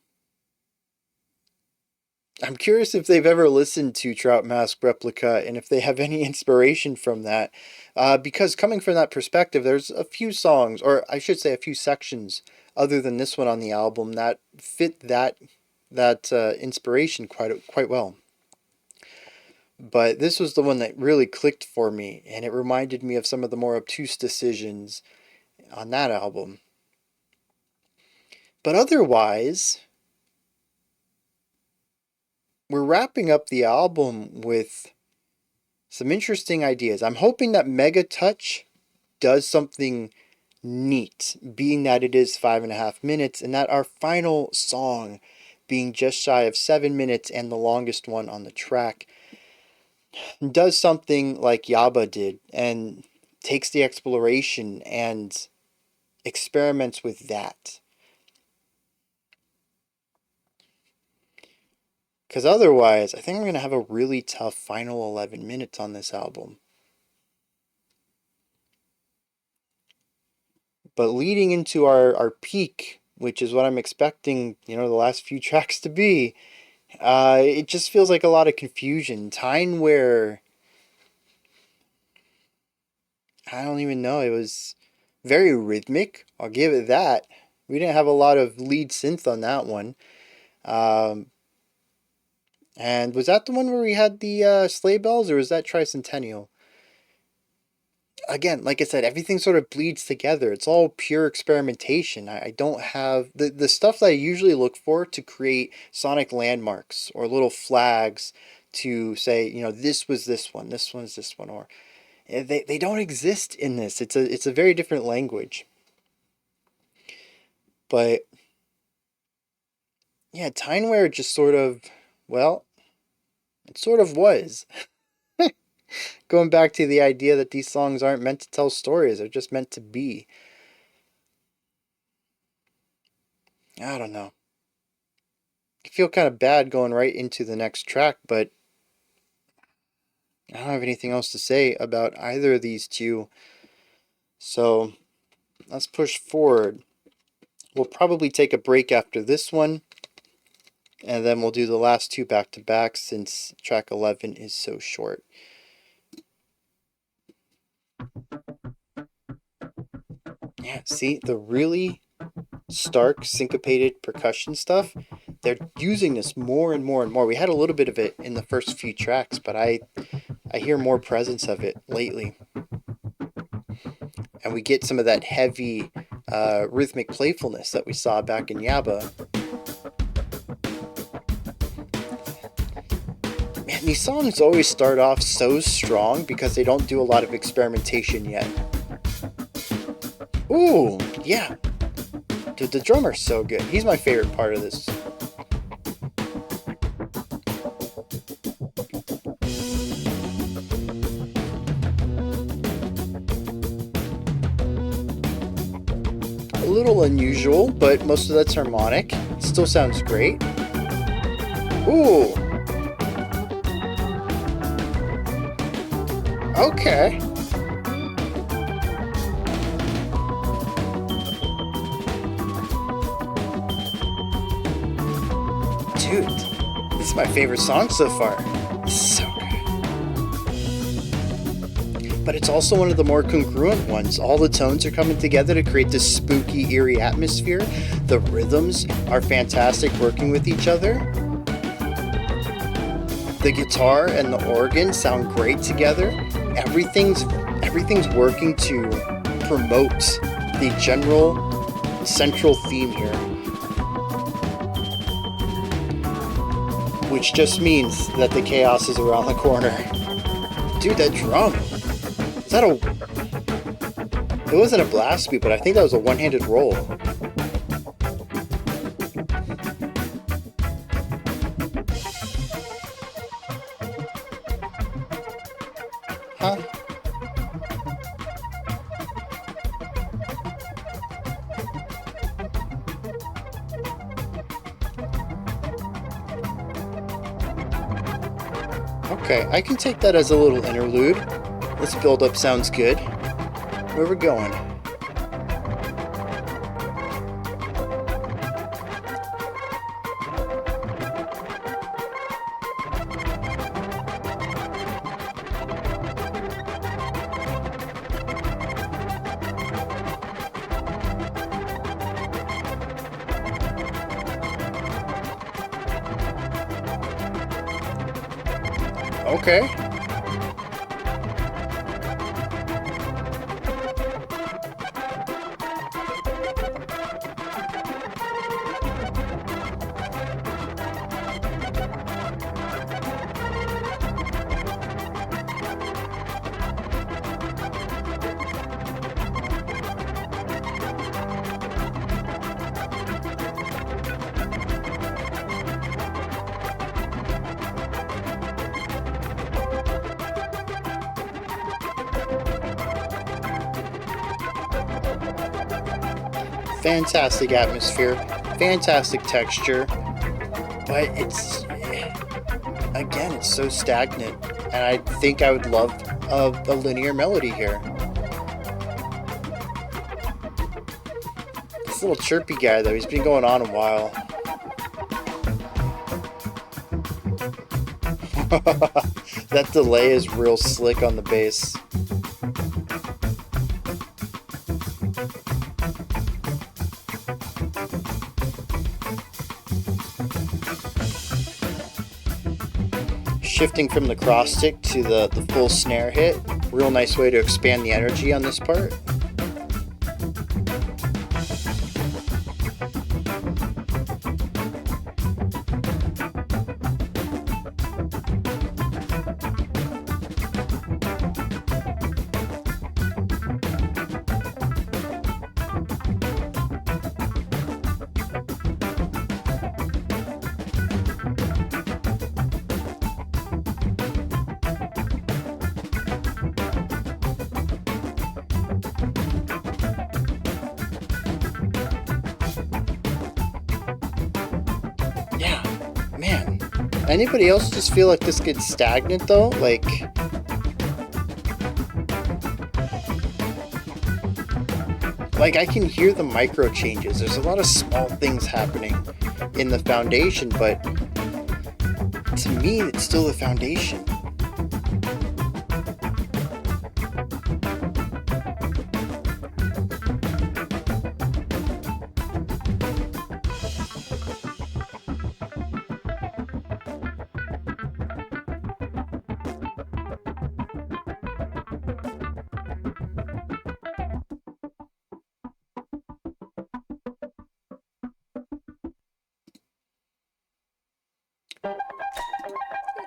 I'm curious if they've ever listened to Trout Mask Replica and if they have any inspiration from that. Because coming from that perspective, there's a few songs, or I should say a few sections, other than this one on the album, that fit that inspiration quite well. But this was the one that really clicked for me, and it reminded me of some of the more obtuse decisions on that album. But otherwise, we're wrapping up the album with some interesting ideas. I'm hoping that Megatouch does something neat, being that it is 5.5 minutes, and that our final song, being just shy of 7 minutes and the longest one on the track, does something like Yabba did and takes the exploration and experiments with that. Because otherwise, I think I'm going to have a really tough final 11 minutes on this album. But leading into our peak, which is what I'm expecting, the last few tracks to be, It just feels like a lot of confusion. Tyne where I don't even know. It was very rhythmic. I'll give it that. We didn't have a lot of lead synth on that one. Um, and was that the one where we had the sleigh bells, or was that Tricentennial? Again, like I said, everything sort of bleeds together. It's all pure experimentation. I don't have the stuff that I usually look for to create sonic landmarks or little flags to say, this was this one's this one, or they don't exist in this. It's a very different language. But yeah, Tineware just sort of, well, it sort of was. Going back to the idea that these songs aren't meant to tell stories, they're just meant to be. I don't know. I feel kind of bad going right into the next track, but I don't have anything else to say about either of these two. So let's push forward. We'll probably take a break after this one, and then we'll do the last two back to back since track 11 is so short. Yeah, see, the really stark syncopated percussion stuff, they're using this more and more and more. We had a little bit of it in the first few tracks, but I hear more presence of it lately. And we get some of that heavy rhythmic playfulness that we saw back in Yabba. Man, these songs always start off so strong because they don't do a lot of experimentation yet. Ooh, yeah. Dude, the drummer's so good. He's my favorite part of this. A little unusual, but most of that's harmonic. It still sounds great. Ooh. Okay. Dude, this is my favorite song so far. This is so good. But it's also one of the more congruent ones. All the tones are coming together to create this spooky, eerie atmosphere. The rhythms are fantastic working with each other. The guitar and the organ sound great together. Everything's working to promote the general central theme here. Which just means that the chaos is around the corner. Dude, that drum. Is that a... It wasn't a blast beat, but I think that was a one-handed roll. Huh? Okay, I can take that as a little interlude. This build-up sounds good. Where we're going? Okay. Fantastic atmosphere, fantastic texture, but it's so stagnant, and I think I would love a linear melody here. This little chirpy guy though, he's been going on a while. That delay is real slick on the bass. Shifting from the cross stick to the full snare hit. Real nice way to expand the energy on this part. Yeah, man. Anybody else just feel like this gets stagnant though? Like I can hear the micro changes. There's a lot of small things happening in the foundation, but to me, it's still the foundation.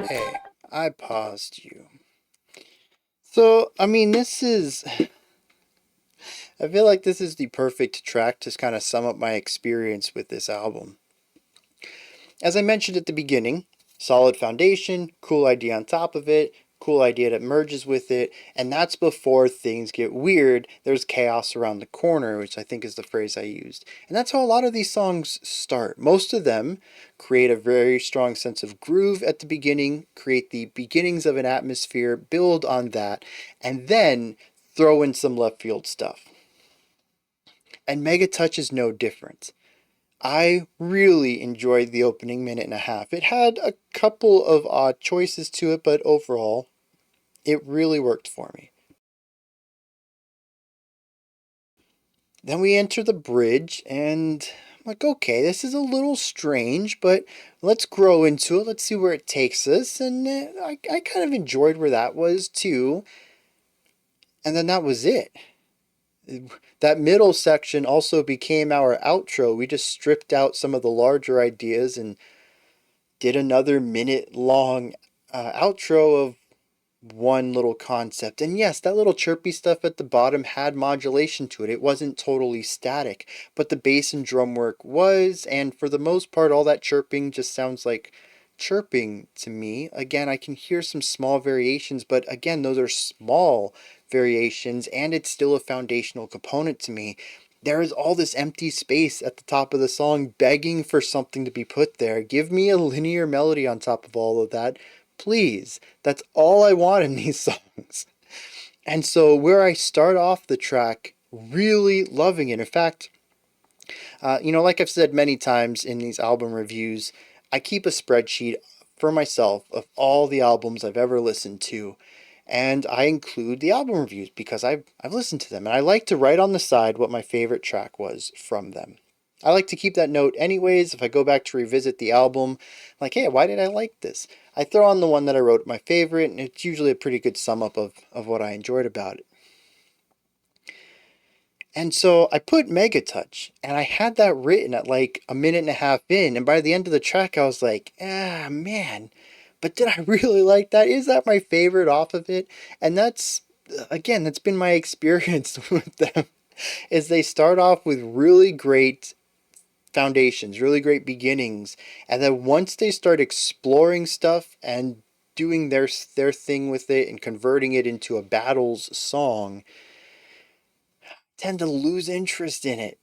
Hey, I paused you. So, I mean, I feel like this is the perfect track to kind of sum up my experience with this album. As I mentioned at the beginning, solid foundation, cool idea on top of it, cool idea that merges with it, and that's before things get weird. There's chaos around the corner, which I think is the phrase I used. And that's how a lot of these songs start. Most of them create a very strong sense of groove at the beginning, create the beginnings of an atmosphere, build on that, and then throw in some left field stuff. And Megatouch is no different. I really enjoyed the opening minute and a half. It had a couple of odd choices to it, but overall, it really worked for me. Then we enter the bridge, and I'm like, okay, this is a little strange, but let's grow into it. Let's see where it takes us. And I kind of enjoyed where that was too. And then that was it. That middle section also became our outro. We just stripped out some of the larger ideas and did another minute long outro of one little concept. And yes, that little chirpy stuff at the bottom had modulation to it. It wasn't totally static, but the bass and drum work was, and for the most part, all that chirping just sounds like chirping to me. Again, I can hear some small variations, but again, those are small variations, and it's still a foundational component to me. There is all this empty space at the top of the song begging for something to be put there. Give me a linear melody on top of all of that. Please. That's all I want in these songs. And so where I start off the track really loving it. In fact, like I've said many times in these album reviews, I keep a spreadsheet for myself of all the albums I've ever listened to. And I include the album reviews because I've listened to them. And I like to write on the side what my favorite track was from them. I like to keep that note anyways. If I go back to revisit the album, like, hey, why did I like this? I throw on the one that I wrote my favorite, and it's usually a pretty good sum up of what I enjoyed about it. And so I put Megatouch, and I had that written at like a minute and a half in, and by the end of the track, I was like, ah, man, but did I really like that? Is that my favorite off of it? And again, that's been my experience with them, is they start off with really great foundations, really great beginnings, and then once they start exploring stuff and doing their thing with it and converting it into a battles song, tend to lose interest in it.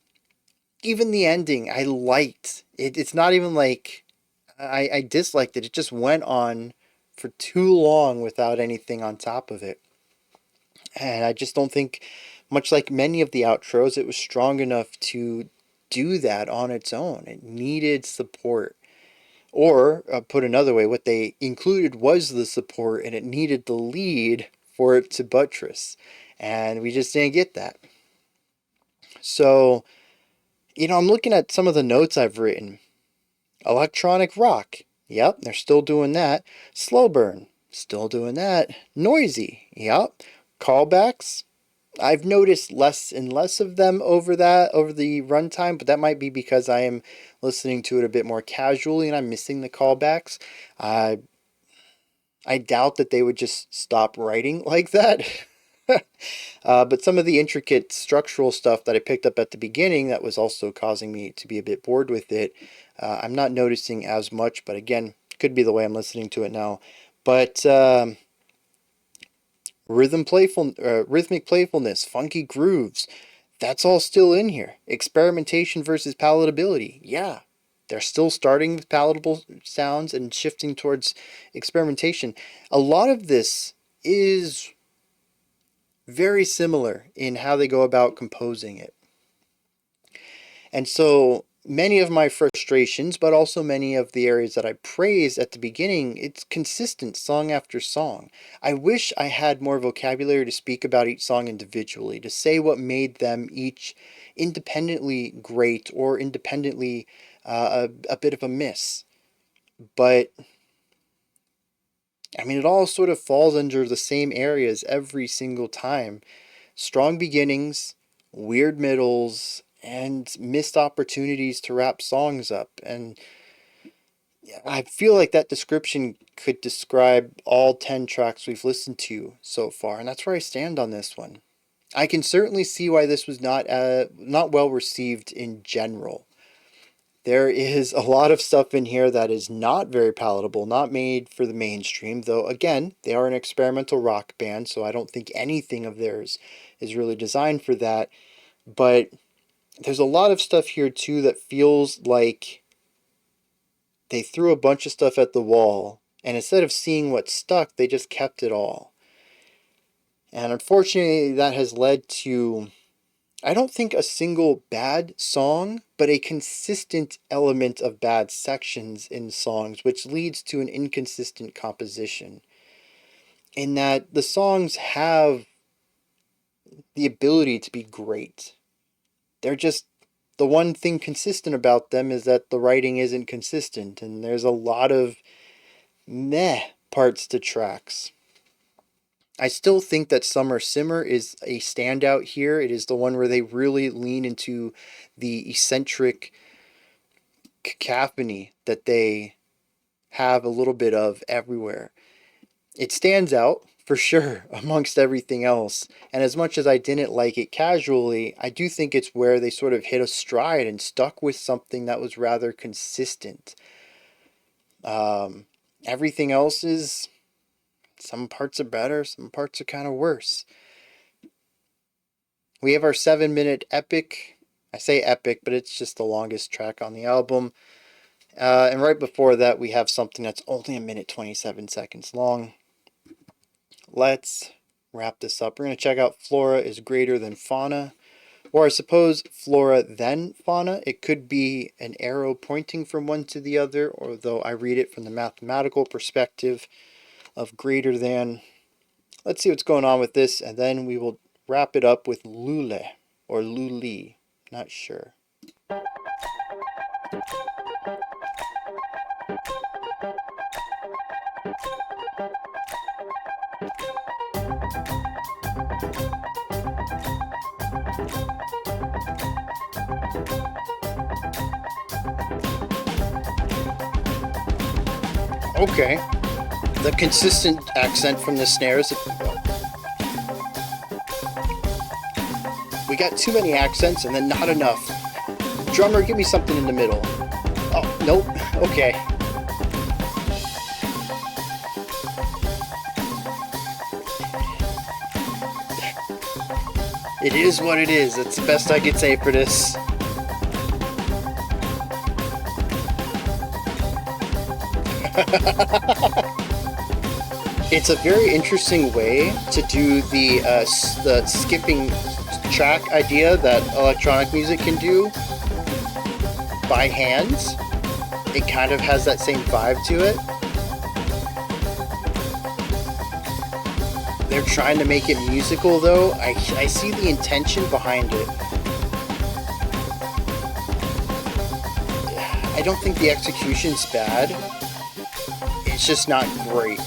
Even the ending, I liked it. It's not even like I disliked it. It just went on for too long without anything on top of it. And I just don't think, much like many of the outros, it was strong enough to do that on its own. It needed support. Or, put another way, what they included was the support and it needed the lead for it to buttress. And we just didn't get that. So, I'm looking at some of the notes I've written. Electronic rock. Yep, they're still doing that. Slow burn. Still doing that. Noisy. Yep. Callbacks. I've noticed less and less of them over the runtime, but that might be because I am listening to it a bit more casually and I'm missing the callbacks. I doubt that they would just stop writing like that. But some of the intricate structural stuff that I picked up at the beginning that was also causing me to be a bit bored with it, I'm not noticing as much, but again, could be the way I'm listening to it now. But rhythmic playfulness, funky grooves, that's all still in here. Experimentation versus palatability. Yeah, they're still starting with palatable sounds and shifting towards experimentation. A lot of this is very similar in how they go about composing it. And so many of my frustrations, but also many of the areas that I praised at the beginning, it's consistent song after song. I wish I had more vocabulary to speak about each song individually, to say what made them each independently great or independently a bit of a miss. But I mean, it all sort of falls under the same areas every single time. Strong beginnings, weird middles, and missed opportunities to wrap songs up. And I feel like that description could describe all 10 tracks we've listened to so far, and that's where I stand on this one. I can certainly see why this was not well received in general. There is a lot of stuff in here that is not very palatable, not made for the mainstream, though again, they are an experimental rock band, so I don't think anything of theirs is really designed for that. But there's a lot of stuff here too that feels like they threw a bunch of stuff at the wall, and instead of seeing what stuck, they just kept it all. And unfortunately, that has led to, I don't think a single bad song, but a consistent element of bad sections in songs, which leads to an inconsistent composition. In that the songs have the ability to be great. They're just, the one thing consistent about them is that the writing isn't consistent, and there's a lot of meh parts to tracks. I still think that Summer Simmer is a standout here. It is the one where they really lean into the eccentric cacophony that they have a little bit of everywhere. It stands out for sure amongst everything else. And as much as I didn't like it casually, I do think it's where they sort of hit a stride and stuck with something that was rather consistent. Everything else is, some parts are better, some parts are kind of worse. We have our 7-minute epic. I say epic, but it's just the longest track on the album. And right before that, we have something that's only 1 minute 27 seconds long. Let's wrap this up. We're going to check out Flora is greater than Fauna. Or I suppose Flora then Fauna. It could be an arrow pointing from one to the other, although I read it from the mathematical perspective of greater than. Let's see what's going on with this, and then we will wrap it up with Lule, or Luli, not sure. Okay. The consistent accent from the snares. We got too many accents and then not enough. Drummer, give me something in the middle. Oh, nope. Okay. It is what it is. That's the best I could say for this. It's a very interesting way to do the skipping track idea that electronic music can do by hands. it kind of has that same vibe to it. They're trying to make it musical though. I see the intention behind it. I don't think the execution's bad. It's just not great.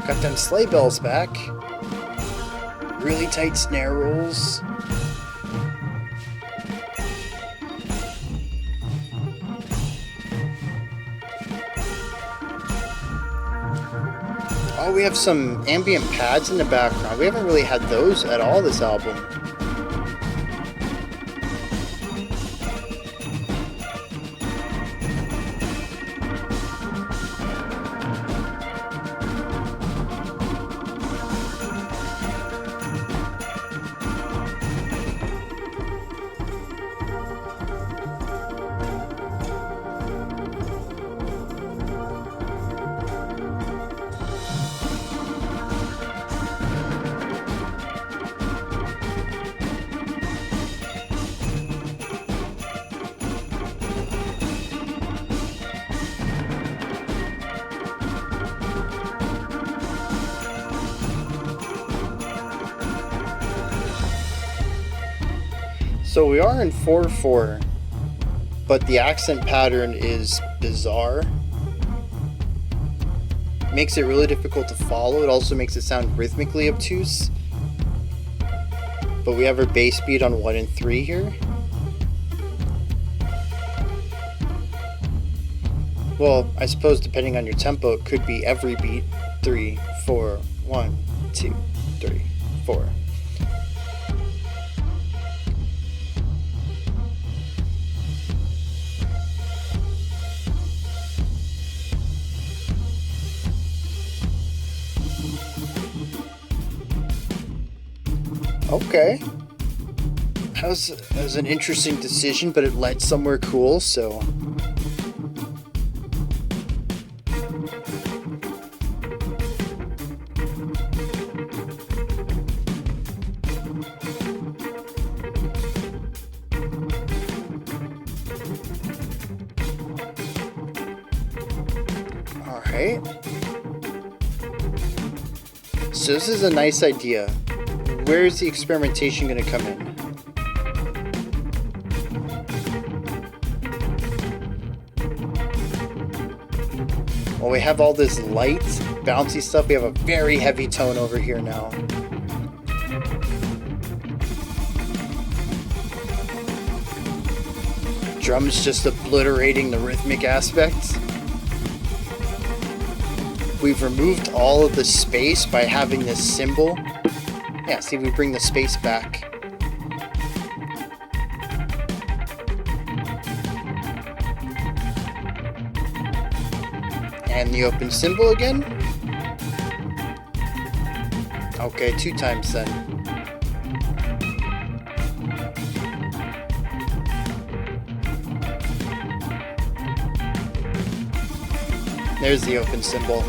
Got them sleigh bells back. Really tight snare rolls. Oh, we have some ambient pads in the background. We haven't really had those at all this album. So we are in 4/4, but the accent pattern is bizarre. Makes it really difficult to follow. It also makes it sound rhythmically obtuse. But we have our bass beat on 1 and 3 here. Well, I suppose depending on your tempo, it could be every beat. 3, 4, 1, 2, 3, 4. Okay. That was an interesting decision, but it led somewhere cool, so... Alright. So this is a nice idea. Where's the experimentation going to come in? Well, we have all this light, bouncy stuff. We have a very heavy tone over here now. Drums just obliterating the rhythmic aspects. We've removed all of the space by having this cymbal. Yeah, see if we bring the space back. And the open cymbal again. Okay, 2 times then. There's the open cymbal.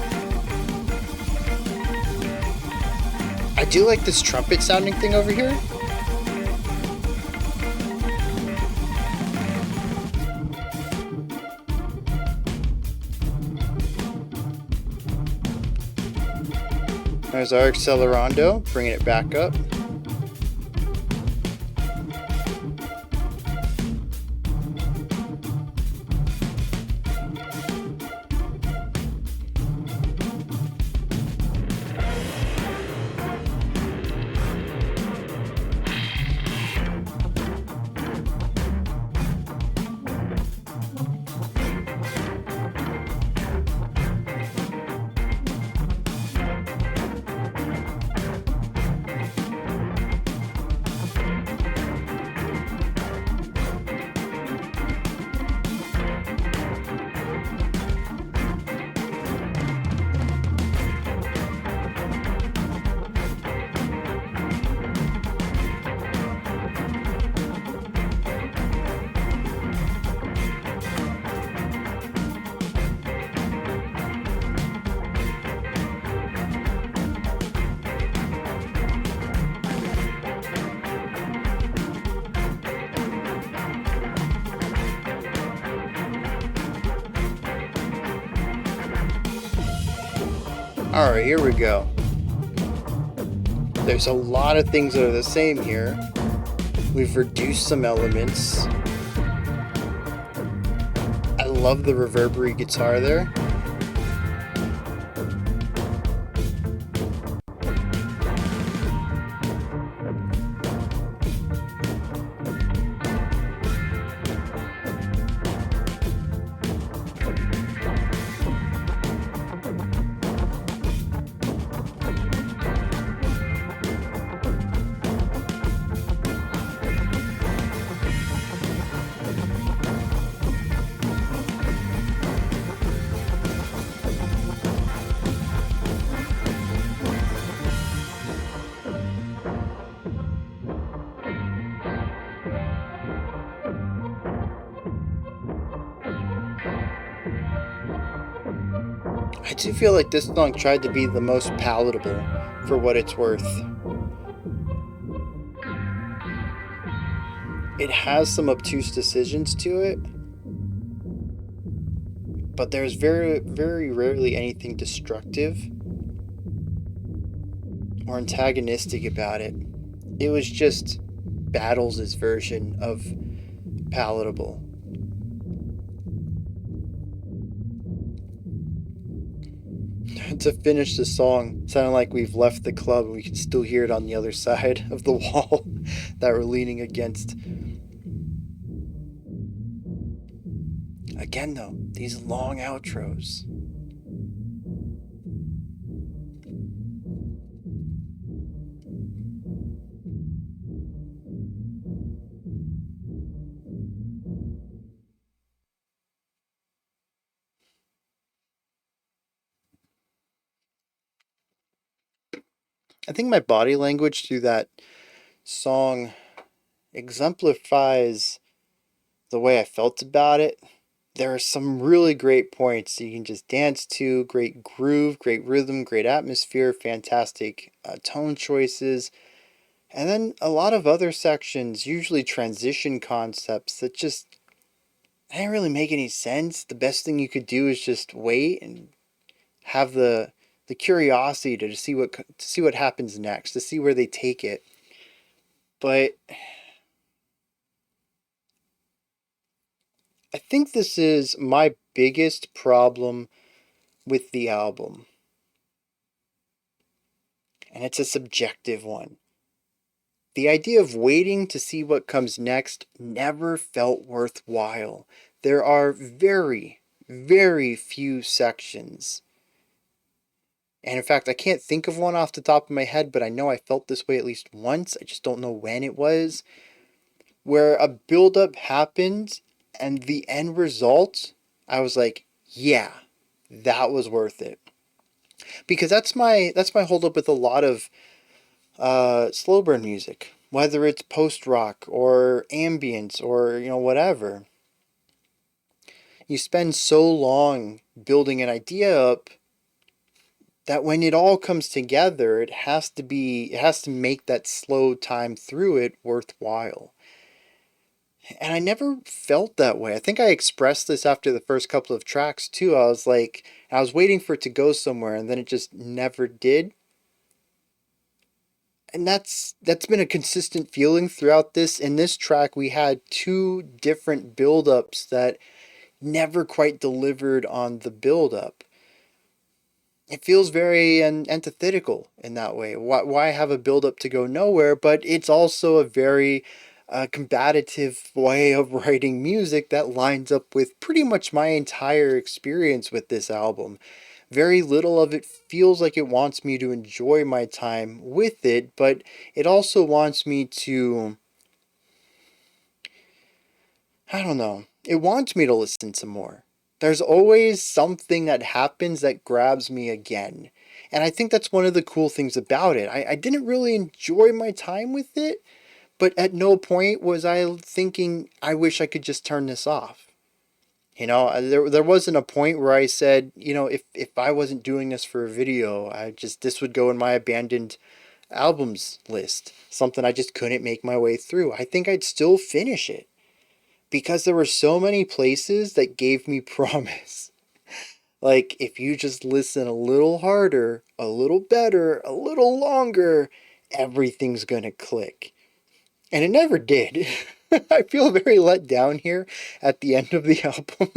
I do like this trumpet sounding thing over here. There's our accelerando, bringing it back up. Alright, here we go. There's a lot of things that are the same here. We've reduced some elements. I love the reverberant guitar there. I do feel like this song tried to be the most palatable for what it's worth. It has some obtuse decisions to it, but there's very, very rarely anything destructive or antagonistic about it. It was just Battles' version of palatable. To finish the song, sounding like we've left the club and we can still hear it on the other side of the wall that we're leaning against. Again though, these long outros. I think my body language through that song exemplifies the way I felt about it. There are some really great points you can just dance to, great groove, great rhythm, great atmosphere, fantastic tone choices, and then a lot of other sections, usually transition concepts that just didn't really make any sense. The best thing you could do is just wait and have the curiosity to see what happens next, to see where they take it. But I think this is my biggest problem with the album. And it's a subjective one. The idea of waiting to see what comes next never felt worthwhile. There are very, very few sections. And in fact, I can't think of one off the top of my head, but I know I felt this way at least once. I just don't know when it was. Where a build-up happened and the end result, I was like, yeah, that was worth it. Because that's my holdup with a lot of slow burn music, whether it's post rock or ambient or whatever. You spend so long building an idea up that when it all comes together, it has to make that slow time through it worthwhile. And I never felt that way. I think I expressed this after the first couple of tracks too. I was waiting for it to go somewhere and then it just never did. And that's been a consistent feeling throughout this. In this track, we had two different build-ups that never quite delivered on the build-up. It feels very antithetical in that way. Why have a build-up to go nowhere? But it's also a very combative way of writing music that lines up with pretty much my entire experience with this album. Very little of it feels like it wants me to enjoy my time with it, but it also wants me to, I don't know, it wants me to listen to more. There's always something that happens that grabs me again. And I think that's one of the cool things about it. I didn't really enjoy my time with it, but at no point was I thinking, I wish I could just turn this off. There wasn't a point where I said, if I wasn't doing this for a video, this would go in my abandoned albums list. Something I just couldn't make my way through. I think I'd still finish it because there were so many places that gave me promise. Like, if you just listen a little harder, a little better, a little longer, everything's gonna click. And it never did. I feel very let down here at the end of the album.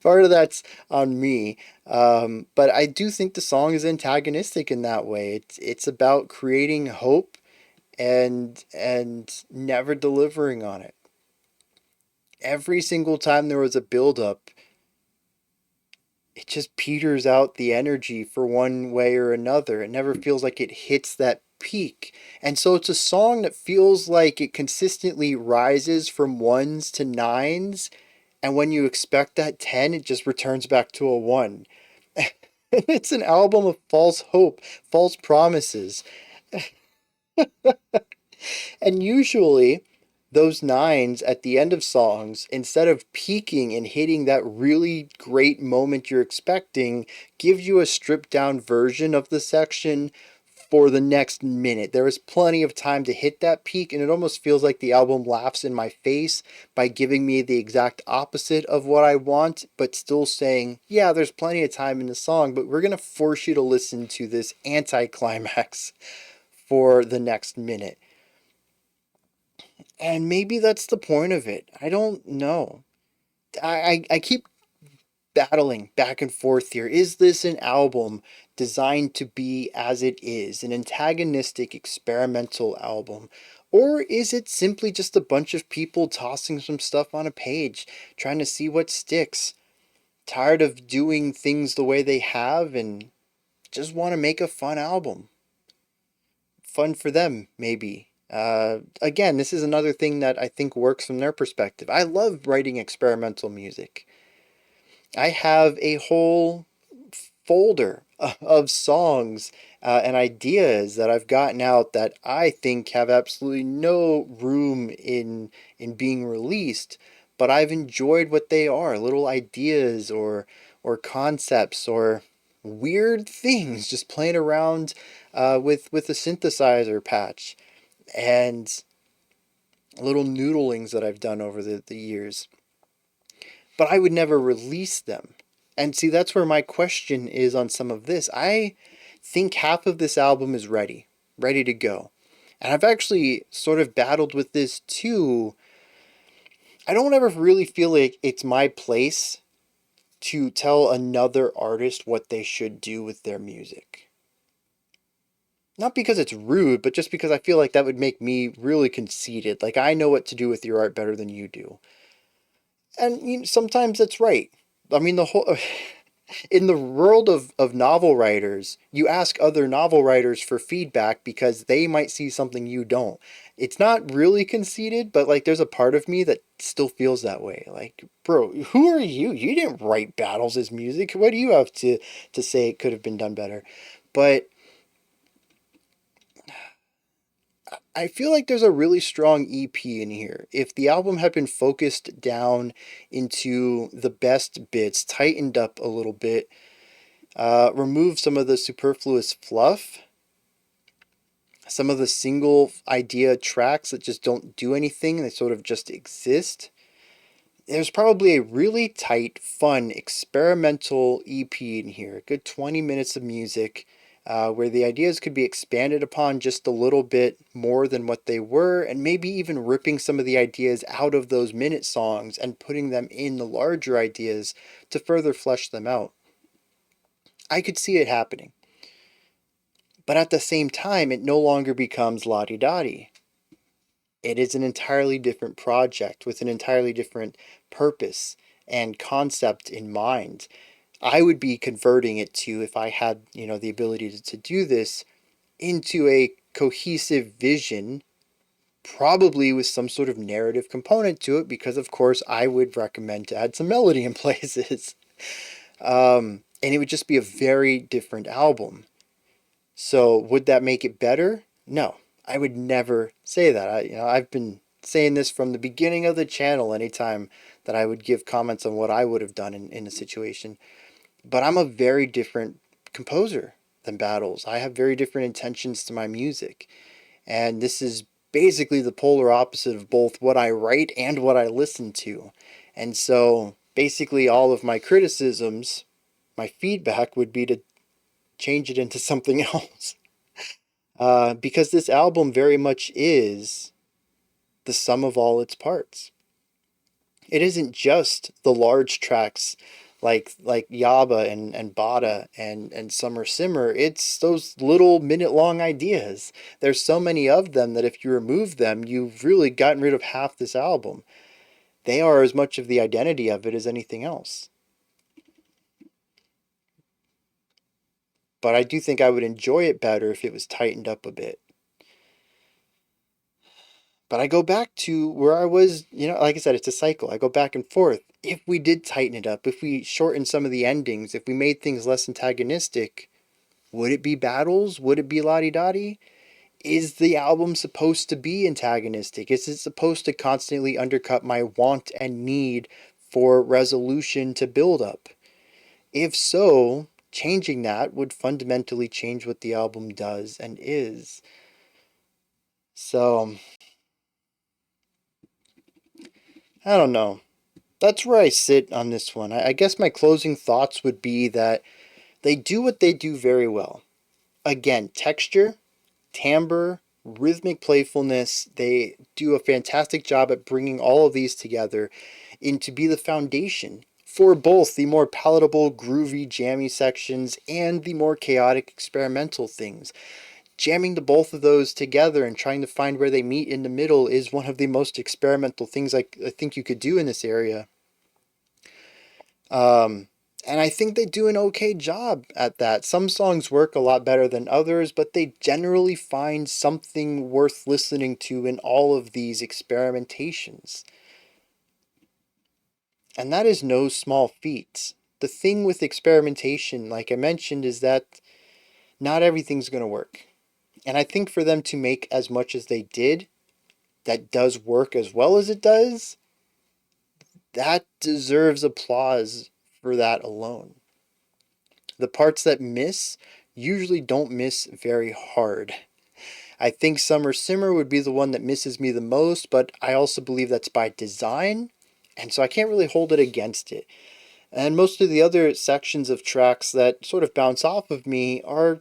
Part of that's on me. But I do think the song is antagonistic in that way. It's about creating hope and never delivering on it. Every single time there was a build up, it just peters out the energy for one way or another. It never feels like it hits that peak. And so it's a song that feels like it consistently rises from ones to nines. And when you expect that 10, it just returns back to a 1. It's an album of false hope, false promises. And usually, those nines at the end of songs, instead of peaking and hitting that really great moment you're expecting, gives you a stripped down version of the section for the next minute. There is plenty of time to hit that peak, and it almost feels like the album laughs in my face by giving me the exact opposite of what I want, but still saying, yeah, there's plenty of time in the song, but we're going to force you to listen to this anticlimax for the next minute. And maybe that's the point of it. I don't know. I keep battling back and forth here. Is this an album designed to be as it is, an antagonistic experimental album? Or is it simply just a bunch of people tossing some stuff on a page, trying to see what sticks? Tired of doing things the way they have and just want to make a fun album. Fun for them, maybe. Again, this is another thing that I think works from their perspective. I love writing experimental music. I have a whole folder of songs and ideas that I've gotten out that I think have absolutely no room in being released, but I've enjoyed what they are, little ideas or concepts or weird things just playing around with a synthesizer patch and little noodlings that I've done over the years. But I would never release them. And see, that's where my question is on some of this. I think half of this album is ready to go. And I've actually sort of battled with this too. I don't ever really feel like it's my place to tell another artist what they should do with their music. Not because it's rude, but just because I feel like that would make me really conceited. Like I know what to do with your art better than you do. And you know, sometimes that's right. I mean, the whole in the world of novel writers, you ask other novel writers for feedback because they might see something you don't. It's not really conceited, but like there's a part of me that still feels that way. Like, bro, who are you? You didn't write Battles as music. What do you have to say it could have been done better? But I feel like there's a really strong EP in here. If the album had been focused down into the best bits, tightened up a little bit, remove some of the superfluous fluff, some of the single idea tracks that just don't do anything, they sort of just exist. There's probably a really tight, fun, experimental EP in here, a good 20 minutes of music, where the ideas could be expanded upon just a little bit more than what they were, and maybe even ripping some of the ideas out of those minute songs and putting them in the larger ideas to further flesh them out. I could see it happening. But at the same time, it no longer becomes la-di-da-di. It is an entirely different project with an entirely different purpose and concept in mind. I would be converting it to, if I had, the ability to do this, into a cohesive vision, probably with some sort of narrative component to it, because of course I would recommend to add some melody in places. And it would just be a very different album. So would that make it better? No, I would never say that. I've been saying this from the beginning of the channel anytime that I would give comments on what I would have done in a situation. But I'm a very different composer than Battles. I have very different intentions to my music. And this is basically the polar opposite of both what I write and what I listen to. And so basically all of my criticisms, my feedback would be to change it into something else. Because this album very much is the sum of all its parts. It isn't just the large tracks like Yabba and Bada and Summer Simmer. It's those little minute long ideas. There's so many of them that if you remove them, you've really gotten rid of half this album. They are as much of the identity of it as anything else. But I do think I would enjoy it better if it was tightened up a bit. But I go back to where I was, like I said, it's a cycle. I go back and forth. If we did tighten it up, if we shortened some of the endings, if we made things less antagonistic, would it be battles? Would it be la-di-da-di? Is the album supposed to be antagonistic? Is it supposed to constantly undercut my want and need for resolution to build up? If so, changing that would fundamentally change what the album does and is. So, I don't know. That's where I sit on this one. I guess my closing thoughts would be that they do what they do very well. Again, texture, timbre, rhythmic playfulness. They do a fantastic job at bringing all of these together into be the foundation for both the more palatable, groovy, jammy sections and the more chaotic, experimental things. Jamming the both of those together and trying to find where they meet in the middle is one of the most experimental things I think you could do in this area. And I think they do an okay job at that. Some songs work a lot better than others, but they generally find something worth listening to in all of these experimentations. And that is no small feat. The thing with experimentation, like I mentioned, is that not everything's going to work. And I think for them to make as much as they did, that does work as well as it does, that deserves applause for that alone. The parts that miss usually don't miss very hard. I think Summer Simmer would be the one that misses me the most, but I also believe that's by design, and so I can't really hold it against it. And most of the other sections of tracks that sort of bounce off of me are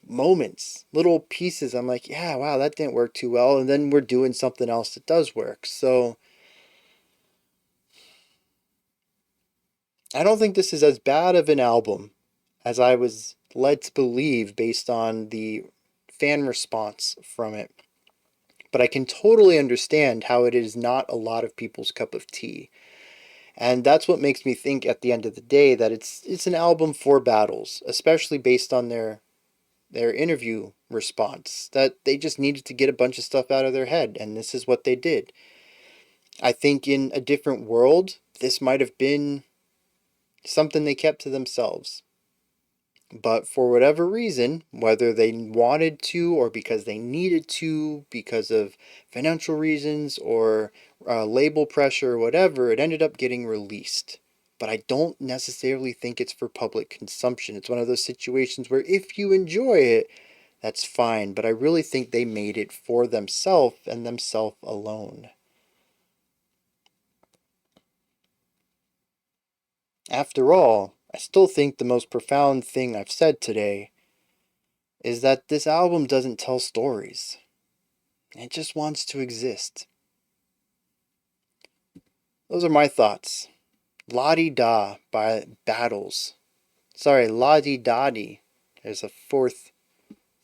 moments, little pieces. I'm like, yeah, wow, that didn't work too well, and then we're doing something else that does work. So I don't think this is as bad of an album as I was led to believe based on the fan response from it. But I can totally understand how it is not a lot of people's cup of tea. And that's what makes me think at the end of the day that it's an album for battles, especially based on their interview response, that they just needed to get a bunch of stuff out of their head, and this is what they did. I think in a different world, this might have been something they kept to themselves. But for whatever reason, whether they wanted to or because they needed to, because of financial reasons or label pressure or whatever, it ended up getting released. But I don't necessarily think it's for public consumption. It's one of those situations where if you enjoy it, that's fine. But I really think they made it for themselves and themselves alone. After all, I still think the most profound thing I've said today is that this album doesn't tell stories. It just wants to exist. Those are my thoughts. La-di-da by Battles. Sorry, la-di-da-di. There's a fourth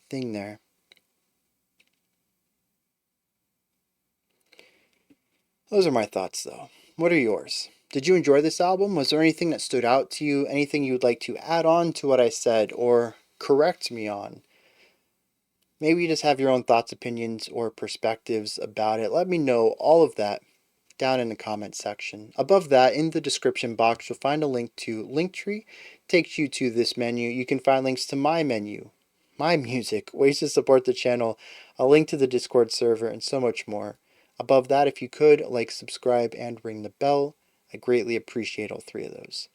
thing there. Those are my thoughts, though. What are yours? Did you enjoy this album? Was there anything that stood out to you? Anything you would like to add on to what I said or correct me on? Maybe you just have your own thoughts, opinions, or perspectives about it. Let me know all of that down in the comment section. Above that, in the description box, you'll find a link to Linktree. Takes you to this menu. You can find links to my menu, my music, ways to support the channel, a link to the Discord server, and so much more. Above that, if you could, like, subscribe, and ring the bell. I greatly appreciate all three of those.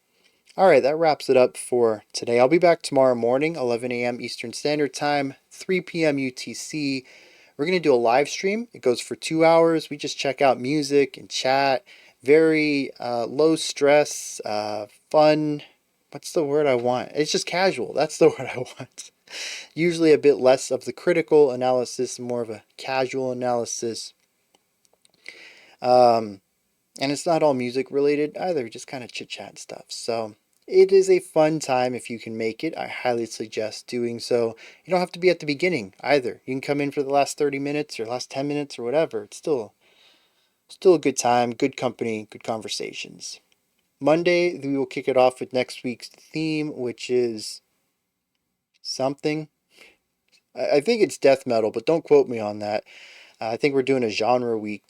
Alright, that wraps it up for today. I'll be back tomorrow morning, 11 a.m. Eastern Standard Time, 3 p.m. UTC. We're going to do a live stream. It goes for 2 hours. We just check out music and chat Very low stress, fun. What's the word I want? It's just casual. That's the word I want. Usually a bit less of the critical analysis, more of a casual analysis. And it's not all music related either, just kind of chit chat stuff. So it is a fun time if you can make it. I highly suggest doing so. You don't have to be at the beginning either. You can come in for the last 30 minutes or last 10 minutes or whatever. It's still a good time, good company, good conversations. Monday, we will kick it off with next week's theme, which is something. I think it's death metal, but don't quote me on that. I think we're doing a genre week.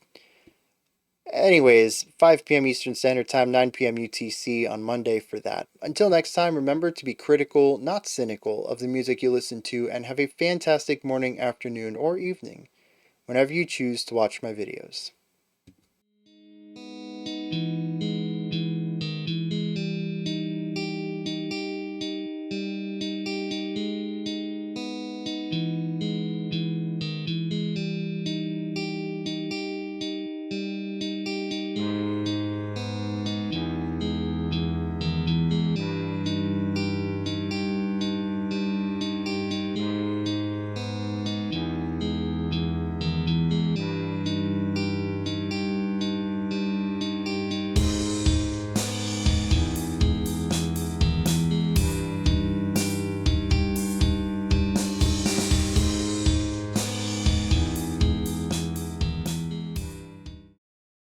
Anyways, 5 p.m. Eastern Standard Time, 9 p.m. UTC on Monday for that. Until next time, remember to be critical, not cynical, of the music you listen to, and have a fantastic morning, afternoon, or evening whenever you choose to watch my videos.